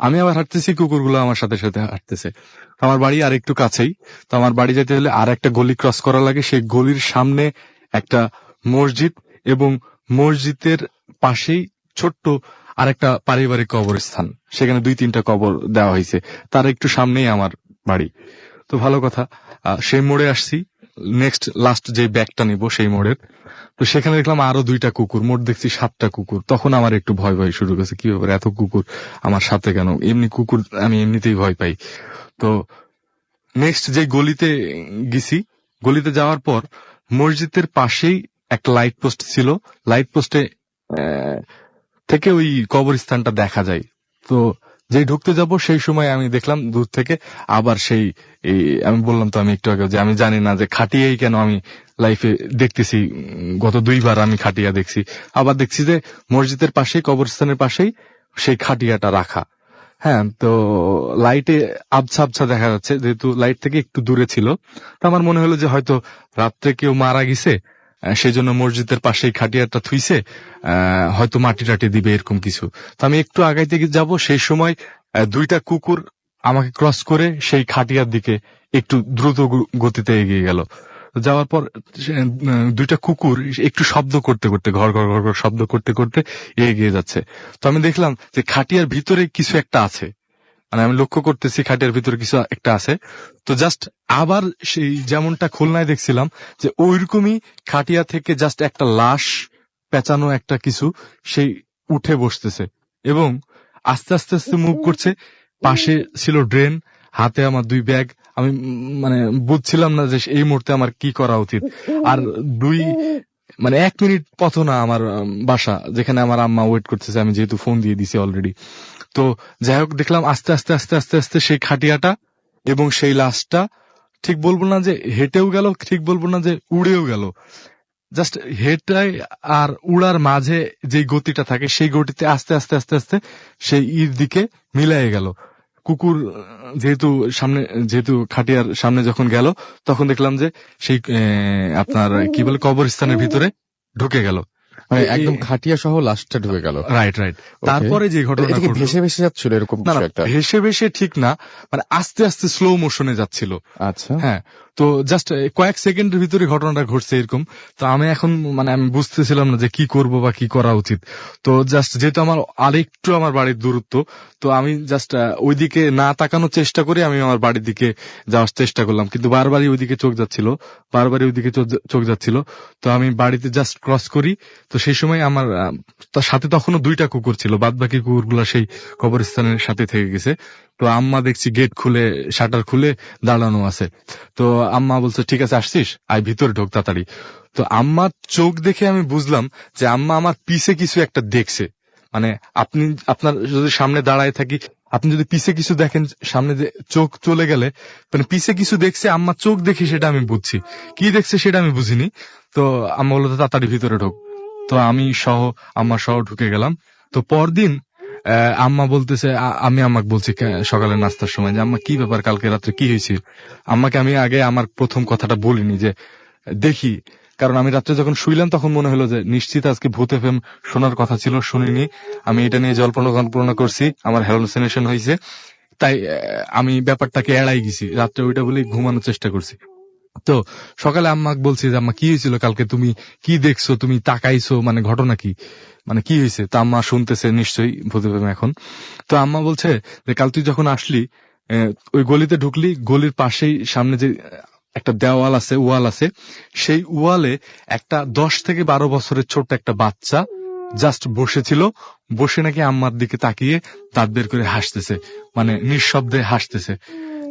আমি আবার হাঁটতেছি, কুকুরগুলো আমার সাথে সাথে হাঁটতেছে। আমার বাড়ি আর একটু কাছেই। তো আমার বাড়ি যেতে হলে আর একটা গলি ক্রস করা লাগে। সেই গলির সামনে একটা মসজিদ, এবং মসজিদের পাশেই ছোট্ট আর একটা পারিবারিক কবরস্থান, সেখানে 2-3টা কবর দেওয়া হয়েছে, তার একটু সামনেই আমার বাড়ি। তো ভালো কথা, সেই মোড়ে আসছি, লাস্ট যে ব্যাগটা নিব সেই মোড়ের। তো সেখানে দেখলাম আরো 2টা কুকুর, মোট দেখছি 7টা কুকুর। তখন আমার একটু ভয় ভয় শুরু করেছে, কি ব্যাপার এত কুকুর আমার সাথে কেন? এমনি কুকুর আমি এমনিতেই ভয় পাই। তো নেক্সট যে গলিতে গেছি, গলিতে যাওয়ার পর মসজিদের পাশেই একটা লাইট পোস্ট ছিল। লাইট পোস্টে থেকে ওই কবরস্থানটা দেখা যায়। তো যেই ঢুকতে যাব সেই সময় আমি দেখলাম দূর থেকে আবার সেই আমি বললাম তো আমি একটু আগে যে আমি জানি না যে খাটিয়াই কেন আমি লাইফে দেখতেছি, গত 2বার আমি খাটিয়া দেখছি। আবার দেখছি যে মসজিদের পাশেই, কবরস্থানের পাশেই সেই খাটিয়াটা রাখা। হ্যাঁ, তো লাইটে আবছা আবছা দেখা যাচ্ছে, যেহেতু লাইট থেকে একটু দূরে ছিল। তো আমার মনে হলো যে হয়তো রাত্রে কেউ মারা গেছে, সেই জন্য মসজিদের পাশেই খাটিয়াটা থুইছে, হয়তো মাটি টাটি দিবে এরকম কিছু। তো আমি একটু আগাইতে যাব, সেই সময় 2টা কুকুর আমাকে ক্রস করে সেই খাটিয়ার দিকে একটু দ্রুত গতিতে এগিয়ে গেল। যাওয়ার পর 2টা কুকুর একটু শব্দ করতে করতে, ঘর ঘর ঘর ঘর শব্দ করতে করতে এগিয়ে যাচ্ছে। তো আমি দেখলাম যে খাটিয়ার ভিতরে কিছু একটা আছে, মানে আমি লক্ষ্য করতেছি খাটিয়ার ভিতরে কিছু একটা আছে। তো জাস্ট আবার সেই যেমনটা খুলনায় দেখছিলাম যে ওইরকমই খাটিয়া থেকে জাস্ট একটা লাশ পেঁচানো একটা কিছু সেই উঠে বসতেছে এবং আস্তে আস্তে আস্তে মুভ করছে। পাশে ছিল ড্রেন, হাতে আমার 2 ব্যাগ। আমি মানে বুঝছিলাম না যে এই মুহূর্তে আমার কি করা উচিত। আর 1 মিনিট পথ না আমার বাসা, যেখানে আমার আম্মা ওয়েট করতেছে, আমি যেহেতু ফোন দিয়ে দিছি অলরেডি। তো যাই হোক, দেখলাম আস্তে আস্তে আস্তে আস্তে আস্তে সেই খাটিয়াটা এবং সেই লাশটা, ঠিক বলবো না যে হেঁটেও গেল, ঠিক বলবো না যে উড়েও গেল, জাস্ট হেঁটায় আর উড়ার মাঝে যে গতিটা থাকে সেই গতিতে আস্তে আস্তে আস্তে আস্তে সেই দিকে মিলাই গেল। কুকুর যেহেতু খাটিয়ার সামনে যখন গেল, তখন দেখলাম যে সেই আপনার কি বলে কবরস্থানের ভিতরে ঢুকে গেল। মানে এই- একদম খাটিয়া সহ লাশটা ঢুকে গেল। Right right. তারপরে যে ঘটনা এটা কি ভেসে ভেসে যাচ্ছিল এরকম না কিছু না, একটা? ভেসে ভেসে ঠিক না, মানে আস্তে আস্তে স্লো মোশনে যাচ্ছিল। আচ্ছা, হ্যাঁ, তো জাস্ট কয়েক সেকেন্ডের ভিতরে ঘটনাটা ঘটছে এরকম। তো আমি এখন মানে আমি বুঝতেছিলাম না যে কি করব বা কি করা উচিত। তো জাস্ট যেহেতু আমার আরেকটু আমার বাড়ির দূরত্ব, তো আমি জাস্ট ওইদিকে না তাকানোর চেষ্টা করে আমি আমার বাড়ির দিকে যাওয়ার চেষ্টা করলাম, কিন্তু বারবারই ওইদিকে চোখ যাচ্ছিল, বারবারই ওইদিকে চোখ যাচ্ছিল। তো আমি বাড়িতে জাস্ট ক্রস করি, তো সেই সময় আমার তার সাথে তখনও 2টা কুকুর ছিল, বাদ বাকি কুকুরগুলা সেই কবরস্থানের সাথে থেকে গেছে। তো আম্মা দেখছি গেট খুলে শাটার খুলে দাঁড়ানো আছে। তো আম্মা বলছে ঠিক আছে আসছিস, আয় ভিতরে ঢোক তাড়াতাড়ি। তো আম্মার চোখ দেখে আমি বুঝলাম যে আম্মা আমার পিছে কিছু একটা দেখছে। মানে আপনি আপনার যদি সামনে দাঁড়ায় থাকি, আপনি যদি পিছে কিছু দেখেন, সামনে চোখ চলে গেলে মানে পিছে কিছু দেখছে, আম্মার চোখ দেখে সেটা আমি বুঝছি। কি দেখছে সেটা আমি বুঝিনি। তো আম্মা বললো তাড়াতাড়ি ভিতরে ঢোক। তো আমি সহ আম্মা সহ ঢুকে গেলাম। তো পরদিন আম্মা বলতেছে, আমি আম্মাকে বলছি সকালে নাস্তার সময় যে আম্মা কি ব্যাপার, কালকে রাত্রে কি হয়েছে। আম্মাকে আমি আগে আমার প্রথম কথাটা বলিনি যে দেখি, কারণ আমি রাত্রে যখন শুইলাম তখন মনে হলো যে নিশ্চিত আজকে ভূত এফএম শোনার কথা ছিল, শুনিনি। আমি এটা নিয়ে জল্পনা করছি, আমার হ্যালুসিনেশন হয়েছে, তাই আমি ব্যাপারটাকে এড়াই গেছি, রাত্রে ওইটা বলেই ঘুমানোর চেষ্টা করছি। তো সকালে আম্মাকে বলছি যে আম্মা কি হয়েছিল কালকে, তুমি কি দেখছো, তুমি তাকাইছো, মানে ঘটনা কি, মানে কি হয়েছে। তা আম্মা শুনতেছে নিশ্চয়ই ভূত এফএম এখন। তো আম্মা বলছে যে কাল তুই যখন আসলি ওই গলিতে ঢুকলি, গলির পাশেই সামনে যে একটা দেওয়াল আছে, ওয়াল আছে, সেই ওয়ালে একটা 10 থেকে 12 বছরের ছোট্ট একটা বাচ্চা জাস্ট বসেছিল, বসে নাকি আম্মার দিকে তাকিয়ে দাঁত বের করে হাসতেছে, মানে নিঃশব্দে হাসতেছে।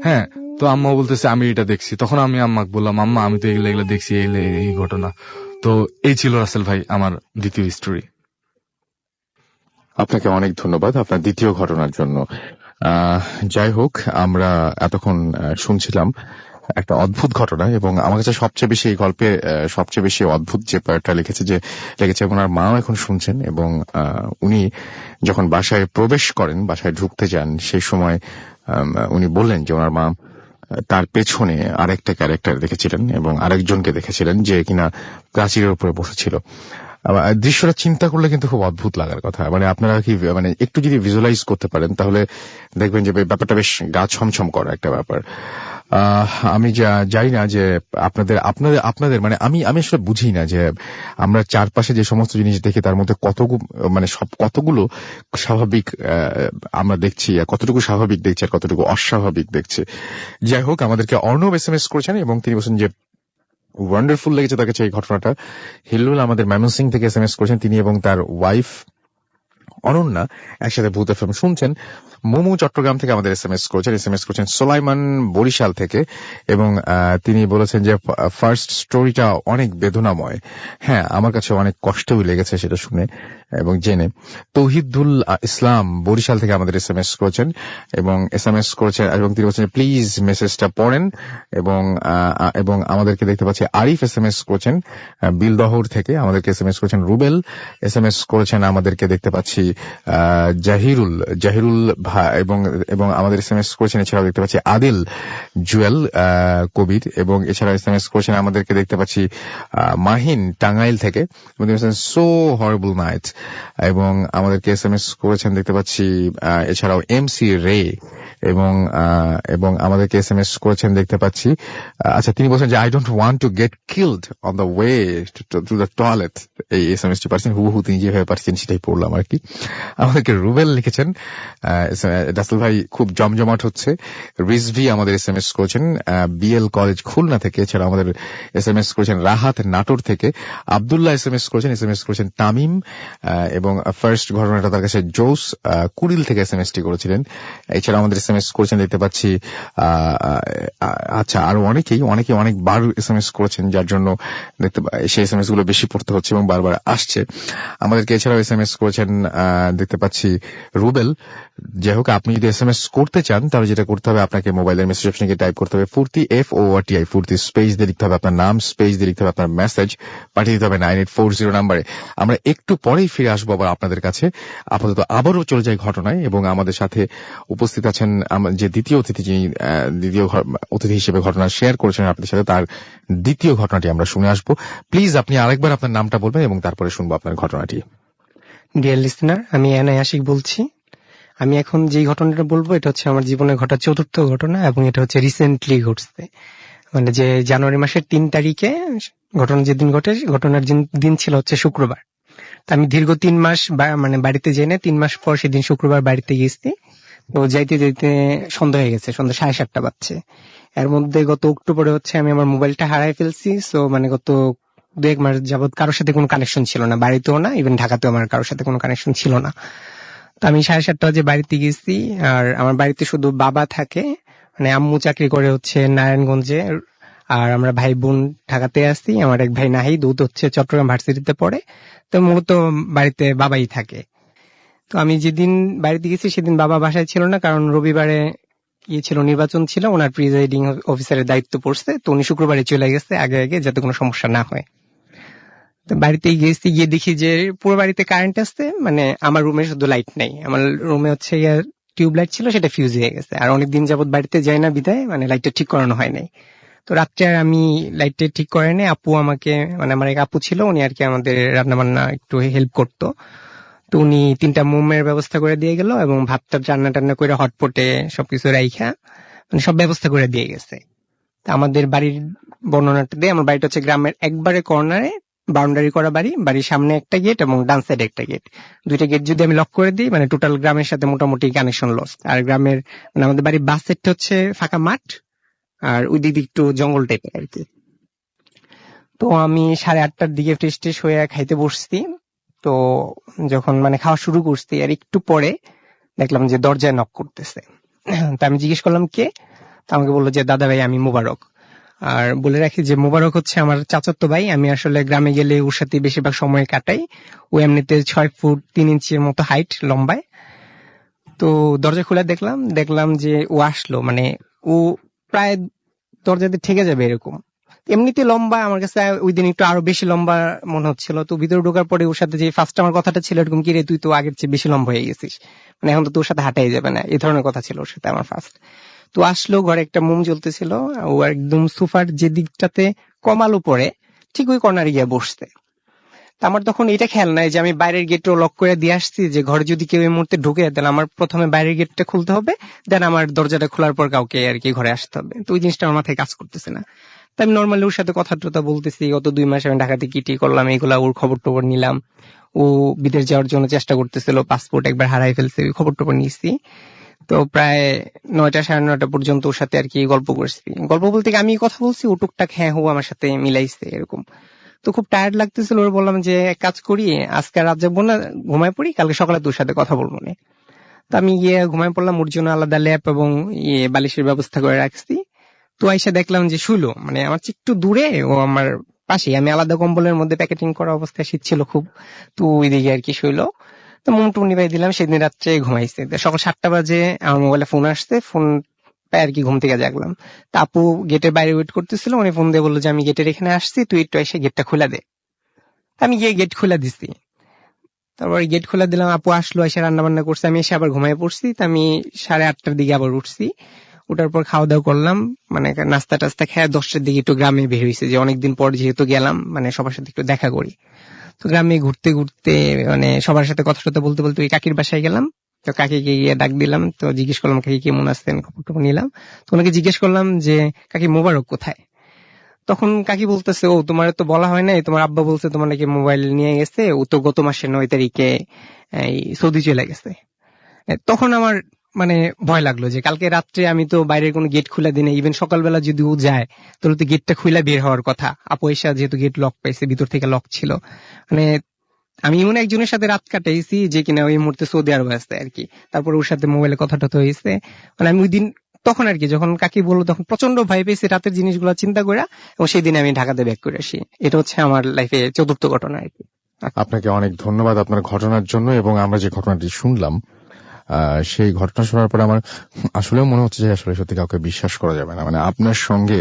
হ্যাঁ, তো আম্মা বলতেছে আমি এটা দেখছি। তখন আমি আম্মাকে বললাম আম্মা আমি তো এগুলো দেখছি, এই ঘটনা। তো এই ছিল রাসেল ভাই আমার দ্বিতীয় স্টোরি। আপনাকে অনেক ধন্যবাদ আপনার দ্বিতীয় ঘটনার জন্য। যাই হোক, আমরা এতক্ষণ শুনছিলাম একটা অদ্ভুত ঘটনা, এবং আমার কাছে সবচেয়ে বেশি এই গল্পে সবচেয়ে বেশি অদ্ভুত যে পার্টটা লেগেছে ওনার মাও এখন শুনছেন, এবং উনি যখন বাসায় প্রবেশ করেন, বাসায় ঢুকতে যান, সেই সময় উনি বললেন যে ওনার মা তার পেছনে আরেকটা ক্যারেক্টার দেখেছিলেন এবং আরেকজনকে দেখেছিলেন যে কিনা প্রাচীরের উপরে বসেছিল। দৃশ্যটা চিন্তা করলে কিন্তু খুব অদ্ভুত লাগার কথা। মানে আপনারা কি মানে একটু যদি ভিজুয়ালাইজ করতে পারেন তাহলে দেখবেন যে ব্যাপারটা বেশ গা ছমছম করা একটা ব্যাপার। আমি জানি না যে আপনাদের মানে আমি আসলে বুঝি না যে আমরা চারপাশে যে সমস্ত জিনিস দেখি তার মধ্যে কতগুলো স্বাভাবিক আমরা দেখছি, কতটুকু স্বাভাবিক দেখছি আর কতটুকু অস্বাভাবিক দেখছি। যাই হোক, আমাদেরকে অর্ণব SMS করেছেন এবং তিনি বলছেন যে ওয়ান্ডারফুল লেগেছে তার কাছে এই ঘটনাটা। হিল্লুল আমাদের ময়মনসিংহ থেকে SMS করেছেন, তিনি এবং তার ওয়াইফ অনন্যা একসাথে ভূত এফএম শুনছেন। মোমো চট্টগ্রাম থেকে আমাদের SMS করেছেন সোলাইমান বরিশাল থেকে, এবং তিনি বলেছেন যে ফার্স্ট স্টোরিটা অনেক বেদনাময়। হ্যাঁ, আমার কাছে অনেক কষ্টই লেগেছে সেটা শুনে এবং জেনে। তৌহিদুল ইসলাম বরিশাল থেকে আমাদের SMS করেছেন এবং তিনি বলছেন প্লিজ মেসেজটা পড়েন, এবং আমাদেরকে দেখতে পাচ্ছি আরিফ SMS করেছেন বিলদহর থেকে, আমাদেরকে SMS করেছেন রুবেল, SMS করেছেন আমাদেরকে দেখতে পাচ্ছি জাহিরুল ভাই, এবং আমাদের SMS করেছেন এছাড়াও দেখতে পাচ্ছি আদিল জুয়েল কবির, এবং এছাড়াও SMS করেছেন আমাদেরকে দেখতে পাচ্ছি মাহিন টাঙ্গাইল থেকে, সো হরেবল নাইট, এবং আমাদেরকে SMS করেছেন দেখতে পাচ্ছি এছাড়াও MC রে, এবং আমাদেরকে SMS করেছেন দেখতে পাচ্ছি আচ্ছা, তিনি বলছেন যে I don't want to get killed on the way to the toilet. এই SMS-টি পাচ্ছেন হুবহু তিনি যেভাবে পাচ্ছেন সেটাই পড়লাম আর কি। আমাদেরকে রুবেল লিখেছেন রাসেল ভাই খুব জমজমাট হচ্ছে। রিজভি আমাদের SMS করেছেন BL কলেজ খুলনা থেকে, এছাড়া আমাদের SMS করেছেন রাহাত নাটোর থেকে, আব্দুল্লাহ SMS করেছেন তামিম, এবং ফার্স্ট ঘটনাটা তার কাছে জোস কুড়িল থেকে SMS-টি করেছিলেন। এছাড়া আমাদের SMS করেছেন দেখতে পাচ্ছি আচ্ছা আরো অনেকে অনেকবার SMS করেছেন, যার জন্য সেই SMS গুলো বেশি পড়তে হচ্ছে এবং বারবার আসছে। আমাদেরকে এছাড়াও SMS করেছেন দেখতে পাচ্ছি রুবেল। যাই হোক, আপনি যদি SMS করতে চান তাহলে যেটা করতে হবে, আপনাকে মোবাইলের মেসেজ অপশনে গিয়ে টাইপ করতে হবে ফুর্তি FORTI, ফুর্তি স্পেস দিয়ে লিখতে হবে আপনার নাম, স্পেস দিয়ে লিখতে হবে আপনার মেসেজ, পাঠিয়ে দিতে হবে 9840 নাম্বারে। আমরা একটু পরেই ফিরে আসবো আবার আপনাদের কাছে। আপাতত আবারও চলে যাই ঘটনায়, এবং আমাদের সাথে উপস্থিত আছেন যে দ্বিতীয় অতিথি, যিনি অতিথি হিসেবে ঘটনা শেয়ার করেছেন আপনাদের সাথে, তার দ্বিতীয় ঘটনাটি আমরা শুনে আসবো। প্লিজ আপনি আরেকবার আপনার নামটা বলবেন এবং তারপরে শুনবো আপনার ঘটনাটি। ডিয়ার লিসেনার, আমি এনআই আশিক বলছি। আমি এখন যে ঘটনাটা বলবো এটা হচ্ছে আমার জীবনে ঘটা 4র্থ ঘটনা, এবং এটা হচ্ছে রিসেন্টলি ঘটছে। মানে যে জানুয়ারি মাসের 3 তারিখে ঘটনা যেদিন ঘটে, ঘটনার দিন ছিল হচ্ছে শুক্রবার। তো আমি দীর্ঘ 3 মাস মানে বাড়িতে যাই না, 3 মাস পর সেদিন শুক্রবার বাড়িতে গেছি। তো যাইতে যাইতে সন্ধ্যা হয়ে গেছে, সন্ধ্যা 7:30 বাজছে। এর মধ্যে গত অক্টোবরে হচ্ছে আমি আমার মোবাইলটা হারাই ফেলছি। সো মানে গত 2-1 মাস যাবত কারোর সাথে কোনো কানেকশন ছিল না, বাড়িতেও না, ইভেন ঢাকাতেও আমার কারোর সাথে কোনো কানেকশন ছিল না। তো আমি 7:30 বাজে বাড়িতে গেছি। আর আমার বাড়িতে শুধু বাবা থাকে, মানে আম্মু চাকরি করে হচ্ছে নারায়ণগঞ্জে, আর আমরা ভাই বোন ঢাকাতে আছি। আমার এক ভাই নাহিদ, ও তো হচ্ছে চট্টগ্রাম ভার্সিটিতে পড়ে। তো মূলত বাড়িতে বাবাই থাকে। তো আমি যেদিন বাড়িতে গেছি সেদিন বাবা বাসায় ছিল না, কারণ রবিবারে ছিল, নির্বাচন ছিল, ওনার প্রিজাইডিং অফিসারের দায়িত্ব পড়ছে। তো উনি শুক্রবারে চলে গেছে আগে আগে, যাতে কোনো সমস্যা না হয়। তো বাড়িতে গেছি, গিয়ে দেখি যে পুরো বাড়িতে কারেন্ট আসছে, মানে আমার রুমে শুধু লাইট নেই। আমার রুমে হচ্ছে টিউব লাইট ছিল, সেটা ফিউজ হয়ে গেছে। আর অনেকদিন যাবত বাড়িতে যাই না বিধায় মানে লাইটটা ঠিক করানো হয় নাই। তো রাত্রে আর আমি লাইটটা ঠিক করে নেই। আপু আমাকে, মানে আমার এক আপু ছিল, উনি আর কি আমাদের রান্না বান্না একটু হেল্প করতো। তো উনি 3টা মোমের ব্যবস্থা করে দিয়ে গেল, এবং ভাতটা রান্না টান্না করে হটপটে সবকিছু রাইখা মানে সব ব্যবস্থা করে দিয়ে গেছে। তা আমাদের বাড়ির বর্ণনাটা দিয়ে, আমার বাড়িটা হচ্ছে গ্রামের একবারে কর্নারে, বাউন্ডারি করা বাড়ি। বাড়ির সামনে একটা গেট এবং ডান সাইডে একটা গেট। 2টা গেট যদি আমি লক করে দিই, মানে টোটাল গ্রামের সাথে মোটামুটি কানেকশন লস। আর গ্রামের মানে আমাদের বাড়ির বাস সাইডটা হচ্ছে ফাঁকা মাঠ, আর ওই দিক একটু জঙ্গল টাইপের আর কি। তো আমি 8:30টার দিকে ফ্রেশ ট্রেশ হয়ে খাইতে বসছি। তো যখন মানে খাওয়া শুরু করছি, আর একটু পরে দেখলাম যে দরজায় নক করতেছে। তা আমি জিজ্ঞেস করলাম কে। তা আমাকে বললো যে দাদা ভাই, আমি মোবারক। আর বলে রাখি যে মোবারক হচ্ছে আমার চাচাতো ভাই। আমি আসলে গ্রামে গেলে ওর সাথে বেশিরভাগ সময় কাটাই। ও এমনিতে 6 ফুট 3 ইঞ্চির মতো হাইট, লম্বায়। তো দরজা খুলে দেখলাম যে ও আসলো, মানে ও প্রায় দরজাতে ঠেকে যাবে এরকম। এমনিতে লম্বা, আমার কাছে ওই দিন একটু আরো বেশি লম্বা মনে হচ্ছিল। তো ভিতরে ঢোকার পরে ওর সাথে যে ফার্স্ট আমার কথাটা ছিল এরকম, কি রে তুই তো আগের চেয়ে বেশি লম্বা হয়ে গেছিস, মানে এখন তো তোর সাথে হাঁটাই যাবে না, এই ধরনের কথা ছিল ওর সাথে আমার ফার্স্ট। তো আসলো, ঘরে একটা মোম জ্বলতেছিল, ও একদম সোফার যে দিকটাতে কমালো পরে ঠিক ওই কর্নারে গিয়ে বসতে। তা আমার তখন এটা খেয়াল নাই যে আমি বাইরের গেটও লক করে দিয়ে আসছি, যে ঘরে যদি কেউ এই মুহূর্তে ঢুকে, তাহলে আমার প্রথমে বাইরের গেটটা খুলতে হবে, দেন আমার দরজাটা খোলার পর কাউকে আর কি ঘরে আসতে হবে। তো ওই জিনিসটা আমার মাথায় কাজ করতেছে না। তো আমি নর্মালি ওর সাথে কথা টথা বলতেছি, গত 2 মাস আমি ঢাকাতে কি টি করলাম, এইগুলা ওর খবর টবর নিলাম। ও বিদেশ যাওয়ার জন্য চেষ্টা করতেছিল, পাসপোর্ট একবার হারাই ফেলছে, ওই খবর টবর নিয়েছি। তো প্রায় 9টা 9:30 পর্যন্ত ওর সাথে আর কি গল্প করছি। গল্প বলতে কি আমি কথা বলছি, ও টুকটাক হ্যাঁ হো আমার সাথে মিলাইছে এরকম। তো খুব টায়ার্ড লাগতেছিল, ওর বললাম যে এক কাজ করি, আজকে রাত যাবো না, ঘুমায় পড়ি, কালকে সকালে তোর সাথে কথা বলবো না। তো আমি গিয়ে ঘুমায় পড়লাম, ওর জন্য আলাদা ল্যাপ এবং বালিশের ব্যবস্থা করে রাখছি। তো আইসা দেখলাম যে শুইলো, মানে আমার চেয়ে একটু দূরে, ও আমার পাশে। আমি আলাদা কম্বলের মধ্যে প্যাকেটিং করা অবস্থায়, শীত ছিল খুব। তো ওই দিকে আর কি শুইলো। তো মোমটুম নিভাই দিলাম, সেদিন রাত্রে ঘুমাইছে। তো সকাল 7টা বাজে আমার মোবাইলে ফোন আসছে, ফোন পাই আর কি ঘুম থেকে জাগলাম। তা আপু গেটের বাইরে ওয়েট করতেছিল, উনি ফোন দিয়ে বললো যে আমি গেটের এখানে আসছি, তুই একটু এসে গেটটা খুলে দে। আমি গিয়ে গেট খুলে দিছি। তারপর গেট খুলে দিলাম, আপু আসলো, এসে রান্না বান্না করছে, আমি এসে আবার ঘুমায় পড়ছি। তা আমি 8:30টার দিকে আবার উঠছি। ওঠার পর খাওয়া দাওয়া করলাম, মানে নাস্তা টাস্তা খেয়ে 10টার দিকে একটু গ্রামে বের হয়েছে, যে অনেকদিন পর যেহেতু গেলাম, মানে সবার সাথে একটু দেখা করি। তো গ্রামে ঘুরতে ঘুরতে মানে সবার সাথে কথা টথা বলতে বলতে ওই কাকির বাসায় গেলাম। তো কাকিকে গিয়ে ডাক দিলাম, তো জিজ্ঞেস করলাম কাকি কেমন আছেন, খবর টবর নিলাম। তো ওনাকে জিজ্ঞেস করলাম যে কাকি মোবারক কোথায়। তখন কাকি বলতেছে, ও তোমার তো বলা হয় নাই, তোমার আব্বা বলছে তোমার নাকি মোবাইল নিয়ে গেছে, ও তো গত মাসের 9 তারিখে এই সৌদি চলে গেছে। তখন আমার মানে ভয় লাগলো যে কালকে রাত্রে আমি তো বাইরের কোনো গেট খুলে দিই না, ইভেন সকালবেলা যদি ও যায় তাহলে তো গেটটা খুলে বের হওয়ার কথা। আপু এসা যেহেতু গেট লক পাইছে, ভিতর থেকে লক ছিল, মানে আমি এমন একজনের সাথে রাত কাটাইছি যে কিনা ওই মুহূর্তে সৌদি আরবে আসছে আর কি। তারপর ওর সাথে মোবাইলে কথা টথা হয়েছে, মানে আমি ওই দিন তখন আর কি যখন কাকি বললো তখন প্রচন্ড ভয় পেয়েছি রাতের জিনিসগুলো চিন্তা করে, এবং সেই দিন আমি ঢাকাতে ব্যাক করে আসি। এটা হচ্ছে আমার লাইফে 4র্থ ঘটনা আর কি। আপনাকে অনেক ধন্যবাদ আপনার ঘটনার জন্য। এবং আমরা যে ঘটনাটি শুনলাম, সেই ঘটনা শোনার পরে আমার আসলেও মনে হচ্ছে যে আসলে সত্যি কাউকে বিশ্বাস করা যাবে না। মানে আপনার সঙ্গে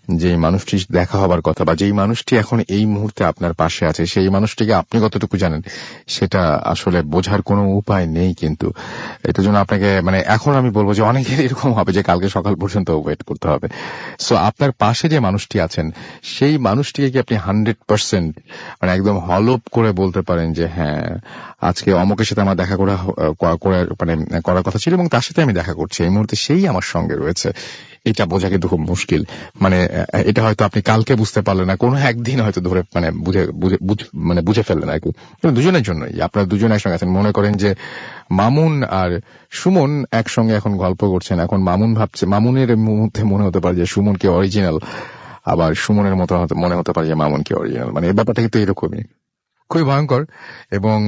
যে মানুষটি দেখা হবার কথা বা যেই মানুষটি এখন এই মুহূর্তে আপনার পাশে আছে সেই মানুষটিকে আপনি কতটুকু জানেন সেটা আসলে বোঝার কোনো উপায় নেই। কিন্তু এটার জন্য আপনাকে মানে এখন আমি বলবো যে অনেকের এরকম হবে যে কালকে সকাল পর্যন্ত ওয়েট করতে হবে। সো আপনার পাশে যে মানুষটি আছেন সেই মানুষটিকে কি আপনি 100% মানে একদম হলপ করে বলতে পারেন যে হ্যাঁ আজকে অমুকের সাথে আমার দেখা মানে করার কথা ছিল এবং তার সাথে আমি দেখা করছি, এই মুহূর্তে সেই আমার সঙ্গে রয়েছে, এটা বোঝা কিন্তু খুব মুশকিল। মানে এটা হয়তো আপনি কালকে বুঝতে পারলেন না, কোনো একদিন হয়তো ধরে মানে বুঝে ফেললেন আর কি। কিন্তু দুজনের জন্যই আপনারা দুজন একসঙ্গে আছেন। মনে করেন যে মামুন আর সুমন একসঙ্গে এখন গল্প করছেন, এখন মামুন ভাবছে, মামুনের মধ্যে মনে হতে পারে যে সুমন কি অরিজিনাল, আবার সুমনের মতো মনে হতে পারে যে মামুন কি অরিজিনাল। মানে এই ব্যাপারটা কিন্তু এরকমই, খুবই ভয়ঙ্কর। এবং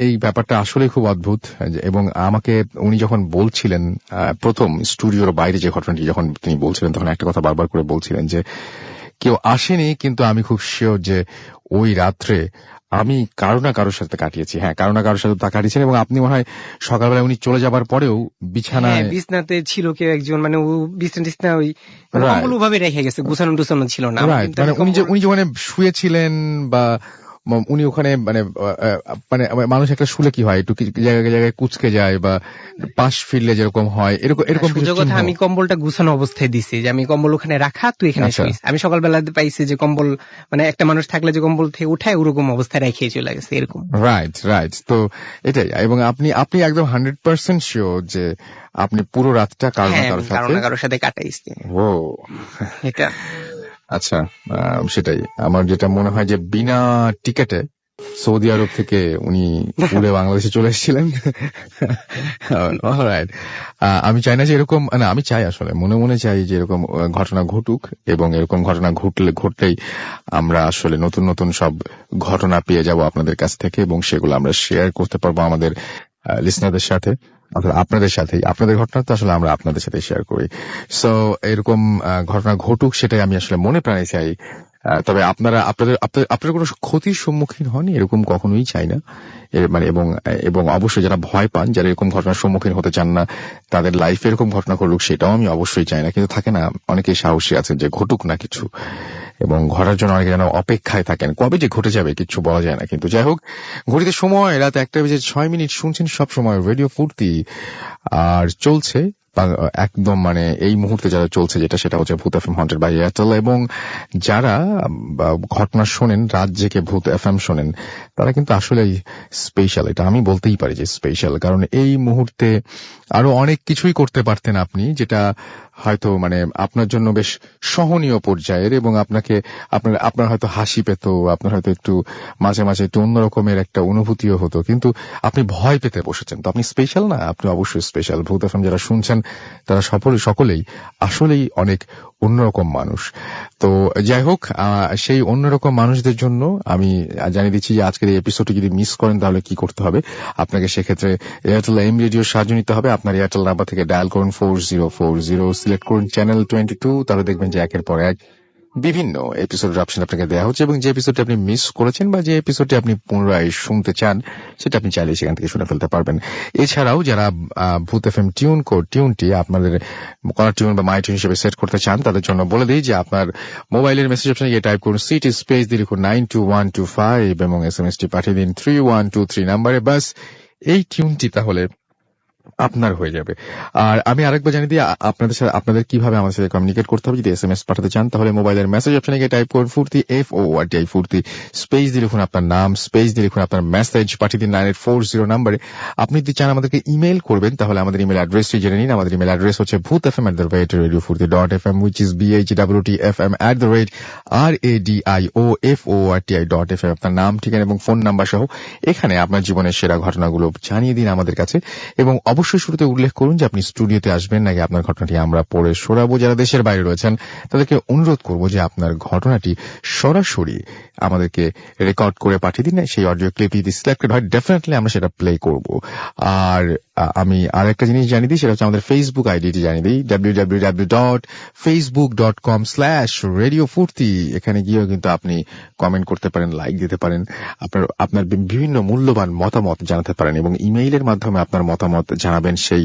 এই ব্যাপারটা আসলে খুব অদ্ভুত। এবং আমাকে উনি যখন বলছিলেন প্রথম স্টুডিওর বাইরে যে ঘটনাটি যখন তিনি বলছিলেন তখন একটা কথা বারবার করে বলছিলেন যে কেউ আসেনি, কিন্তু আমি খুব শিওর যে ওই রাত্রে আমি কারো না কারোর সাথে কাটিয়েছি। হ্যাঁ, কারো না কারোর সাথে তা কাটিয়েছেন। এবং আপনি মনে হয় সকালবেলা উনি চলে যাবার পরেও বিছানায় বিছনাতে ছিল কেউ একজন, মানে ও বিছনা ওই Right. কম্বল ভাবে রেখে গেছে, গুছানো টুছানো ছিল না। আমার রাইট, কিন্তু মানে এরকম উনি যে ওখানে শুয়েছিলেন বা উনি ওখানে মানে মানে মানুষ একটা শুলে কি হয় একটু জায়গায় জায়গায় কুচকে যায় বা পাশ ফিরলে যেরকম হয় এরকম এরকম কিছু সুযোগ কথা চিহ্ন। আমি কম্বলটা গুছানো অবস্থায় দিছি যে আমি কম্বল ওখানে রাখা, তুই এখানে আচ্ছা। শুইস। আমি সকালবেলা পাইছি যে কম্বল মানে একটা মানুষ থাকলে যে কম্বল থেকে উঠায় ওরকম অবস্থায় রেখে চলে গেছে এরকম। রাইট রাইট, তো এটাই। এবং আপনি একদম 100% শিওর যে আপনি পুরো রাতটা কারো না হ্যাঁ, কারোর কারো সাথে। না কারোর সাথে কাটাইছি ও এটা। আচ্ছা, সেটাই আমার যেটা মনে হয় যে বিনা টিকেটে সৌদি আরব থেকে উনি উড়ে বাংলাদেশে চলে এসেছিলেন। Alright. আমি চাই না যে এরকম, না আমি চাই আসলে মনে মনে চাই যে এরকম ঘটনা ঘটুক, এবং এরকম ঘটনা ঘটলেই আমরা আসলে নতুন নতুন সব ঘটনা পেয়ে যাব আপনাদের কাছ থেকে, এবং সেগুলো আমরা শেয়ার করতে পারবো আমাদের লিসনারদের সাথে, অর্থাৎ আপনাদের সাথেই। আপনাদের ঘটনা তো আসলে আমরা আপনাদের সাথে শেয়ার করি। সো এরকম ঘটনা ঘটুক সেটাই আমি আসলে মনে প্রাণে চাই। তবে আপনারা কোনো ক্ষতির সম্মুখীন হন এরকম কখনোই চাই না। মানে এবং অবশ্যই যারা ভয় পান, যারা এরকম ঘটনার সম্মুখীন হতে চান না, তাদের লাইফে এরকম ঘটনা ঘটুক সেটাও আমি অবশ্যই চাই না। কিন্তু থাকে না অনেকেই সাহসী আছেন যে ঘটুক না কিছু, এবং ঘটার জন্য অনেকে যেন অপেক্ষায় থাকেন, কবে যে ঘটে যাবে কিছু বলা যায় না। কিন্তু যাই হোক, ঘড়িতে সময় রাত 1:06 শুনছেন সব সময় রেডিও ফুর্তি, আর চলছে একদম মানে এই মুহূর্তে যারা চলছে যেটা সেটা হচ্ছে ভূত এফএম হন্টেড বাই এয়ারটেল। এবং যারা ঘটনা শোনেন রাত জেগে ভূত এফএম শোনেন তারা কিন্তু আসলে স্পেশাল, এটা আমি বলতেই পারি যে স্পেশাল। কারণ এই মুহূর্তে আরো অনেক কিছুই করতে পারতেন আপনি, যেটা হয়তো মানে আপনার জন্য বেশ সহনীয় পর্যায়ের, এবং আপনার হয়তো হাসি পেত, আপনার হয়তো একটু মাঝে মাঝে একটু অন্যরকমের একটা অনুভূতিও হতো, কিন্তু আপনি ভয় পেতে বসেছেন। তো আপনি স্পেশাল না, আপনি অবশ্যই স্পেশাল। ভূত এফএম যারা শুনছেন তারা সকলেই আসলেই অনেক অন্যরকম মানুষ। তো যাই হোক, সেই অন্যরকম মানুষদের জন্য আমি জানিয়ে দিচ্ছি যে আজকের এই এপিসোডটি যদি মিস করেন তাহলে কি করতে হবে আপনাকে। সেক্ষেত্রে এয়ারটেল এম রেডিওর সাহায্য নিতে হবে। আপনার এয়ারটেল নাম্বার থেকে ডায়াল করুন 4040, সিলেক্ট করুন চ্যানেল 22, তাহলে দেখবেন যে একের পর এক বিভিন্ন এপিসোডের অপশন আপনাকে দেওয়া হচ্ছে, এবং যে এপিসোডটি আপনি মিস করেছেন বা যে এপিসোডটি আপনি পুনরায় শুনতে চান সেটা আপনি চাইলে সেখান থেকে শুনে ফেলতে পারবেন। এছাড়াও যারা ভূত এফএম টিউনটি আপনাদের কলার টিউন বা মাই টিউন হিসেবে সেট করতে চান তাদের জন্য বলে দিই যে আপনার মোবাইলের মেসেজ অপশনে গিয়ে টাইপ করুন সিটি স্পেস দিয়ে লিখুন 92125 এবং এসএমএসটি পাঠিয়ে দিন 3123 নাম্বারে। বাস এই টিউনটি তাহলে আপনার হয়ে যাবে। আর আমি আরেকবার জানিয়ে দিই আপনাদের কিভাবে আমার সাথে কমিউনিকেট করতে হবে। যদি এসএমএস পাঠাতে চান তাহলে মোবাইলের মেসেজ অপশনে গিয়ে টাইপ করুন ফুর্তি FORTI ফুর্তি, স্পেস দিয়ে লিখুন আপনার নাম, স্পেস দিয়ে লিখুন আপনার মেসেজ, পাঠিয়ে দিন 9840 নাম্বারে। আপনি যদি চান আমাদেরকে ইমেল করবেন তাহলে আমাদের ইমেল অ্যাড্রেসটি জেনে নিন। আমাদের ইমেল অ্যাড্রেস হচ্ছে bhutfm@radiofurti.fm, which is bhwtfm@radiofurti.fm। আপনার নাম, ঠিকানা এবং ফোন নাম্বার সহ এখানে আপনার জীবনের সেরা ঘটনাগুলো জানিয়ে দিন আমাদের কাছে, এবং অবশ্যই শুরুতে উল্লেখ করুন যে আপনি স্টুডিওতে আসবেন নাকি আপনার ঘটনাটি আমরা পড়ে শোনাবো। যারা দেশের বাইরে রয়েছেন তাদেরকে অনুরোধ করব যে আপনার ঘটনাটি সরাসরি আমাদেরকে রেকর্ড করে পাঠিয়ে দিন। সেই অডিও ক্লিপ যদি সিলেক্টেড হয় ডেফিনেটলি আমরা সেটা প্লে করব। আর আমি আর একটা জিনিস জানিয়ে দিই, সেটা হচ্ছে আমাদের ফেসবুক আইডিটি জানিয়ে দিই, www.facebook.com/radiofurti। এখানে গিয়েও কিন্তু আপনি কমেন্ট করতে পারেন, লাইক দিতে পারেন, আপনার বিভিন্ন মূল্যবান মতামত জানাতে পারেন, এবং ইমেইলের মাধ্যমে আপনার মতামত জানাবেন, সেই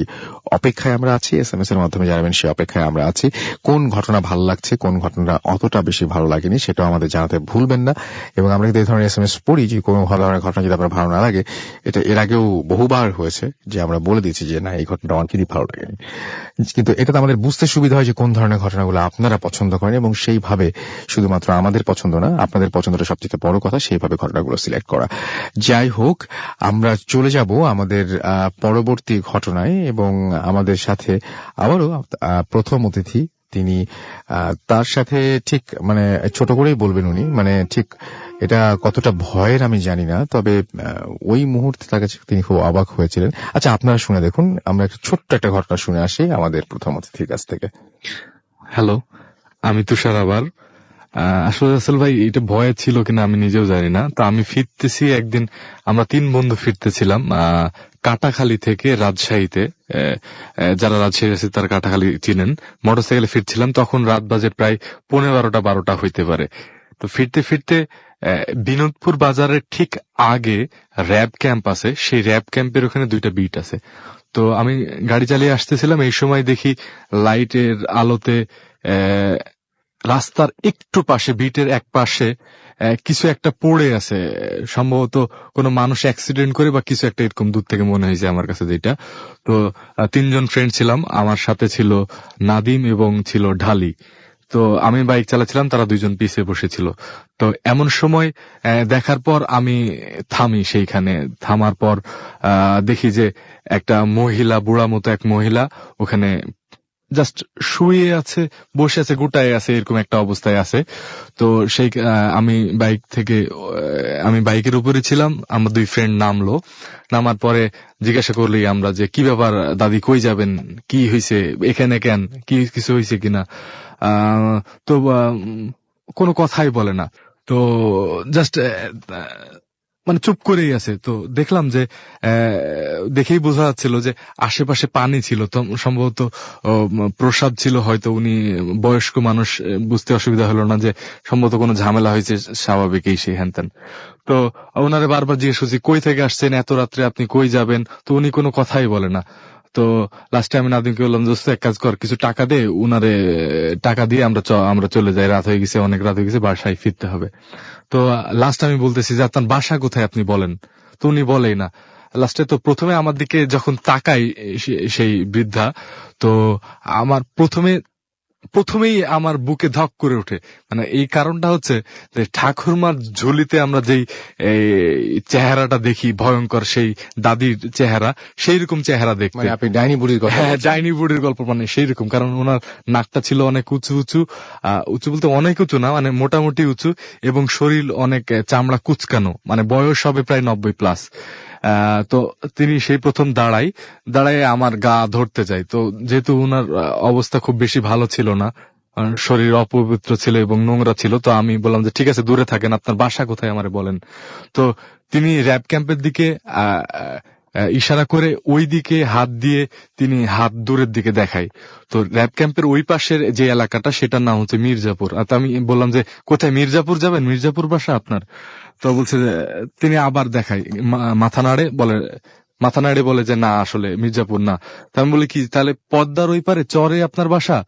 অপেক্ষায় আমরা আছি। SMS এর মাধ্যমে জানাবেন, সেই অপেক্ষায় আমরা আছি। কোন ঘটনা ভালো লাগছে, কোন ঘটনা অতটা বেশি ভালো লাগেনি, সেটাও আমাদের জানাতে ভুলবেন না। এবং আমরা কিন্তু এই ধরনের SMS পড়ি যে কোনো ধরনের ঘটনা যদি আপনার ভালো না লাগে, এটা এর আগেও বহুবার হয়েছে যে আমরা বলে দিচ্ছি যে না, এই ঘটনাটা আমার কিন্তু ভালো লাগেনি। কিন্তু এটাতে আমাদের বুঝতে সুবিধা হয় যে কোন ধরনের ঘটনাগুলো আপনারা পছন্দ করেন, এবং সেইভাবে শুধুমাত্র আমাদের পছন্দ না, আপনাদের পছন্দটা সবচেয়ে বড় কথা, সেইভাবে ঘটনাগুলো সিলেক্ট করা। যাই হোক, আমরা চলে যাব আমাদের পরবর্তী ঘটনায়, এবং আমাদের সাথে আবারও প্রথম অতিথি। তিনি তার সাথে ঠিক মানে ছোট করেই বলবেন উনি, মানে ঠিক এটা কতটা ভয়ের আমি জানি না, তবে ওই মুহূর্তে তার কাছে তিনি খুব অবাক হয়েছিলেন। আচ্ছা, আপনারা শুনে দেখুন, আমরা একটা ছোট্ট একটা ঘটনা শুনে আসি আমাদের প্রথম অতিথির কাছ থেকে। হ্যালো, আমি তুষার আবার। আসলে রাসেল ভাই, এটা ভয় ছিল কিনা আমি নিজেও জানি না। তো আমি ফিরতেছি একদিন, আমরা 3 বন্ধু ফিরতেছিলাম কাটাখালী থেকে রাজশাহীতে। যারা রাজশাহী আছে তারা কাটাখালী চিনেন। মোটরসাইকেলে ফিরছিলাম, তখন রাত বাজে প্রায় 11:30-12টা হইতে পারে। তো ফিরতে ফিরতে বিনোদপুর বাজারের ঠিক আগে র্যাব ক্যাম্প আছে, সেই র্যাব ক্যাম্পের ওখানে 2টা বিট আছে। তো আমি গাড়ি চালিয়ে আসতেছিলাম, এই সময় দেখি লাইটের আলোতে রাস্তার একটু পাশে, বিটের এক পাশে কিছু একটা পড়ে আছে। সম্ভবত কোনো মানুষ অ্যাক্সিডেন্ট করে বা কিছু একটা, এরকম দূর থেকে মনে হয়েছে আমার কাছে যেটা। তো 3 জন ফ্রেন্ড ছিলাম, আমার সাথে ছিল নাদিম এবং ছিল ঢালি। তো আমি বাইক চালাচ্ছিলাম, তারা 2 জন পিছে বসেছিল। তো এমন সময় দেখার পর আমি থামি। সেইখানে থামার পর দেখি যে একটা মহিলা, বুড়া মতো এক মহিলা ওখানে জাস্ট শুয়ে আছে, বসে আছে, গুটায় আছে, এরকম একটা অবস্থায় আছে। তো সেই আমি বাইকের উপরে ছিলাম, আমার 2 ফ্রেন্ড নামলো। নামার পরে জিজ্ঞাসা করলি আমরা যে কি ব্যাপার দাদি, কই যাবেন, কি হয়েছে, এখানে কেন, কি কিছু হয়েছে কিনা। তো কোনো কথাই বলে না। তো জাস্ট মানে চুপ করেই আছে। তো দেখলাম যে দেখেই বোঝা যাচ্ছিল যে আশেপাশে পানি ছিল, তো সম্ভবত প্রসাদ ছিল হয়তো। উনি বয়স্ক মানুষ, বুঝতে অসুবিধা হলো না যে সম্ভবত কোনো ঝামেলা হয়েছে, স্বাভাবিকই সেই হ্যানত্যান। তো ওনারে বারবার জিজ্ঞেস করছি কই থেকে আসছেন, এত রাত্রে আপনি কই যাবেন, তো উনি কোনো কথাই বলে না। তো লাস্টে আমি নাদিমকে বললাম, দোস্ত এক কাজ কর, কিছু টাকা দে, উনারে টাকা দিয়ে আমরা চলে যাই, রাত হয়ে গেছে, অনেক রাত হয়ে গেছে, বাসায় ফিরতে হবে। তো লাস্ট আমি বলতেছি যে আপনার বাসা কোথায় আপনি বলেন, তো উনি বলেই না। লাস্টে তো প্রথমে আমার দিকে যখন তাকাই সেই বৃদ্ধা, তো আমার প্রথমেই আমার বুকে ধক করে ওঠে। মানে এই কারণটা হচ্ছে যে ঠাকুরমার ঝুলিতে আমরা যেই চেহারাটা দেখি, ভয়ঙ্কর সেই দাদির চেহারা, সেই রকম চেহারা দেখতে। মানে আপনি ডাইনি বুড়ির কথা? হ্যাঁ, ডাইনি বুড়ির গল্প, মানে সেই রকম। কারণ ওনার নাকটা ছিল অনেক উঁচু উঁচু, উঁচু বলতে অনেক উঁচু না, মানে মোটামুটি উঁচু, এবং শরীর অনেক চামড়া কুচকানো, মানে বয়স হবে প্রায় 90+। তো তিনি সেই প্রথম দাঁড়ায় আমার গা ধরতে যায়। তো যেহেতু উনার অবস্থা খুব বেশি ভালো ছিল না, শরীর অপবিত্র ছিল এবং নোংরা ছিল, তো আমি বললাম যে ঠিক আছে, দূরে থাকেন, আপনার বাসা কোথায় আমারে বলেন। তো তিনি র্যাব ক্যাম্পের দিকে ইশারা করে ওই দিকে হাত দিয়ে তিনি হাত দূরের দিকে দেখায়। তো র্যাব ক্যাম্পের ওই পাশের যে এলাকাটা, সেটার নাম হচ্ছে মির্জাপুর। আর আমি বললাম যে কোথায়, মির্জাপুর যাবেন, মির্জাপুর বাসা আপনার? তো বলছে যে, তিনি আবার দেখায়, মাথা নাড়ে বলে যে না, আসলে মির্জাপুর না। তা আমি বলি কি, তাহলে পদ্মার ওই পারে চরে আপনার বাসা?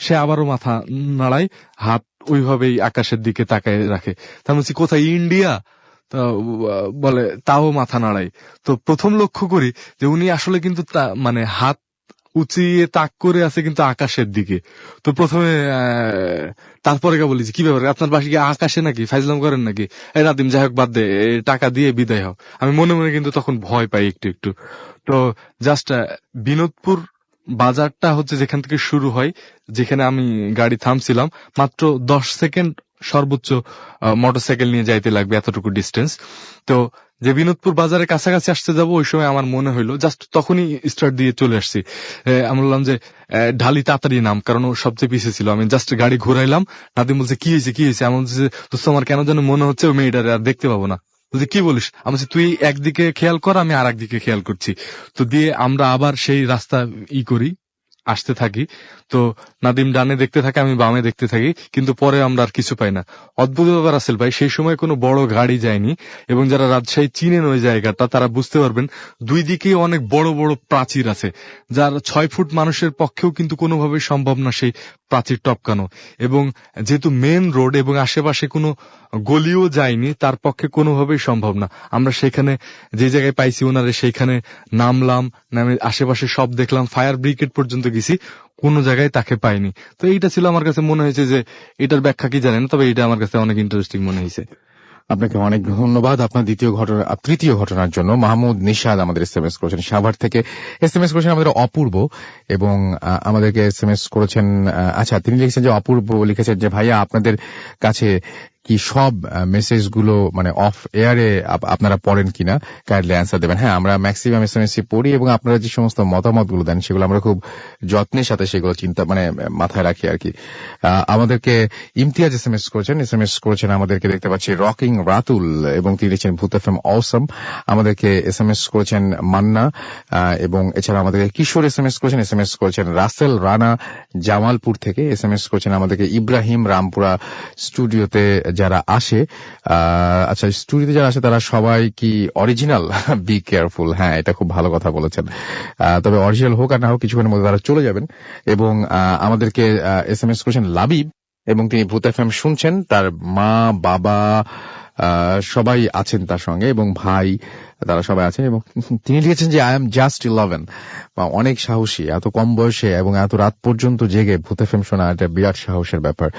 সে আবারও মাথা নাড়ায়, হাত ওইভাবেই আকাশের দিকে তাকায় রাখে। তা আমি বলছি কোথায়, ইন্ডিয়া? তা বলে তাও মাথা নাড়াই। তো প্রথম লক্ষ্য করি যে উনি আসলে কিন্তু মানে হাত উঁচিয়ে তাক করে আছে কিন্তু আকাশের দিকে। তো প্রথমে তারপরে বলি যে কি ব্যাপার, আপনার বাসা কি আকাশে নাকি, ফাইজলাম করেন নাকি? এই নাদিম, যাই হোক বাদ দে, টাকা দিয়ে বিদায় হও। আমি মনে মনে কিন্তু তখন ভয় পাই একটু একটু। তো জাস্ট বিনোদপুর বাজারটা হচ্ছে যেখান থেকে শুরু হয়, যেখানে আমি গাড়ি থামছিলাম, মাত্র 10 সেকেন্ড সর্বোচ্চ মোটরসাইকেল নিয়ে যাইতে লাগবে, এতটুকু ডিস্টেন্স। তো যে বিনোদপুর বাজারের কাছাকাছি আসতে যাবো, ওই সময় আমার মনে হইলো, জাস্ট তখনই স্টার্ট দিয়ে চলে আসছি। আমি বললাম যে ঢালি তাড়াতাড়ি নাম, কারণ ও সবচেয়ে পিছিয়ে ছিল। আমি জাস্ট গাড়ি ঘুরাইলাম, নাদিম বলছে কি হয়েছে। আমি বলছি দোস্ত, আমার কেন যেন মনে হচ্ছে ওই মেয়েটারে আর দেখতে পাবো না। বলছে কি বলিস, আমি বলছি, তুই একদিকে খেয়াল কর, আমি আর একদিকে খেয়াল করছি। তো দিয়ে আমরা আবার সেই রাস্তা করি, আসতে থাকি। তো নাদিম ডানে দেখতে থাকে, আমি বামে দেখতে থাকি, কিন্তু পরে আমরা আর কিছু পাই না। অদ্ভুত ব্যাপার আসল ভাই, সেই সময় কোনো বড় গাড়ি যায়নি, এবং যারা রাজশাহী চিনেন ওই জায়গাটা তারা বুঝতে পারবেন দুই দিকেই অনেক বড় বড় প্রাচীর আছে, যার 6 ফুট মানুষের পক্ষেও কিন্তু কোনোভাবেই সম্ভব না সেই প্রাচীর টপকানো। এবং যেহেতু মেন রোড এবং আশেপাশে কোনো গলিও যায়নি, তার পক্ষে কোনোভাবেই সম্ভব না। আমরা সেখানে যে জায়গায় পাইছি ওনারে সেইখানে নামলাম, নামে আশেপাশে সব দেখলাম, ফায়ার ব্রিগেড পর্যন্ত গেছি, কোনো জায়গায় তাকে পাইনি। তো এইটা ছিল আমার কাছে মনে হয়েছে যে এটার ব্যাখ্যা কি জানেন, তবে এটা আমার কাছে অনেক ইন্টারেস্টিং মনে হয়েছে। আপনাকে অনেক ধন্যবাদ আপনার তৃতীয় ঘটনার জন্য। মাহমুদ নিশাদ আমাদের এসএমএস করেছেন সাভার থেকে, এসএমএস করেছেন আমাদের অপূর্ব, এবং আমাদেরকে এসএমএস করেছেন। আচ্ছা, তিনি লিখেছেন যে অপূর্ব লিখেছেন যে ভাইয়া আপনাদের কাছে কি সব মেসেজগুলো মানে অফ এয়ারে আপনারা পড়েন কিনা, কাইন্ডলি অ্যান্সার দেবেন। হ্যাঁ, আমরা ম্যাক্সিমাম এসএমএস পড়ি, এবং আপনারা যে সমস্ত মতামতগুলো দেন সেগুলো আমরা খুব যত্নের সাথে সেগুলো মাথায় রাখি আর কি। আমাদেরকে ইমতিয়াজ এসএমএস করেছেন আমাদেরকে, দেখতে পাচ্ছি রকিং রাতুল, এবং তিনি লিখেছেন ভূত এফএম অসম। আমাদেরকে এসএমএস করেছেন মান্না, এবং এছাড়া আমাদেরকে কিশোর এসএমএস করেছেন রাসেল রানা জামালপুর থেকে, এসএমএস করেছেন আমাদেরকে ইব্রাহিম রামপুরা স্টুডিওতে যারা আসে। আচ্ছা, স্টুডিওতে যারা আসে তারা সবাই কি অরিজিনাল? Be careful. হ্যাঁ, এটা খুব ভালো কথা বলেছেন। তবে অরিজিনাল হোক আর না হোক কিছুক্ষণের মধ্যে তারা চলে যাবেন। এবং আমাদেরকে এসএমএস করেছেন লাবিব, এবং তিনি ভূত এফএম শুনছেন, তার মা বাবা সবাই আছেন তার সঙ্গে, এবং ভাই, তারা সবাই আছেন। এবং তিনি লিখেছেন যে আই এম জাস্ট 11, অনেক সাহসী, এত কম বয়সে এবং এত রাত পর্যন্ত জেগে ভূত এফএম শোনা এটা বিরাট সাহসের ব্যাপার।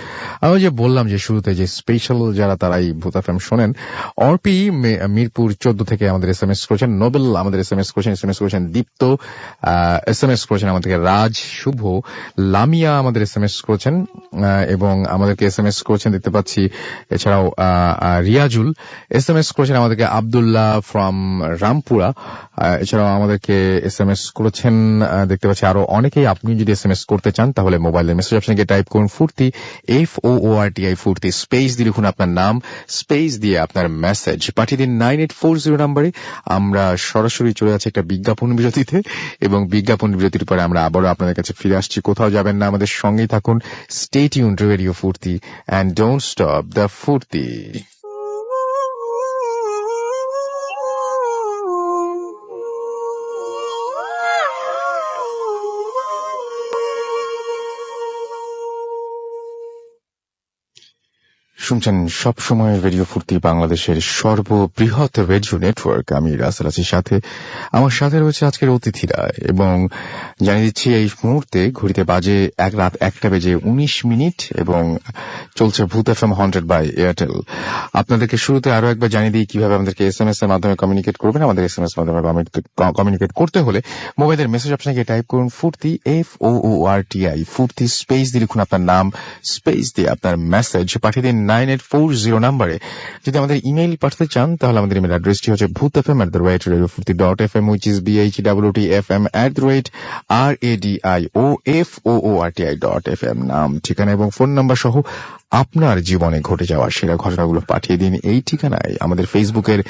আমি যে বললাম যে শুরুতে যে স্পেশাল যারা তারাই ভূত এফএম শোনেন। অর্পি মিরপুর 14 থেকে আমাদের এসএমএস করেছেন, নোবেল আমাদের এসএমএস করেছেন দীপ্ত এসএমএস করেছেন আমাদেরকে, রাজ, শুভ, লামিয়া আমাদের এসএমএস করেছেন, এবং আমাদেরকে এসএমএস করেছেন দেখতে পাচ্ছি এছাড়াও রিয়াজুল এসএমএস করেছেন আমাদেরকে, আব্দুল্লাহ ফ্রম রামপুরা এছাড়াও আমাদেরকে এসএমএস করেছেন দেখতে পাচ্ছি আরো অনেকেই। আপনি যদি এসএমএস করতে চান তাহলে মোবাইলের মেসেজ অপশনে টাইপ করুন ফুর্তি, FOORTI ফুর্তি, স্পেস দিয়ে লিখুন আপনার নাম, স্পেস দিয়ে আপনার মেসেজ পাঠিয়ে দিন 9840 নম্বরে। আমরা সরাসরি চলে যাচ্ছি একটা বিজ্ঞাপন বিরতিতে, এবং বিজ্ঞাপন বিরতির পরে আমরা আবারও আপনাদের কাছে ফিরে আসছি। কোথাও যাবেন না, আমাদের সঙ্গেই থাকুন। স্টে টিউনড টু রেডিও ফুর্তি এন্ড ডোন্ট স্টপ দ্য ফুর্তি। শুনছেন সবসময় রেডিও ফুর্তি, বাংলাদেশের সর্ববৃহৎ রেডিও নেটওয়ার্ক। আমি রাসেল আছি সাথে, আমার সাথে রয়েছে আজকের অতিথিরা, এবং জানিয়ে দিচ্ছি এই মুহূর্তে ঘড়িতে বাজে রাত 1:19, এবং চলছে ভূত এফএম 100 বাই এয়ারটেল। আপনাদেরকে শুরুতে আরো একবার জানিয়ে দিই কিভাবে আমাদেরকে এসএমএস এর মাধ্যমে কমিউনিকেট করবেন। আমাদের এসএমএস এর মাধ্যমে কমিউনিকেট করতে হলে মোবাইলের মেসেজ অপশনে গিয়ে টাইপ করুন ফুর্তি, FOORTI ফুর্তি, স্পেস দিয়ে লিখুন আপনার নাম, স্পেস দিয়ে আপনার মেসেজ পাঠিয়ে দিন 9840 নম্বরে। যদি আমাদের ইমেইল পাঠাতে চান তাহলে আমাদের ইমেইল অ্যাড্রেসটি হচ্ছে bhutfm@radiofurti.fm, which is BHWTFM@radioFOORTI.fm। নাম, ঠিকানা এবং ফোন নাম্বার সহ আপনার জীবনে ঘটে যাওয়া সেরা ঘটনাগুলো পাঠিয়ে দিন এই ঠিকানায়। আমাদের ফেসবুকের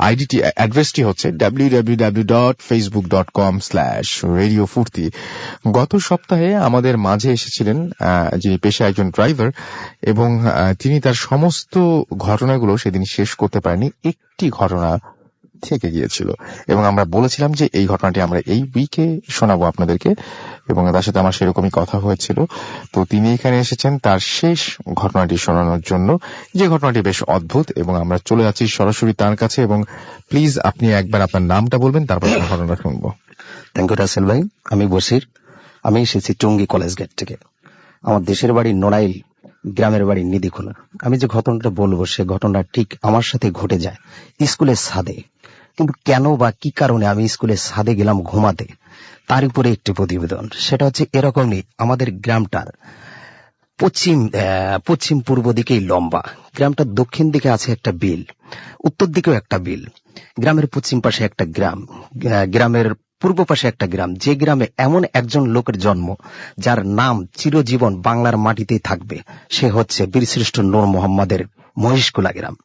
আইডিটি অ্যাড্রেসটি হচ্ছে www.facebook.com/radiofurti। গত সপ্তাহে আমাদের মাঝে এসেছিলেন যিনি পেশায় একজন ড্রাইভার, এবং তিনি তার সমস্ত ঘটনাগুলো সেদিন শেষ করতে পারেননি। একটি ঘটনা থেকে গিয়েছিল, এবং আমরা বলেছিলাম যে এই ঘটনাটি আমরা এই উইকে শোনাবো আপনাদেরকে, এবং তার সাথে আমার সেরকমই কথা হয়েছিল। তো তিনি এখানে এসেছেন তার শেষ ঘটনাটি শোনানোর জন্য, যে ঘটনাটি বেশ অদ্ভুত, এবং আমরা চলে যাচ্ছি সরাসরি তার কাছে। এবং প্লিজ আপনি একবার আপনার নামটা বলবেন, তারপর ঘটনাটা শুনবো। থ্যাংক ইউ রাসেল ভাই। আমি বসির, আমি এসেছি টঙ্গী কলেজ গেট থেকে। আমার দেশের বাড়ি নড়াইল, গ্রামের বাড়ি নিধিখোলা। আমি যে ঘটনাটা বলবো সে ঘটনা ঠিক আমার সাথে ঘটে যায় স্কুলের ছাদে। কিন্তু কেন বা কি কারণে আমি স্কুলের ছাদে গেলাম ঘুমাতে, তার উপরে একটি প্রতিবেদন। সেটা হচ্ছে এরকমই, আমাদের গ্রামটার পশ্চিম পূর্ব দিকেই লম্বা। গ্রামটার দক্ষিণ দিকে আছে একটা বিল, উত্তর দিকেও একটা বিল। গ্রামের পশ্চিম পাশে একটা গ্রাম, গ্রামের পূর্ব পাশে একটা গ্রাম। যে গ্রামে এমন একজন লোকের জন্ম যার নাম চিরজীবন বাংলার মাটিতেই থাকবে, সে হচ্ছে বীরশ্রেষ্ঠ নূর মোহাম্মদের মহিষকুলা গ্রাম।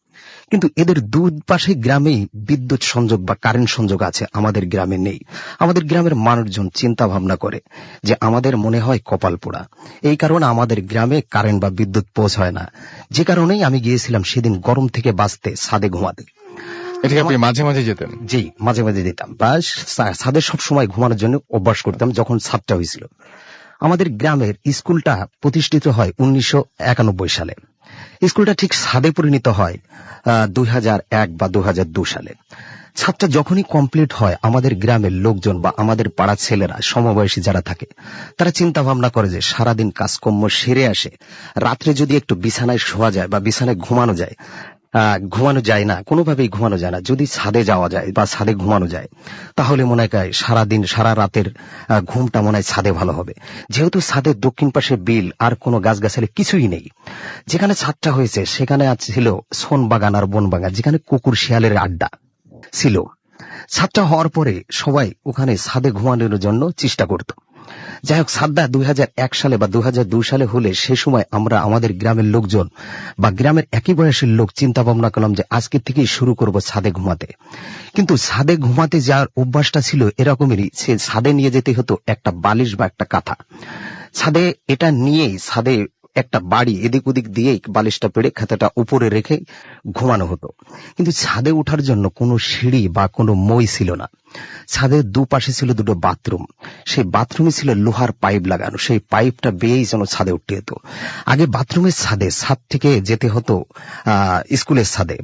কিন্তু এদের দুপাশে গ্রামেই বিদ্যুৎ সংযোগ বা কারেন্ট সংযোগ আছে, আমাদের গ্রামে নেই। আমাদের গ্রামের মানুষজন চিন্তা ভাবনা করে যে আমাদের মনে হয় কপাল পোড়া, এই কারণে আমাদের গ্রামে কারেন্ট বা বিদ্যুৎ পৌঁছায় না। যে কারণেই আমি গিয়েছিলাম সেদিন গরম থেকে বাঁচতে ছাদে ঘুমাতে। এটাকে আপনি মাঝে মাঝে যেতেন? জি, মাঝে মাঝে যেতাম, বা ছাদে সবসময় ঘুমানোর জন্য অভ্যাস করতাম যখন ছাদটা হয়েছিল। আমাদের গ্রামের স্কুলটা প্রতিষ্ঠিত হয় 1991 সালে। স্কুলটা ঠিক ছাদে পরিণত হয় 2001 বা 2002 সালে। ছাদটা যখনই কমপ্লিট হয় আমাদের গ্রামের লোকজন বা আমাদের পাড়ার ছেলেরা, সমবয়সী যারা থাকে, তারা চিন্তা ভাবনা করে যে সারাদিন কাজকর্ম সেরে আসে, রাত্রে যদি একটু বিছানায় শোয়া যায় বা বিছানায় ঘুমানো যায়, ঘুমানো যায় না, কোনোভাবেই ঘুমানো যায় না, যদি ছাদে যাওয়া যায় বা ছাদে ঘুমানো যায় তাহলে মনে হয় সারাদিন সারা রাতের ঘুমটা মনে হয় ছাদে ভালো হবে। যেহেতু ছাদের দক্ষিণ পাশে বিল আর কোনো গাছগাছালি কিছুই নেই, যেখানে ছাদটা হয়েছে সেখানে ছিল সোন বাগান আর বন বাগান, যেখানে কুকুর শিয়ালের আড্ডা ছিল। ছাদটা হওয়ার পরে সবাই ওখানে ছাদে ঘুমানোর জন্য চেষ্টা করত। যাই হোক, ছাদটা 2001 সালে বা 2002 সালে হলে সে সময় আমরা আমাদের গ্রামের লোকজন বা গ্রামের একই বয়সের লোক চিন্তা ভাবনা করলাম যে আজকে থেকেই শুরু করব ছাদে ঘুমাতে। কিন্তু ছাদে ঘুমাতে যাওয়ার অভ্যাসটা ছিল এরকমেরই, সে ছাদে নিয়ে যেতে হতো একটা বালিশ বা একটা কাঁথা। ছাদে এটা নিয়েই ছাদে একটা বাড়ি এদিক ওদিক দিয়ে বালিশটা পেড়ে খাতাটা উপরে রেখে ঘুমানো হতো। কিন্তু ছাদে ওঠার জন্য কোনো সিঁড়ি বা কোনো মই ছিল না। ছাদের দুপাশে ছিল দুটো বাথরুম, সেই বাথরুমে ছিল লোহার পাইপ লাগানো, সেই পাইপটা বেয়েই যেন ছাদে উঠতে হতো। আগে বাথরুমের ছাদে, ছাদ থেকে যেতে হতো স্কুলের ছাদে।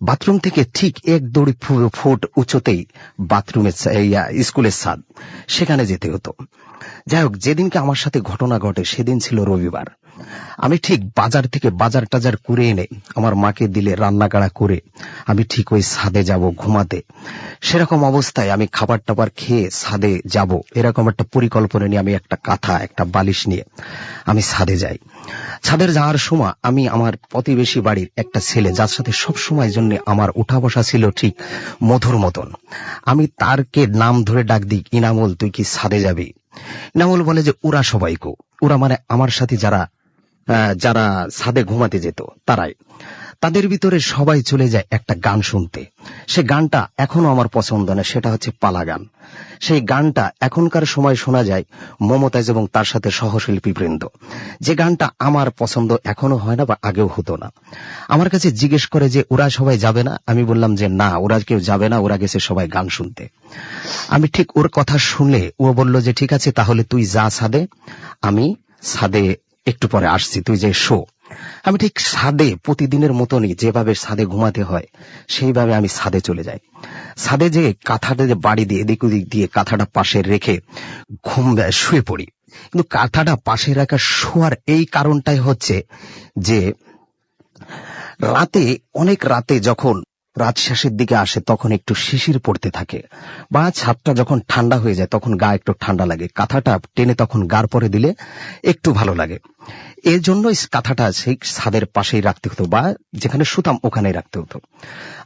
বাথরুম থেকে ঠিক 1-1.5 ফুট উচ্চতেই বাথরুমের স্কুলের ছাদ, সেখানে যেতে হতো। যাই হোক, যেদিনকে আমার সাথে ঘটনা ঘটে সেদিন ছিল রবিবার। আমি ঠিক বাজার থেকে বাজার টাজার করে এনে আমার মাকে দিলে রান্না কাড়া করে আমি ঠিক ওই ছাদে যাব ঘুমাতে। সেরকম অবস্থায় আমি খাবার টাবার খেয়ে ছাদে যাব এরকম একটা পরিকল্পনা নিয়ে আমি একটা কাঁথা একটা বালিশ নিয়ে আমি ছাদে যাই। ছাদের যাওয়ার সময় আমি আমার প্রতিবেশী বাড়ির একটা ছেলে, যার সাথে সব সময় জন্য আমার উঠা বসা ছিল ঠিক মধুর মতন, আমি তারকে নাম ধরে ডাক দিই, ইনামুল তুই কি ছাদে যাবি? ইনামুল বলে যে ওরা সবাই কো, ওরা মানে আমার সাথে যারা যারা ছাদে ঘুমাতে যেত তারাই। তাদের ভিতরে সবাই চলে যায় একটা গান শুনতে। সে গানটা এখনো আমার পছন্দ না, সেটা হচ্ছে পালা গান। সেই গানটা এখনকার সময় শোনা যায় মমতাজ এবং তার সাথে সহশিল্পী বৃন্দ। যে গানটা আমার পছন্দ এখনো হয় না বা আগেও হতো না। আমার কাছে জিজ্ঞেস করে যে ওরা সবাই যাবে না? আমি বললাম যে না, ওরা কেউ যাবে না, ওরা গেছে সবাই গান শুনতে। আমি ঠিক ওর কথা শুনে ও বলল যে ঠিক আছে, তাহলে তুই যা ছাদে, আমি ছাদে একটু পরে আসছি, তুই যে শো। আমি ঠিক ছাদে প্রতিদিনের মতনই যেভাবে ছাদে ঘুমাতে হয় সেইভাবে আমি ছাদে চলে যাই। ছাদে যে কাঁথাটা যে বাড়ি দিয়ে এদিক ওদিক দিয়ে কাঁথাটা পাশে রেখে শুয়ে পড়ি। কিন্তু কাঁথাটা পাশে রাখা শোয়ার এই কারণটাই হচ্ছে যে রাতে, অনেক রাতে যখন রাত শেষের দিকে আসে তখন একটু শিশির পড়তে থাকে, বা ছাদটা যখন ঠান্ডা হয়ে যায় তখন গা একটু ঠান্ডা লাগে, কাঁথাটা টেনে তখন গার পরে দিলে একটু ভালো লাগে। এর জন্য কাঁথাটা সেই ছাদের পাশেই রাখতে হতো, বা যেখানে শুতাম ওখানেই রাখতে হতো।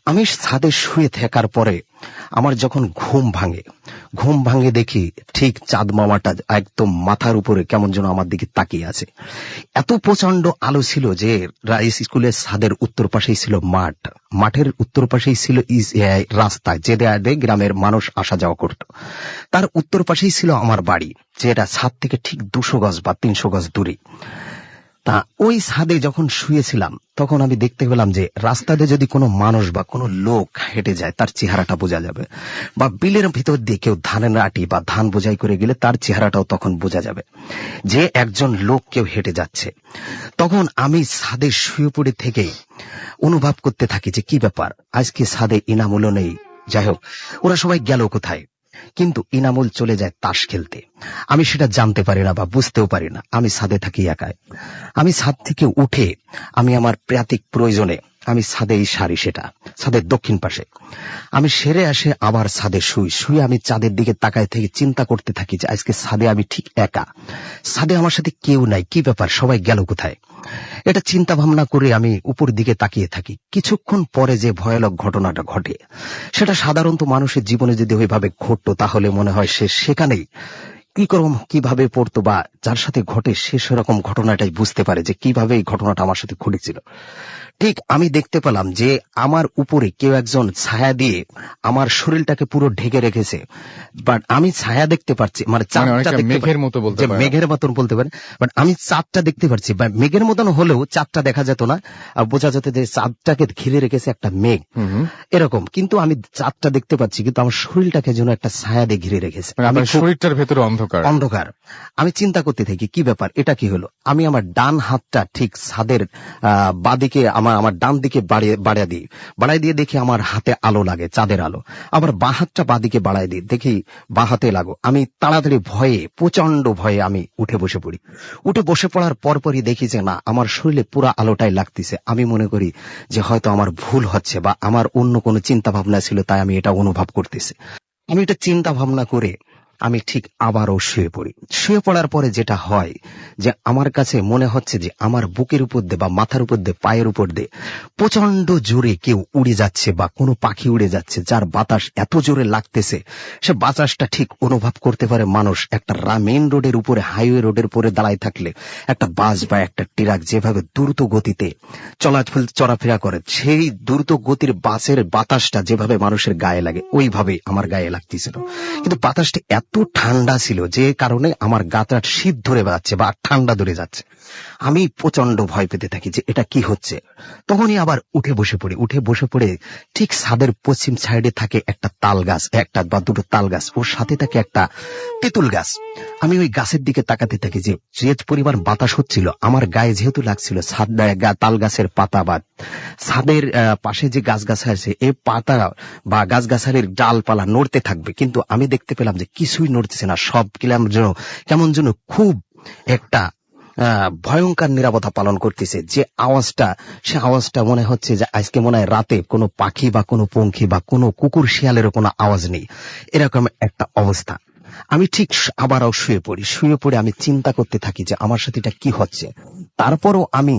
আমি ছাদে শুয়ে থাকার পরে আমার যখন ঘুম ভাঙে দেখি ঠিক চাঁদ মামাটা একদম মাথার উপরে কেমন যেন আমার দিকে তাকিয়ে আছে। এত প্রচন্ড আলো ছিল যে স্কুলের ছাদের উত্তর পাশেই ছিল মাঠ, মাঠের উত্তর পাশেই ছিল রাস্তা, যে গ্রামের মানুষ আসা যাওয়া করত। তার উত্তর পাশেই ছিল আমার বাড়ি, যেটা ছাদ থেকে ঠিক 200 গজ বা 300 গজ দূরে। তা ওই ছাদে যখন শুয়েছিলাম তখন আমি দেখতে পেলাম যে রাস্তাতে যদি কোনো মানুষ বা কোনো লোক হেঁটে যায় তার চেহারাটা বোঝা যাবে, বা বিলের ভিতর দিয়ে কেউ ধানের আটি বা ধান বোঝাই করে গেলে তার চেহারাটাও তখন বোঝা যাবে যে একজন লোক কেউ হেঁটে যাচ্ছে। তখন আমি ছাদে শুয়ে পড়ে থেকে অনুভব করতে থাকি যে কি ব্যাপার, আজকে ছাদে ইনামুলও নেই। যাই হোক, ওরা সবাই গেল কোথায়? কিন্তু ইনামুল চলে যায় তাস খেলতে। আমি সেটা জানতে পারি না বা বুঝতেও পারি না, আমি ছাদে থাকি একাই। আমি ছাদ থেকে উঠে আমি আমার প্রাতিক প্রয়োজনে আমি ছাদেই সারি, সেটা ছাদের দক্ষিণ পাশে। আমি সেরে আসে আবার ছাদে শুয়ে আমি চাঁদের দিকে তাকায় থেকে চিন্তা করতে থাকি যে আজকে ছাদে আমি ঠিক একা, ছাদে আমার সাথে কেউ নাই, কি ব্যাপার, সবাই গেল কোথায়? এটা চিন্তা ভাবনা করে আমি উপর দিকে তাকিয়ে থাকি। কিছুক্ষণ পরে যে ভয়ানক ঘটনাটা ঘটে, সেটা সাধারণত মানুষের জীবনে যদি ওইভাবে ঘটতো তাহলে মনে হয় সে সেখানেই কিভাবে পড়তো, বা যার সাথে ঘটে সে সেরকম ঘটনাটাই বুঝতে পারে যে কিভাবে এই ঘটনাটা আমার সাথে ঘটেছিল। ঠিক আমি দেখতে পেলাম যে আমার উপরে কেউ একজন ছায়া দিয়ে আমার শরীরটাকে পুরো ঢেকে রেখেছে, বাট আমি ছায়া দেখতে পাচ্ছি, মানে চাঁদটা অনেকটা দেখতে মেঘের মতো বলতে যে পারেন। মেঘের মতন বলতে পারে, বাট আমি চাঁদটা দেখতে পাচ্ছি, বা মেঘের মতন হলেও চাঁদটা দেখা যেত না, আর বোঝা যেত যে চাঁদটাকে ঘিরে রেখেছে একটা মেঘ এরকম, কিন্তু আমি চাঁদটা দেখতে পাচ্ছি, কিন্তু আমার শরীরটাকে যেন একটা ছায়া দিয়ে ঘিরে রেখেছে। মানে আমি আপনার খুব শরীরটার ভেতরে অন্ধকার। অন্ধকার। আমি চিন্তা করতে থাকি কি ব্যাপার, এটা কি হলো। আমি আমার ডান হাতটা ঠিক ছাদের বাদিকে, আমার ডান দিকে বাড়াই দিয়ে দেখি আমার হাতে আলো লাগে, চাঁদের আলো। আবার বাঁ হাতটা বাদিকে বাড়াই দিয়ে দেখি বাঁ হাতে লাগো। আমি তাড়াতাড়ি প্রচন্ড ভয়ে আমি উঠে বসে পড়ার পরপরই দেখি যে না, আমার শরীরে পুরা আলোটাই লাগতেছে। আমি মনে করি যে হয়তো আমার ভুল হচ্ছে, বা আমার অন্য কোনো চিন্তা ভাবনা ছিল, তাই আমি এটা অনুভব করতেছি। আমি এটা চিন্তা ভাবনা করে আমি ঠিক আবারও শুয়ে পড়ার পরে যেটা হয় যে আমার কাছে মনে হচ্ছে যে আমার বুকের উপর দিয়ে বা মাথার উপর দিয়ে পায়ের উপর দিয়ে প্রচন্ড জোরে কেউ উড়ে যাচ্ছে, বা কোনো পাখি উড়ে যাচ্ছে, যার বাতাস এত জোরে লাগতেছে, সে বাতাসটা ঠিক অনুভব করতে পারে মানুষ একটা মেইন রোডের উপরে, হাইওয়ে রোডের উপরে দাঁড়ায় থাকলে একটা বাস বা একটা ট্রাক যেভাবে দ্রুত গতিতে চলাফেরা করে, সেই দ্রুত গতির বাসের বাতাসটা যেভাবে মানুষের গায়ে লাগে ওইভাবে আমার গায়ে লাগতেছিল। কিন্তু বাতাসটা এত ঠান্ডা ছিল যে কারণে আমার গাটা শীত ধরে যাচ্ছে বা ঠান্ডা ধরে যাচ্ছে। আমি প্রচন্ড ভয় পেতে থাকি যে এটা কি হচ্ছে। তখনই আবার উঠে বসে পড়ে ঠিক ছাদের পশ্চিম সাইডে থাকে একটা তাল গাছ, একটা বা দুটো তাল গাছ, ওর সাথে থাকে একটা তেঁতুল গাছ। আমি ওই গাছের দিকে তাকাতে থাকি যে পরিমাণ বাতাস হচ্ছিল আমার গায়ে যেহেতু লাগছিল, তাল গাছের পাতা বা ছাদের পাশে যে গাছগাছালি আছে, এই পাতা বা গাছগাছালির ডালপালা নড়তে থাকবে, কিন্তু আমি দেখতে পেলাম যে কিছুই নড়তেছে না, সব কেমন যেন খুব একটা ভয়ঙ্কর নিরাপত্তা পালন করতেছে। যে সে আওয়াজটা মনে হচ্ছে যে আজকে মনে হয় রাতে কোনো পাখি বা কোনো পঙ্খী বা কোনো কুকুর শিয়ালেরও কোনো আওয়াজ নেই, এরকম একটা অবস্থা। আমি ঠিক আবারও শুয়ে পড়ে আমি চিন্তা করতে থাকি যে আমার সাথে এটা কি হচ্ছে। তারপরও আমি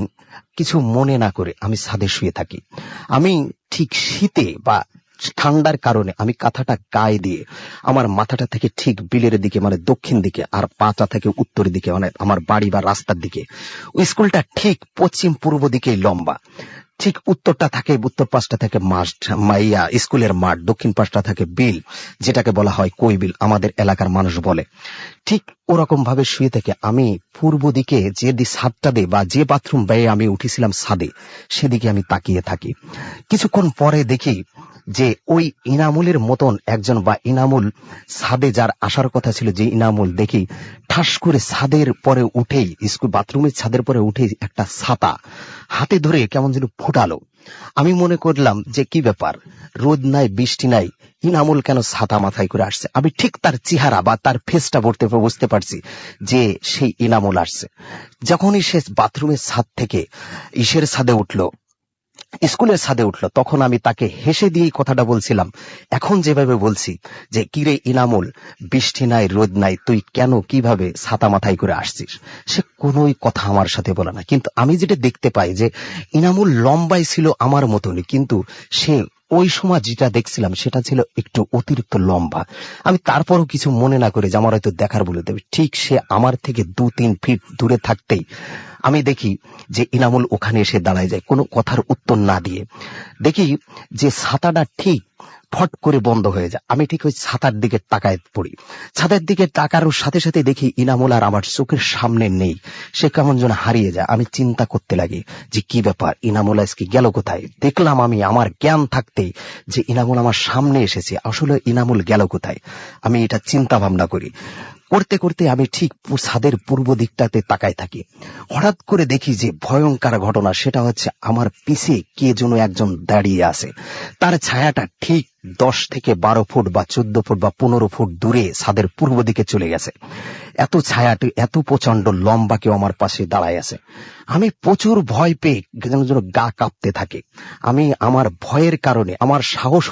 কিছু মনে না করে আমি ছাদে শুয়ে থাকি। আমি ঠিক শীতে বা ঠান্ডার কারণে আমি কাঁথাটা গায়ে দিয়ে আমার মাথাটা থেকে ঠিক বিলের দিকে, মানে দক্ষিণ দিকে, আর পাটা থেকে উত্তর দিকে, মানে আমার বাড়ি বা রাস্তার দিকে। ওই স্কুলটা ঠিক পশ্চিম পূর্ব দিকেই লম্বা। ঠিক উত্তর পাশটা থেকে স্কুলের মাঠ, দক্ষিণ পাশটা থাকে বিল, যেটাকে বলা হয় কই বিল, আমাদের এলাকার মানুষ বলে। ঠিক ওরকম ভাবে শুয়ে থেকে আমি পূর্ব দিকে যে ছাদটা দিয়ে বা যে বাথরুম বেয়ে আমি উঠেছিলাম ছাদে, সেদিকে আমি তাকিয়ে থাকি। কিছুক্ষণ পরে দেখি যে ওই ইনামুলের মতন একজন, বা ইনামুল ছাদে যার আসার কথা ছিল, যে ইনামুল দেখি ঠাস করে ছাদের পরে উঠেই, স্কুল বাথরুমের ছাদের পরে উঠেই একটা ছাতা হাতে ধরে কেমন যেন ফুটালো। আমি মনে করলাম যে কি ব্যাপার, রোদ নাই বৃষ্টি নাই, ইনামুল কেন ছাতা মাথায় করে আসছে। আমি ঠিক তার চেহারা বা তার ফেসটা বুঝতে পারছি যে সেই ইনামুল আসছে। যখনই সে বাথরুমের ছাদ থেকে স্কুলের ছাদে উঠলো, তখন আমি তাকে হেসে দিয়েই কথাটা বলছিলাম, এখন যেভাবে বলছি যে কিরে ইনামুল, বৃষ্টি নাই রোদ নাই, তুই কেন কিভাবে ছাতা মাথায় করে আসছিস। সে কোনোই কথা আমার সাথে বলে না, কিন্তু আমি যেটা দেখতে পাই যে ইনামুল লম্বাই ছিল আমার মতনই, কিন্তু সে ওই সময় যেটা দেখছিলাম সেটা ছিল একটু অতিরিক্ত লম্বা। আমি তারপরও কিছু মনে না করে যে আমার হয়তো দেখার বলে দেবে, ঠিক সে আমার থেকে 2-3 ফিট দূরে থাকতেই আমি দেখি যে ইনামুল ওখানে এসে দাঁড়ায় যায়, কোনো কথার উত্তর না দিয়ে। দেখি যে ছাতাটা ঠিক ফট করে বন্ধ হয়ে যায়। আমি ঠিক ওই ছাতার দিকে তাকায় পড়ি। ছাতার দিকে তাকার সাথে সাথে দেখি ইনামুল আর আমার চোখের সামনে নেই, সে কেমন যেন হারিয়ে যায়। আমি চিন্তা করতে লাগি যে কি ব্যাপার, ইনামুল আজকে গেল কোথায়। দেখলাম আমি আমার জ্ঞান থাকতেই যে ইনামুল আমার সামনে এসেছে, আসলে ইনামুল গেল কোথায়। আমি এটা চিন্তা ভাবনা করতে করতে আমি ঠিক ছাদের পূর্ব দিকটাতে তাকায় থাকি। হঠাৎ করে দেখি যে ভয়ঙ্কর ঘটনা, সেটা হচ্ছে আমার পিছে কে যেন একজন দাঁড়িয়ে আছে। তার ছায়াটা ঠিক 10 থেকে 12 ফুট বা 14 ফুট বা 15 ফুট দূরে ছাদের পূর্ব দিকে চলে গেছে। এত ছায়াটি এত প্রচন্ড লম্বা কেউ আমার পাশে দাঁড়ায় আছে। আমি প্রচুর ভয় পেয়ে যেন গা কাঁপতে থাকে। আমি আমার ভয়ের কারণে আমার সাহস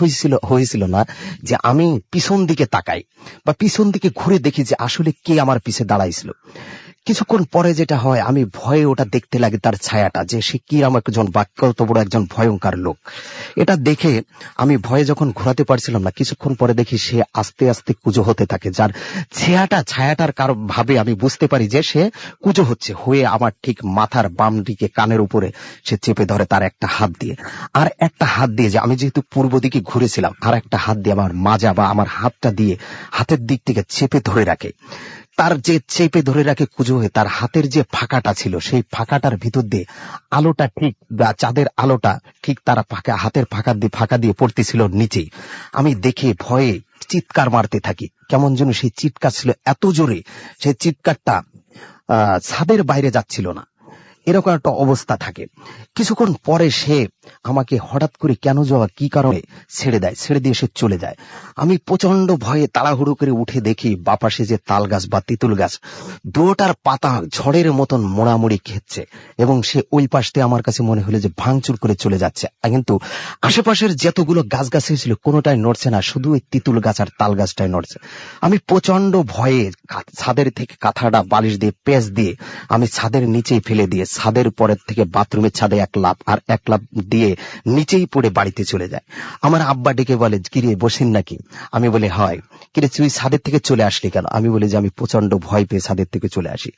হয়েছিল না যে আমি পিছন দিকে তাকাই বা পিছন দিকে ঘুরে দেখি যে আসলে কে আমার পিছে দাঁড়াইছিল। কিছুক্ষণ পরে যেটা হয়, আমি ভয়ে ওটা দেখতে লাগে, তার ছায়াটা, যে সে কি আমার একজন কত বড় একজন ভয়ঙ্কর লোক। এটা দেখে আমি ভয়ে যখন ঘোরাতে পারছিলাম না, কিছুক্ষণ পরে দেখি সে আস্তে আস্তে কুজো হতে থাকে, যার ছায়াটার কারো ভাবে আমি বুঝতে পারি যে সে কুজো হচ্ছে, হয়ে আমার ঠিক মাথার বাম দিকে কানের উপরে সে চেপে ধরে তার একটা হাত দিয়ে। আর একটা হাত দিয়ে, যে আমি যেহেতু পূর্ব দিকে ঘুরেছিলাম, আর একটা হাত দিয়ে আমার মাজা বা আমার হাতটা দিয়ে হাতের দিক থেকে চেপে ধরে রাখে। তার যে চেপে ধরে রাখে কুজো হয়ে, তার হাতের যে ফাঁকাটা ছিল, সেই ফাঁকাটার ভিতর দিয়ে আলোটা ঠিক, বা চাঁদের আলোটা ঠিক তার হাতের ফাঁকা দিয়ে পড়তেছিল নিচে। আমি দেখে ভয়ে চিৎকার মারতে থাকি। কেমন যেন সেই চিৎকার ছিল এত জোরে, সেই চিৎকারটা ছাদের বাইরে যাচ্ছিল না, এরকম একটা অবস্থা থাকে। কিছুক্ষণ পরে সে আমাকে হঠাৎ করে কেন যাওয়া কি কারণে ছেড়ে দিয়ে সে চলে যায়। আমি প্রচন্ড ভয়ে তাড়াহুড়ো করে উঠে দেখি বাপাশে যে তাল গাছ বা তেঁতুল গাছ, দুটার পাতা ঝড়ের মতন মোড়ামুড়ি খেচ্ছে, এবং সে ওই পাশ দিয়ে আমার কাছে মনে হলো যে ভাঙচুর করে চলে যাচ্ছে। কিন্তু আশেপাশের যতগুলো গাছ ছিল কোনোটাই নড়ছে না, শুধু ওই তেঁতুল গাছ আর তাল গাছটাই নড়ছে। আমি প্রচন্ড ভয়ে ছাদের থেকে কাঁথাটা বালিশ দিয়ে পেঁচ দিয়ে আমি ছাদের নিচেই ফেলে দিয়ে ছাদের পরের থেকে বাথরুমের ছাদে এক লাফ দিয়ে নিচেই পড়ে বাড়িতে চলে যায়। আমার আব্বা ডেকে বলে, কিরে বসিন নাকি? আমি বলি হয়। কিরে তুই ছাদের থেকে চলে আসলি কেন? আমি বলি যে আমি প্রচন্ড ভয় পেয়ে ছাদের থেকে চলে আসি।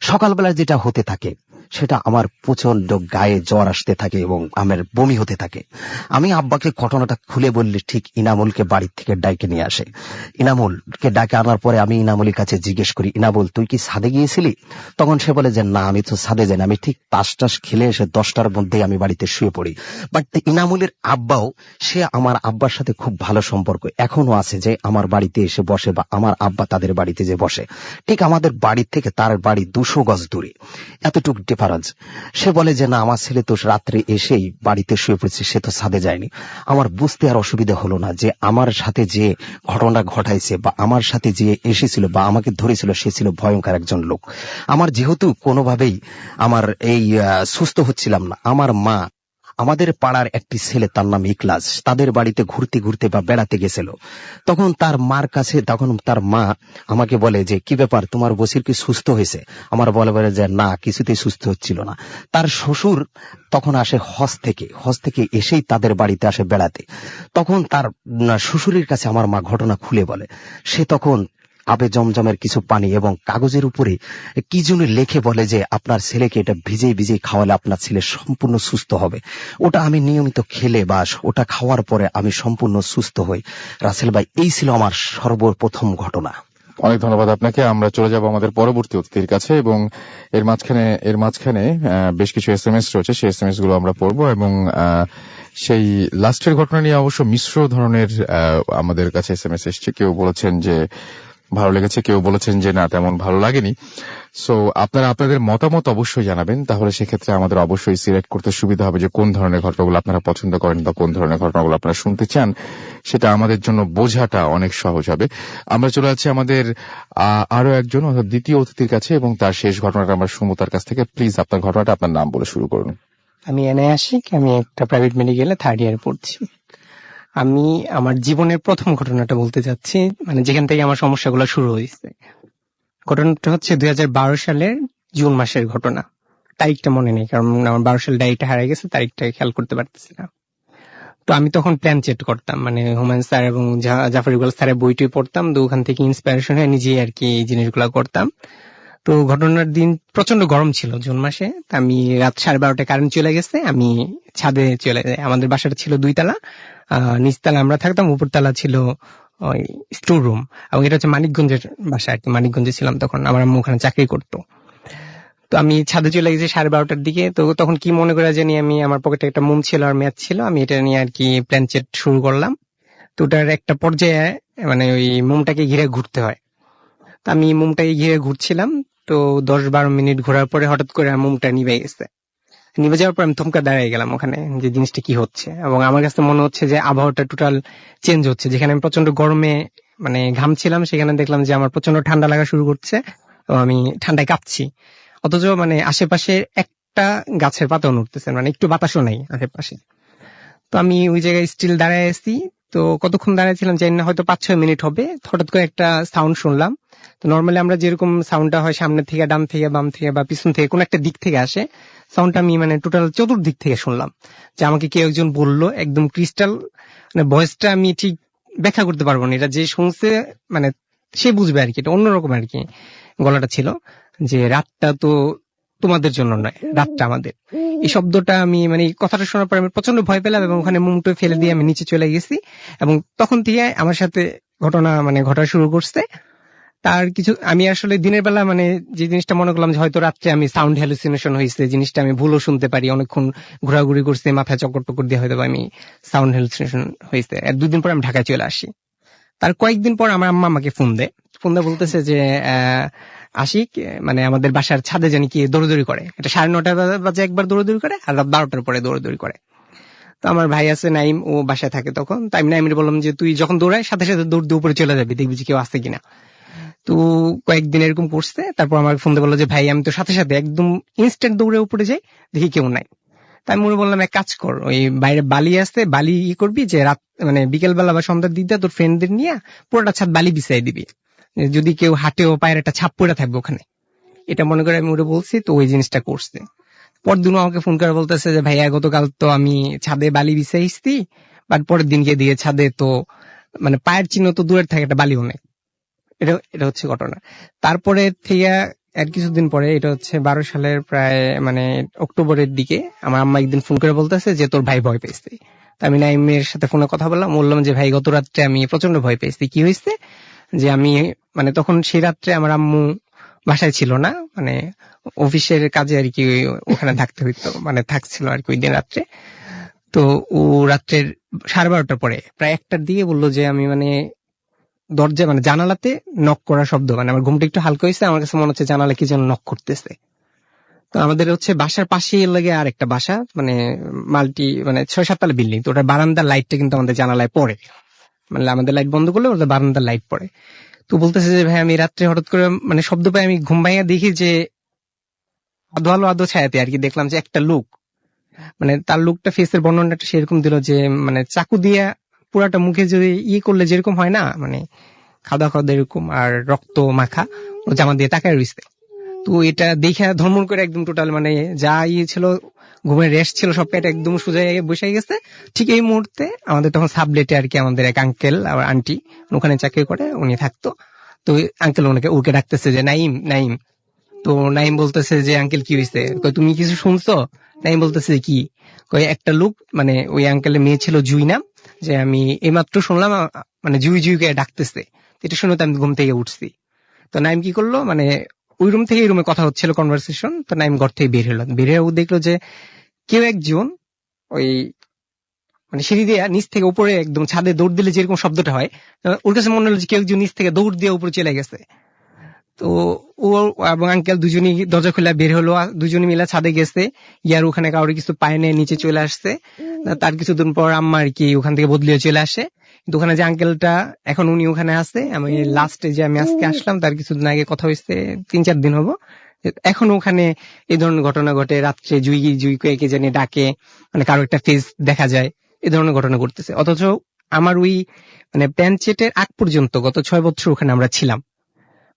সকালবেলা যেটা হতে থাকে সেটা, আমার প্রচন্ড গায়ে জ্বর আসতে থাকে এবং আমার বমি হতে থাকে। আমি আব্বাকে ঘটনাটা খুলে বললে ঠিক ইনামুলকে বাড়ির থেকে ডাইকে নিয়ে আসে। ইনামুলকে ডাকে আনার পরে আমি ইনামুলের কাছে জিজ্ঞেস করি, ইনামুল তুই কি ছাদে গিয়েছিলি? তখন সে বলে যে না, আমি তো ছাদে যাই না, আমি ঠিক তাস খেলে এসে 10টার মধ্যে আমি বাড়িতে শুয়ে পড়ি। বাট ইনামুলের আব্বাও, সে আমার আব্বার সাথে খুব ভালো সম্পর্ক এখনো আছে, যে আমার বাড়িতে এসে বসে বা আমার আব্বা তাদের বাড়িতে যে বসে। ঠিক আমাদের বাড়ির থেকে তার বাড়ি 200 গজ দূরে, এতটুকু ডিফারেন্স। সে বলে যে না, আমার ছেলে তো রাত্রে এসেই বাড়িতে শুয়ে পড়েছে, সে তো ছাদে যায়নি। আমার বুঝতে আর অসুবিধা হলো না যে আমার সাথে যে ঘটনা ঘটাইছে বা আমার সাথে যে এসেছিল বা আমাকে ধরেছিল, সে ছিল ভয়ঙ্কর একজন লোক। আমার যেহেতু কোনোভাবেই আমার এই সুস্থ হচ্ছিলাম না, আমার মা, আমাদের পাড়ার একটি ছেলে, তার নাম ইকলাস, তাদের বাড়িতে ঘুরতে বা বেড়াতে গেছিল। তখন তার মা আমাকে বলে যে কি ব্যাপার, তোমার বসির কি সুস্থ হয়েছে? আমার বলে যে না, কিছুতেই সুস্থ হচ্ছিল না। তার শ্বশুর তখন আসে হজ থেকে এসেই তাদের বাড়িতে আসে বেড়াতে। তখন তার শ্বশুরের কাছে আমার মা ঘটনা খুলে বলে। সে তখন আবে জমজমের কিছু পানি এবং কাগজের উপরে কি যেন লেখে বলে যে আপনার ছেলেকে এটা ভিজে খাওয়ালে আপনার ছেলে সম্পূর্ণ সুস্থ হবে। ওটা আমি নিয়মিত খেলে বা ওটা খাওয়ার পরে আমি সম্পূর্ণ সুস্থ হই। রাসেল ভাই, এই ছিল আমার সর্বপ্রথম ঘটনা। অনেক ধন্যবাদ আপনাকে। আমরা চলে যাব আমাদের পরবর্তী অতিথির কাছে, এবং এর মাঝখানে বেশ কিছু SMS রয়েছে, সেই SMS গুলো আমরা পড়বো, এবং সেই লাস্টের ঘটনা নিয়ে অবশ্য মিশ্র ধরনের আমাদের কাছে SMS এসছে। কেউ বলেছেন যে ভালো লেগেছে, কেউ বলেছেন যে না, তেমন ভালো লাগেনি। সো আপনারা আপনাদের মতামত অবশ্যই জানাবেন, তাহলে সেক্ষেত্রে আমাদের অবশ্যই সিলেক্ট করতে সুবিধা হবে যে কোন ধরনের ঘটনাগুলো আপনারা পছন্দ করেন বা কোন ধরনের ঘটনাগুলো আপনারা শুনতে চান। সেটা আমাদের জন্য বোঝাটা অনেক সহজ হবে। আমরা চলে যাচ্ছি আমাদের আরো একজন, অর্থাৎ দ্বিতীয় অতিথির কাছে, এবং তার শেষ ঘটনাটা আমরা শুনবো তার কাছ থেকে। প্লিজ আপনার ঘটনাটা, আপনার নাম বলে শুরু করুন। আমি এনআই আশিক, আমি একটা প্রাইভেট মেডিকেলে 3rd ইয়ারে পড়ছি। আমি আমার জীবনের প্রথম ঘটনাটা বলতে চাচ্ছি, মানে যেখান থেকে আমার সমস্যাগুলো শুরু হয়েছে। ঘটনাটা হচ্ছে 2012 সালের জুন মাসের ঘটনা। তারিখটা মনে নেই, কারণ আমার 12 সাল ডায়েরিটা হারিয়ে গেছে, তারিখটা খেয়াল করতে পারতেছি না। তো আমি তখন প্ল্যান চেট করতাম, মানে হুমায়ুন স্যার এবং জাফর ইকবাল স্যারের বইটি পড়তাম, তো ওখান থেকে ইন্সপিরেশন হয়ে নিজেই আর কি এই জিনিসগুলো করতাম। তো ঘটনার দিন প্রচন্ড গরম ছিল জুন মাসে। আমি রাত 12:30 কারেন্ট চলে গেছে, আমি ছাদে চলে যাই। আমাদের বাসাটা ছিল 2 তলা, নিচতলা আমরা থাকতাম, উপরতলা ছিল ওই স্টোর রুম, এবং এটা হচ্ছে মানিকগঞ্জের বাসা আর কি। মানিকগঞ্জে ছিলাম তখন, আমার আম্মু ওখানে চাকরি করতো। তো আমি ছাদে চলে গেছি 12:30টার দিকে। তো তখন কি মনে করে জানি, আমি আমার পকেটে একটা মোম ছিল আর ম্যাচ ছিল, আমি এটা নিয়ে আর কি প্ল্যান চেট শুরু করলাম। তো ওটার একটা পর্যায়ে মানে ওই মোমটাকে ঘিরে ঘুরতে হয়। তো আমি মোমটাকে ঘিরে ঘুরছিলাম, তো 10-12 মিনিট ঘোরার পরে হঠাৎ করে মোমটা নিভে গেছে। নিভে যাওয়ার পর আমি থমকে দাঁড়িয়ে গেলাম ওখানে, যে জিনিসটা কি হচ্ছে। এবং আমার কাছে মনে হচ্ছে যে আবহাওয়াটা টোটাল চেঞ্জ হচ্ছে। যেখানে আমি প্রচন্ড গরমে মানে ঘামছিলাম, সেখানে দেখলাম যে আমার প্রচন্ড ঠান্ডা লাগা শুরু করছে এবং আমি ঠান্ডায় কাঁপছি। অথচ মানে আশেপাশে একটা গাছের পাতাও নড়তেছে, মানে একটু বাতাসও নাই আশেপাশে। তো আমি ওই জায়গায় স্টিল দাঁড়ায় আছি। তো কতক্ষণ দাঁড়াইছিলাম জানি না, হয়তো 5-6 মিনিট হবে। হঠাৎ করে একটা সাউন্ড শুনলাম। তো নর্মালি আমরা যেরকম সাউন্ডটা হয় সামনে থেকে, ডান থেকে, বাম থেকে বা পিছন থেকে কোন একটা দিক থেকে আসে, সাউন্ডটা আমি মানে টোটাল চতুর্দিক থেকে শুনলাম। যে আমাকে কেউ একজন বললো একদম ক্রিস্টাল, মানে ভয়েসটা আমি ঠিক ব্যাখ্যা করতে পারবো না, এটা যে শুনছে মানে সে বুঝবে আর কি, এটা অন্যরকম আর কি গলাটা ছিল, যে রাতটা তো তোমাদের জন্য নয়, রাতটা আমাদের। এই শব্দটা আমি মানে এই কথাটা শোনার পর আমি প্রচন্ড ভয় পেলাম এবং ওখানে মুমটো ফেলে দিয়ে আমি নিচে চলে গেছি। এবং তখন থেকে আমার সাথে ঘটনা মানে ঘটা শুরু করছে। তার কিছু আমি আসলে দিনের বেলা মানে যে জিনিসটা মনে করলাম যে হয়তো রাত্রে আমি সাউন্ড হ্যালুসিনেশন হয়েছে, জিনিসটা আমি ভুলও শুনতে পারি, অনেকক্ষণ ঘোরাঘুরি করছে, মাথায় চক্কর টক্কর দিয়ে হয়তো আমি সাউন্ড হ্যালুসিনেশন হয়েছে। আর 2 দিন পর আমি ঢাকায় চলে আসি। তার কয়েকদিন পর আমার আম্মা আমাকে ফোন দেয় বলতেছে যে আশিক মানে আমাদের বাসার ছাদে জানি কি দৌড়দৌড়ি করে, এটা 9:30 বাজে একবার দৌড়দৌড়ি করে আর রাত 12টার পরে দৌড়দৌড়ি করে। তো আমার ভাই আছে নাইম, ও বাসায় থাকে তখন। তাই আমি নাইমের বললাম যে তুই যখন দৌড়ায় সাথে সাথে দৌড় দিয়ে উপরে চলে যাবি, দেখবি যে কেউ আসছে কিনা। তো কয়েকদিন এরকম করছে। তারপর আমার ফোন দিয়ে বললো যে ভাই আমি তো সাথে সাথে একদম ইনস্ট্যান্ট দৌড়ে উপরে যাই, দেখি কেউ নাই। তাই আমি বললাম এক কাজ কর, ওই বাইরে বালি আছে, বালি করবি যে রাত মানে বিকেল বেলা বা সন্ধ্যার দিকটা তোর ফ্রেন্ডদের নিয়ে পুরোটা ছাদ বালি বিছাই দিবি, যদি কেউ হাঁটেও পায়ের একটা ছাপ পড়ে থাকবে ওখানে। এটা মনে করে আমি ওটা বলছি, তো ওই জিনিসটা করছে। পরদিনও আমাকে ফোন করে বলতেছে যে ভাইয়া গতকাল তো আমি ছাদে বালি বিছাইছি, বাট পরের দিন গিয়ে দিয়ে ছাদে তো মানে পায়ের চিহ্ন তো দূরের থাকে, একটা বালিও নেই। এটা হচ্ছে ঘটনা। তারপরে থেকে আর কিছুদিন পরে, এটা হচ্ছে 12 সালের প্রায় মানে অক্টোবরের দিকে, আমার আম্মা একদিন ফোন করে বলতেছে যে তোর ভাই ভয় পেয়েছে। তা আমি নাইমের সাথে ফোনে কথা বললাম যে ভাই গত রাত্রে আমি প্রচন্ড ভয় পেয়েছি। কি হয়েছে যে আমি মানে তখন সেই রাত্রে আমার আম্মু বাসায় ছিল না, মানে অফিসের কাজে আর কি ওখানে থাকতে হইতো, মানে থাকছিল আর কি ওই দিন রাত্রে। তো ও রাত্রের 12:30টার পরে প্রায় 1টার দিকে বললো যে আমি মানে দরজা মানে জানালাতে নক করার শব্দ, মানে আমার ঘুমটা একটু হালকা হয়েছে, আমার কাছে মনে হচ্ছে জানালা কি যেন নক করতেছে। তো আমাদের হচ্ছে বাসার পাশে লাগে আর একটা বাসা, মানে মাল্টি মানে 6-7 তলা বিল্ডিং। তো ওটার বারান্দার লাইটটা কিন্তু আমাদের জানালায় পড়ে, মানে আমাদের লাইট বন্ধ করলে ওদের বারান্দার লাইট পড়ে। তো বলতেছে যে ভাই আমি রাত্রে হঠাৎ করে মানে শব্দ পাই, আমি ঘুম ভাঙিয়ে দেখি যে আধো আলো আধো ছায়াতে আর কি দেখলাম যে একটা লোক, মানে তার লোকটা ফেসের বর্ণনাটা সেরকম দিল যে মানে চাকু দিয়ে পুরাটা মুখে যদি করলে যেরকম হয় না, মানে খাওয়া খাওয়া এরকম আর রক্ত মাখা, ও জামা দিয়ে তাকায় রয়েছে। তো এটা দেখে ধর্মন করে একদম টোটাল মানে যা ছিল ঘুমের রেস্ট ছিল সব এটা একদম সোজা বসে গেছে। ঠিক এই মুহূর্তে আমাদের তখন সাবলেটে আর কি আমাদের এক আঙ্কেল আর আন্টি ওখানে চাকরি করে, উনি থাকতো। তো আঙ্কেল ওকে ডাকতেছে যে নাইম নাইম। তো নাইম বলতেছে যে আঙ্কেল কি হয়েছে, তুমি কিছু শুনছো? নাইম বলতেছে কি, একটা লোক মানে ওই আঙ্কেলের মেয়ে ছিল জুই নাম, যে আমি এইমাত্র শুনলাম মানে জুইকে ডাকতেছে। এটা শুনে তো আমি ঘুম থেকে উঠছি। তো নাইম কি করলো, মানে ওই রুম থেকে এই রুমে কথা হচ্ছিল কনভারসেশন। তো নাইম ঘর থেকে বের হলো, ও দেখলো যে কেউ একজন ওই মানে সিঁড়ি দিয়ে নিচ থেকে উপরে একদম ছাদে দৌড় দিলে যেরকম শব্দটা হয়, ওর কাছে মনে হলো যে কেউ একজন নিচ থেকে দৌড় দিয়ে উপরে চলে গেছে। তো ও এবং আঙ্কেল দুজনই দরজা খুলে বের হলো, দুজনে মিলে ছাদে গেছে, ইয়ার ওখানে কাউরে কিছু পায় না, নিচে চলে আসছে। তার কিছুদিন পর আম্মা আর কি ওখান থেকে বদলিয়ে চলে আসে। কিন্তু ওখানে যে আঙ্কেলটা এখন উনি ওখানে আছে, আমি লাস্টে যে আমি আজকে আসলাম তার কিছুদিন আগে কথা হয়েছে, 3-4 দিন হবো, এখন ওখানে এই ধরনের ঘটনা ঘটে। রাত্রে জুই কে জানি ডাকে, মানে কারো একটা ফেস দেখা যায়, এই ধরনের ঘটনা ঘটতেছে। অথচ আমার ওই মানে প্যানচেটের আগ পর্যন্ত গত 6 বছর ওখানে আমরা ছিলাম,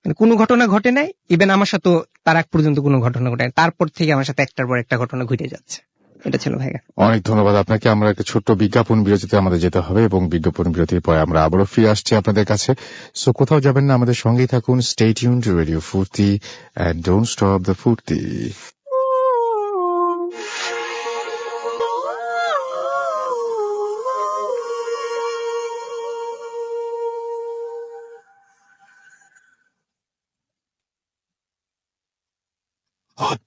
মানে কোনো ঘটনা ঘটে নাই। ইভেন আমার সাথে তার আগ পর্যন্ত কোনো ঘটনা ঘটে নাই, তারপর থেকে আমার সাথে একটার পর একটা ঘটনা ঘটে যাচ্ছে। এটা ছিল ভাইয়া। অনেক ধন্যবাদ আপনাকে। আমরা একটা ছোট্ট বিজ্ঞাপন বিরতিতে আমাদের যেতে হবে এবং বিজ্ঞাপন বিরতির পরে আমরা আবারও ফিরে আসছি আপনাদের কাছে। সো কোথাও যাবেন না, আমাদের সঙ্গেই থাকুন। স্টে টিউনড টু রেডিও ফুর্তি এন্ড ডোন্ট স্টপ দ্য ফুর্তি। Hot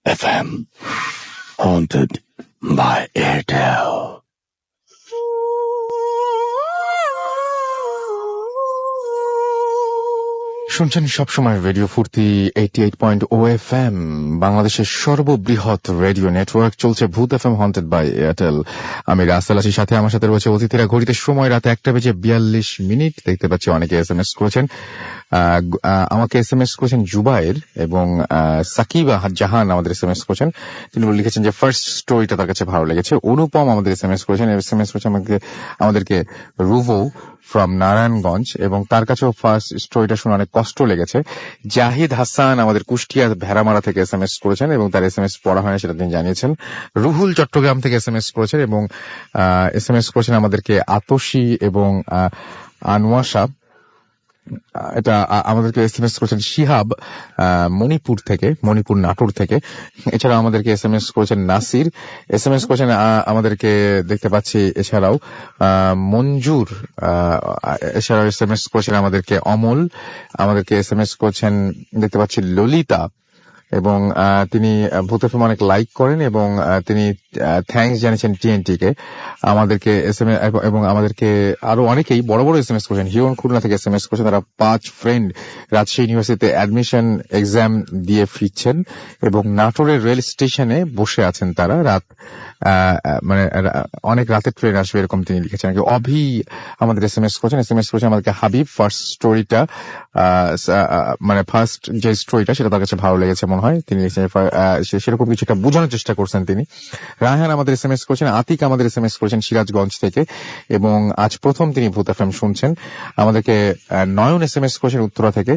FM, haunted by Airtel. শুনছেন সবসময় রেডিও ফুর্তি 88.0 FM, বাংলাদেশের সর্ববৃহৎ রেডিও নেটওয়ার্ক। চলছে ভূত FM হন্টেড বাই এয়ারটেল। আমি রাসেল আছি, সাথে আমার সাথে রয়েছে অতিথিরা। ঘড়িতে সময় রাত 1:42 দেখতে পাচ্ছি অনেকে SMS করেছেন। আমাকে SMS করেছেন জুবায়ের, এবং সাকিবা জাহান আমাদের SMS করেছেন। তিনি লিখেছেন যে ফার্স্ট স্টোরিটা তার কাছে ভালো লেগেছে। অনুপম আমাদের SMS করেছেন, SMS করেছেন আমাদেরকে রুভো ফ্রম নারায়ণগঞ্জ, এবং তার কাছেও ফার্স্ট স্টোরিটা শুনে অনেক কষ্ট লেগেছে। জাহিদ হাসান আমাদের কুষ্টিয়া ভেড়ামারা থেকে SMS করেছেন, এবং তার SMS পড়া হয় না সেটা তিনি জানিয়েছেন। রুহুল চট্টগ্রাম থেকে SMS করেছেন, এবং SMS করেছেন আমাদেরকে আতসী এবং আনোয়াশা। এটা আমাদেরকে SMS করেছেন শিহাব মণিপুর নাটোর থেকে। এছাড়াও আমাদেরকে SMS করেছেন নাসির, SMS করেছেন আমাদেরকে দেখতে পাচ্ছি। এছাড়াও মঞ্জুর, এছাড়াও SMS করেছেন আমাদেরকে অমল, আমাদেরকে SMS করেছেন দেখতে পাচ্ছি ললিতা, এবং তিনি ভূত এফএম অনেক লাইক করেন, এবং তিনি থ্যাঙ্কস জানিয়েছেন TNT কে, আমাদেরকে SMS, এবং আমাদেরকে আরো অনেকেই বড় বড় SMS করেছেন। হিরন খুলনা থেকে SMS করেছেন, তারা 5 ফ্রেন্ড রাজশাহী ইউনিভার্সিটিতে অ্যাডমিশন এক্সাম দিয়ে ফিরছেন, এবং নাটোরের রেল স্টেশনে বসে আছেন তারা। মানে অনেক রাতের ট্রেন আসবে এরকম তিনি লিখেছেন। অভি আমাদের SMS করেছেন আমাদেরকে হাবিব। ফার্স্ট স্টোরিটা মানে ফার্স্ট যে স্টোরিটা সেটা তার কাছে ভালো লেগেছে মনে হয়, তিনি সেরকম কিছু একটা বোঝানোর চেষ্টা করছেন তিনি। রায়হান আমাদের SMS করেছেন, আতিক আমাদের SMS করেছেন সিরাজগঞ্জ থেকে, এবং আজ প্রথম তিনি ভূত এফএম শুনছেন। আমাদেরকে নয়ন SMS করেছেন উত্তরা থেকে।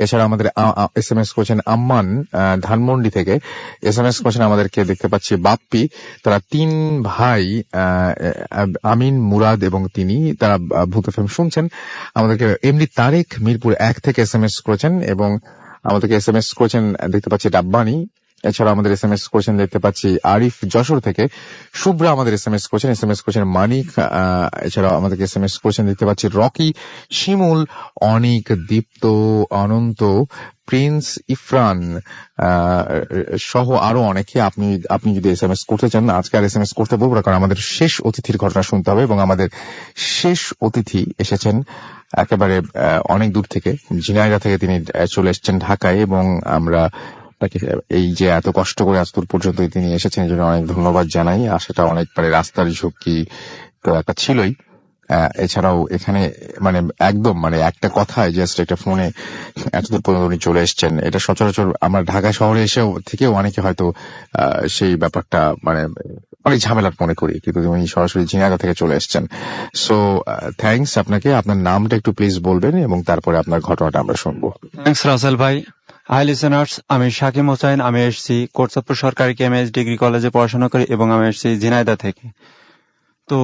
এছাড়া আমাদের SMS করেছেন আম্মান ধানমন্ডি থেকে। SMS করেছেন আমাদেরকে দেখতে পাচ্ছি বাপ্পি। তারা 3 ভাই, আমিন, মুরাদ এবং তিনি, তারা ভূত এফএম শুনছেন। আমাদেরকে এমনি তারেক মিরপুর 1 থেকে SMS করেছেন, এবং আমাদেরকে SMS করেছেন দেখতে পাচ্ছি ডাব্বানি। এছাড়া আমাদের SMS করেছেন দেখতে পাচ্ছি আরিফ যশোর থেকে। শুভ্রা আমাদের SMS করেছেন মানিক। এছাড়া আমাদেরকে SMS করেছেন দেখতে পাচ্ছি রকি, শিমুল, অনিক, দীপ্ত, অনন্ত, প্রিন্স, ইফরান সহ আরো অনেকে। আপনি যদি SMS করতে চান, আজকে আর SMS করতে বলবো না, কারণ আমাদের শেষ অতিথির ঘটনা শুনতে হবে, এবং আমাদের শেষ অতিথি এসেছেন একেবারে অনেক দূর থেকে, ঝিনাইদহ থেকে তিনি চলে এসেছেন ঢাকায়, এবং আমরা তাকে এই যে এত কষ্ট করে এত দূর পর্যন্ত তিনি এসেছেন এই জন্য অনেক ধন্যবাদ জানাই। আর সেটা অনেক রাস্তার ঝুঁকি তো একটা ছিলই। এছাড়াও এখানে মানে একদম মানে একটা কথায় জাস্ট একটা ফোনে এতদূর পর্যন্ত উনি চলে এসছেন, এটা সচরাচর আমরা ঢাকা শহরে এসেও থেকেও অনেকে হয়তো সেই ব্যাপারটা মানে অনেক ঝামেলার মনে করি, কিন্তু উনি সরাসরি ঝিনাইদহ থেকে চলে এসছেন। সো থ্যাঙ্কস আপনাকে। আপনার নামটা একটু প্লিজ বলবেন, এবং তারপরে আপনার ঘটনাটা আমরা শুনবো। থ্যাঙ্কস রাসেল ভাই। হাই লিসেনার্স, আমি শাকিম হোসাইন। আমি এসেছি কোটচাঁদপুর সরকারি কেএমএস ডিগ্রি কলেজে পড়াশোনা করি, এবং আমি এসেছি ঝিনাইদহ থেকে। তো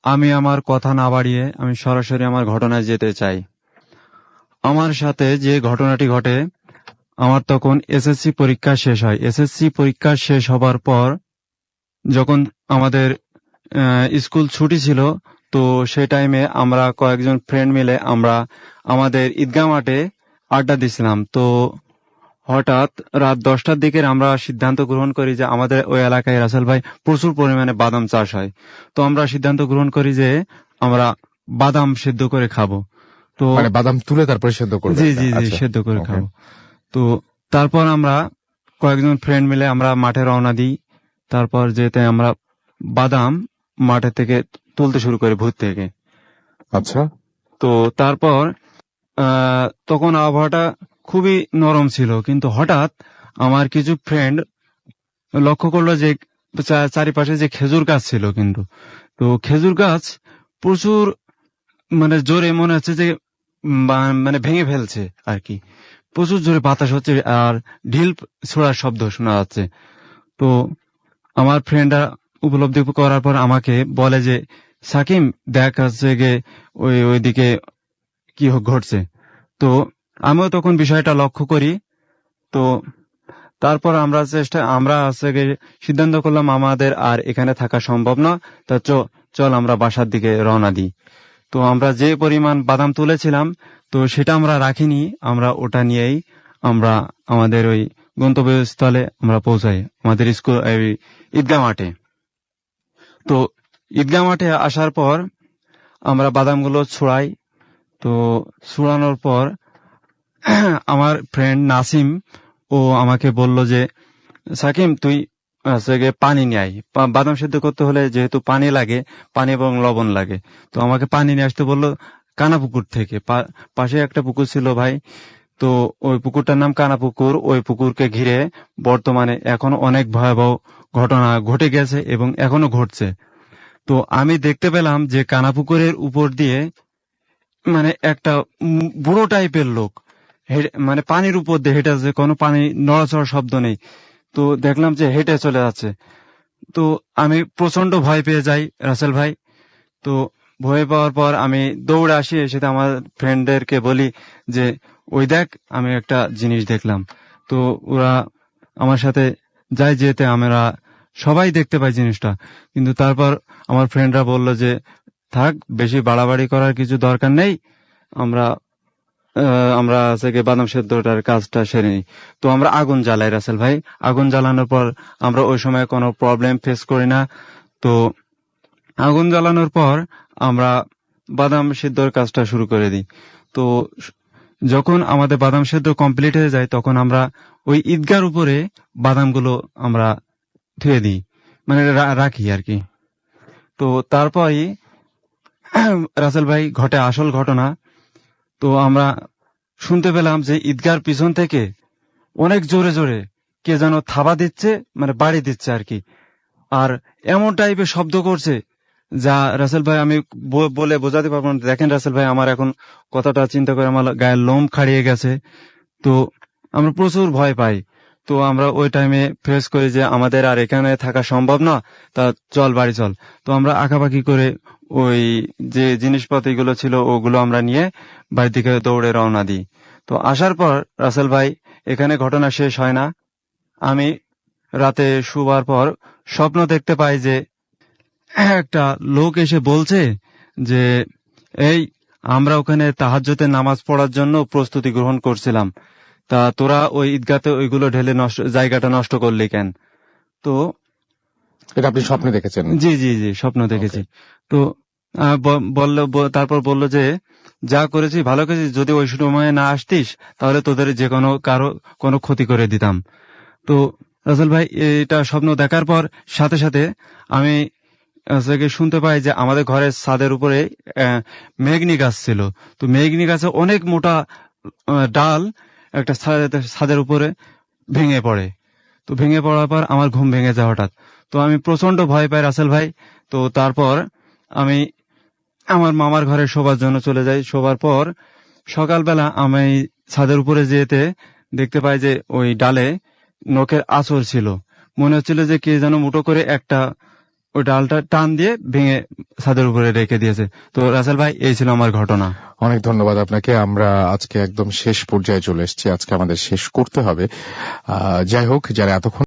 আমি আমার কথা না বাড়িয়ে আমি সরাসরি আমার ঘটনায় যেতে চাই। আমার সাথে যে ঘটনাটি ঘটে, আমার তখন এসএসসি পরীক্ষা শেষ হয়। এসএসসি পরীক্ষা শেষ হবার পর যখন আমাদের স্কুল ছুটি ছিল, তো সেই টাইমে আমরা কয়েকজন ফ্রেন্ড মিলে আমরা আমাদের ঈদগাহ মাঠে আড্ডা দিছিলাম। তো হঠাৎ রাত 10টার দিকে আমরা সিদ্ধান্ত গ্রহণ করি যে আমাদের ওই এলাকায় রাসেল ভাই প্রচুর পরিমাণে বাদাম চাষ হয়। তো আমরা সিদ্ধান্ত গ্রহণ করি যে আমরা বাদাম সেদ্ধ করে খাবো। তো মানে বাদাম তুলে তারপরে সেদ্ধ করবেন? জি জি জি, সেদ্ধ করে খাবো। তো তারপর আমরা কয়েকজন ফ্রেন্ড মিলে আমরা মাঠে রওনা দিই। তারপর যেতে আমরা বাদাম মাঠে থেকে তুলতে শুরু করি ভূত থেকে। আচ্ছা। তো তারপর তখন আবহাওয়াটা খুবই নরম ছিল, কিন্তু হঠাৎ আমার কিছু ফ্রেন্ড লক্ষ্য করলো যে চারিপাশে যে খেজুর গাছ ছিল, কিন্তু তো খেজুর গাছ প্রচুর মানে জোরে মনে হচ্ছে যে মানে ভেঙে ফেলছে আর কি। প্রচুর জোরে বাতাস হচ্ছে আর ঢিল ছোড়ার শব্দ শোনা যাচ্ছে। তো আমার ফ্রেন্ডরা উপলব্ধি করার পর আমাকে বলে যে সাকিম দেখ হচ্ছে গে ওইদিকে কি ঘটছে। তো আমিও তখন বিষয়টা লক্ষ্য করি। তো তারপর আমরা সিদ্ধান্ত করলাম আমাদের আর এখানে থাকা সম্ভব না, তা চল আমরা বাসার দিকে রওনা দিই। তো আমরা যে পরিমাণ বাদাম তুলেছিলাম তো সেটা আমরা রাখিনি, আমরা ওটা নিয়েই আমরা আমাদের ওই গন্তব্যস্থলে আমরা পৌঁছাই, আমাদের স্কুল ঈদগাহ মাঠে। তো ঈদগাহ মাঠে আসার পর আমরা বাদামগুলো ছুড়াই। তো ছুড়ানোর পর আমার ফ্রেন্ড নাসিম ও আমাকে বলল যে সাকিম তুই পানি নিয়ে আয়, বাদাম সেদ্ধ করতে হলে যেহেতু পানি লাগে, পানি এবং লবণ লাগে। তো আমাকে পানি নিয়ে আসতে বললো, কানাপুকুর থেকে। পাশে একটা পুকুর ছিল ভাই, তো ওই পুকুরটার নাম কানাপুকুর। ওই পুকুরকে ঘিরে বর্তমানে এখন অনেক ভয়াবহ ঘটনা ঘটে গেছে এবং এখনো ঘটছে। তো আমি দেখতে পেলাম যে কানাপুকুরের উপর দিয়ে মানে একটা বুড়ো টাইপের লোক মানে পানির উপর দিয়ে হেঁটে যাচ্ছে, কোনো পানি নড়াচড়ার শব্দ নেই। তো দেখলাম যে হেঁটে চলে যাচ্ছে। তো আমি প্রচন্ড ভয় পেয়ে যাই রাসেল ভাই। তো ভয় পাওয়ার পর আমি দৌড়ে আসি, এসে আমার ফ্রেন্ডদেরকে বলি যে ওই দেখ আমি একটা জিনিস দেখলাম। তো ওরা আমার সাথে যাই, যেতে আমরা সবাই দেখতে পাই জিনিসটা। কিন্তু তারপর আমার ফ্রেন্ডরা বলল যে থাক, বেশি বাড়াবাড়ি করার কিছু দরকার নেই, আমরা আমরা থেকে বাদাম সেদ্ধটার কাজটা সেরে নিই। তো আমরা আগুন জ্বালাই রাসেল ভাই। আগুন জ্বালানোর পর আমরা ওই সময় কোনো প্রবলেম ফেস করি না। তো আগুন জ্বালানোর পর আমরা বাদাম সেদ্ধর কাজটা শুরু করে দিই। তো যখন আমাদের বাদাম সেদ্ধ কমপ্লিট হয়ে যায়, তখন আমরা ওই ঈদগার উপরে বাদামগুলো আমরা ধুয়ে দিই, মানে রাখি আর কি। তো তারপরই রাসেল ভাই ঘটে আসল ঘটনা। তো আমরা শুনতে পেলাম যে ঈদগার পিছন থেকে অনেক জোরে জোরে কে যেন থাবা দিচ্ছে, মানে বাড়ি দিচ্ছে আর কি। আর এমন টাইপের শব্দ করছে যা রাসেল ভাই আমি বলে বোঝাতে পারবো না। দেখেন রাসেল ভাই, আমার এখন কথাটা চিন্তা করে আমার গায়ের লোম খাড়িয়ে গেছে। তো আমরা প্রচুর ভয় পাই। তো আমরা ওই টাইমে ফেস করি যে আমাদের আর এখানে থাকা সম্ভব না, তা চল বাড়ি চল। তো আমরা আঁকাবাকি করে ওই যে জিনিসপত্রগুলো ছিল ওগুলো আমরা নিয়ে বাড়ি থেকে দৌড়ে রওনা দিই। তো আসার পর রাসেল ভাই, এখানে ঘটনা শেষ হয় না। আমি রাতে শুবার পর স্বপ্ন দেখতে পাই যে একটা লোক এসে বলছে যে এই আমরা ওখানে তাহাজ্জুদের নামাজ পড়ার জন্য প্রস্তুতি গ্রহণ করছিলাম, তা তোরা ওই ঈদগাতে ওইগুলো ঢেলে জায়গাটা নষ্ট করলি কেন? তো এটা আপনি স্বপ্নে দেখেছেন? জি জি জি, স্বপ্ন দেখেছি। তো তারপর বলল যে যা করেছি ভালো করেছি, যদি ওই সময় না আসতিস তাহলে তোদের যে কোনো ক্ষতি করে দিতাম। তো রাসেল ভাই, এটা স্বপ্ন দেখার পর সাথে সাথে আমি শুনতে পাই যে আমাদের ঘরের ছাদের উপরে মেঘনি গাছ ছিল। তো মেঘনি গাছে অনেক মোটা ডাল একটা ছাদের উপরে ভেঙে পড়ে। তো ভেঙে পড়ার পর আমার ঘুম ভেঙে যায় হঠাৎ। তো আমি প্রচন্ড ভয় পাই রাসেল ভাই। তো তারপর আমি আমার মামার ঘরে শোবার জন্য চলে যাই। শোবার পর সকালবেলা আমি ছাদের উপরে যেতে দেখতে পাই যে ওই ডালে নখের আঁচড় ছিল। মনে হচ্ছিল যে কে যেন মুঠো করে একটা ওই ডালটা টান দিয়ে ভেঙে ছাদের উপরে রেখে দিয়েছে। তো রাসেল ভাই, এই ছিল আমার ঘটনা। অনেক ধন্যবাদ আপনাকে। আমরা আজকে একদম শেষ পর্যায়ে চলে এসেছি, আজকে আমাদের শেষ করতে হবে। যাই হোক, যারা এতক্ষণ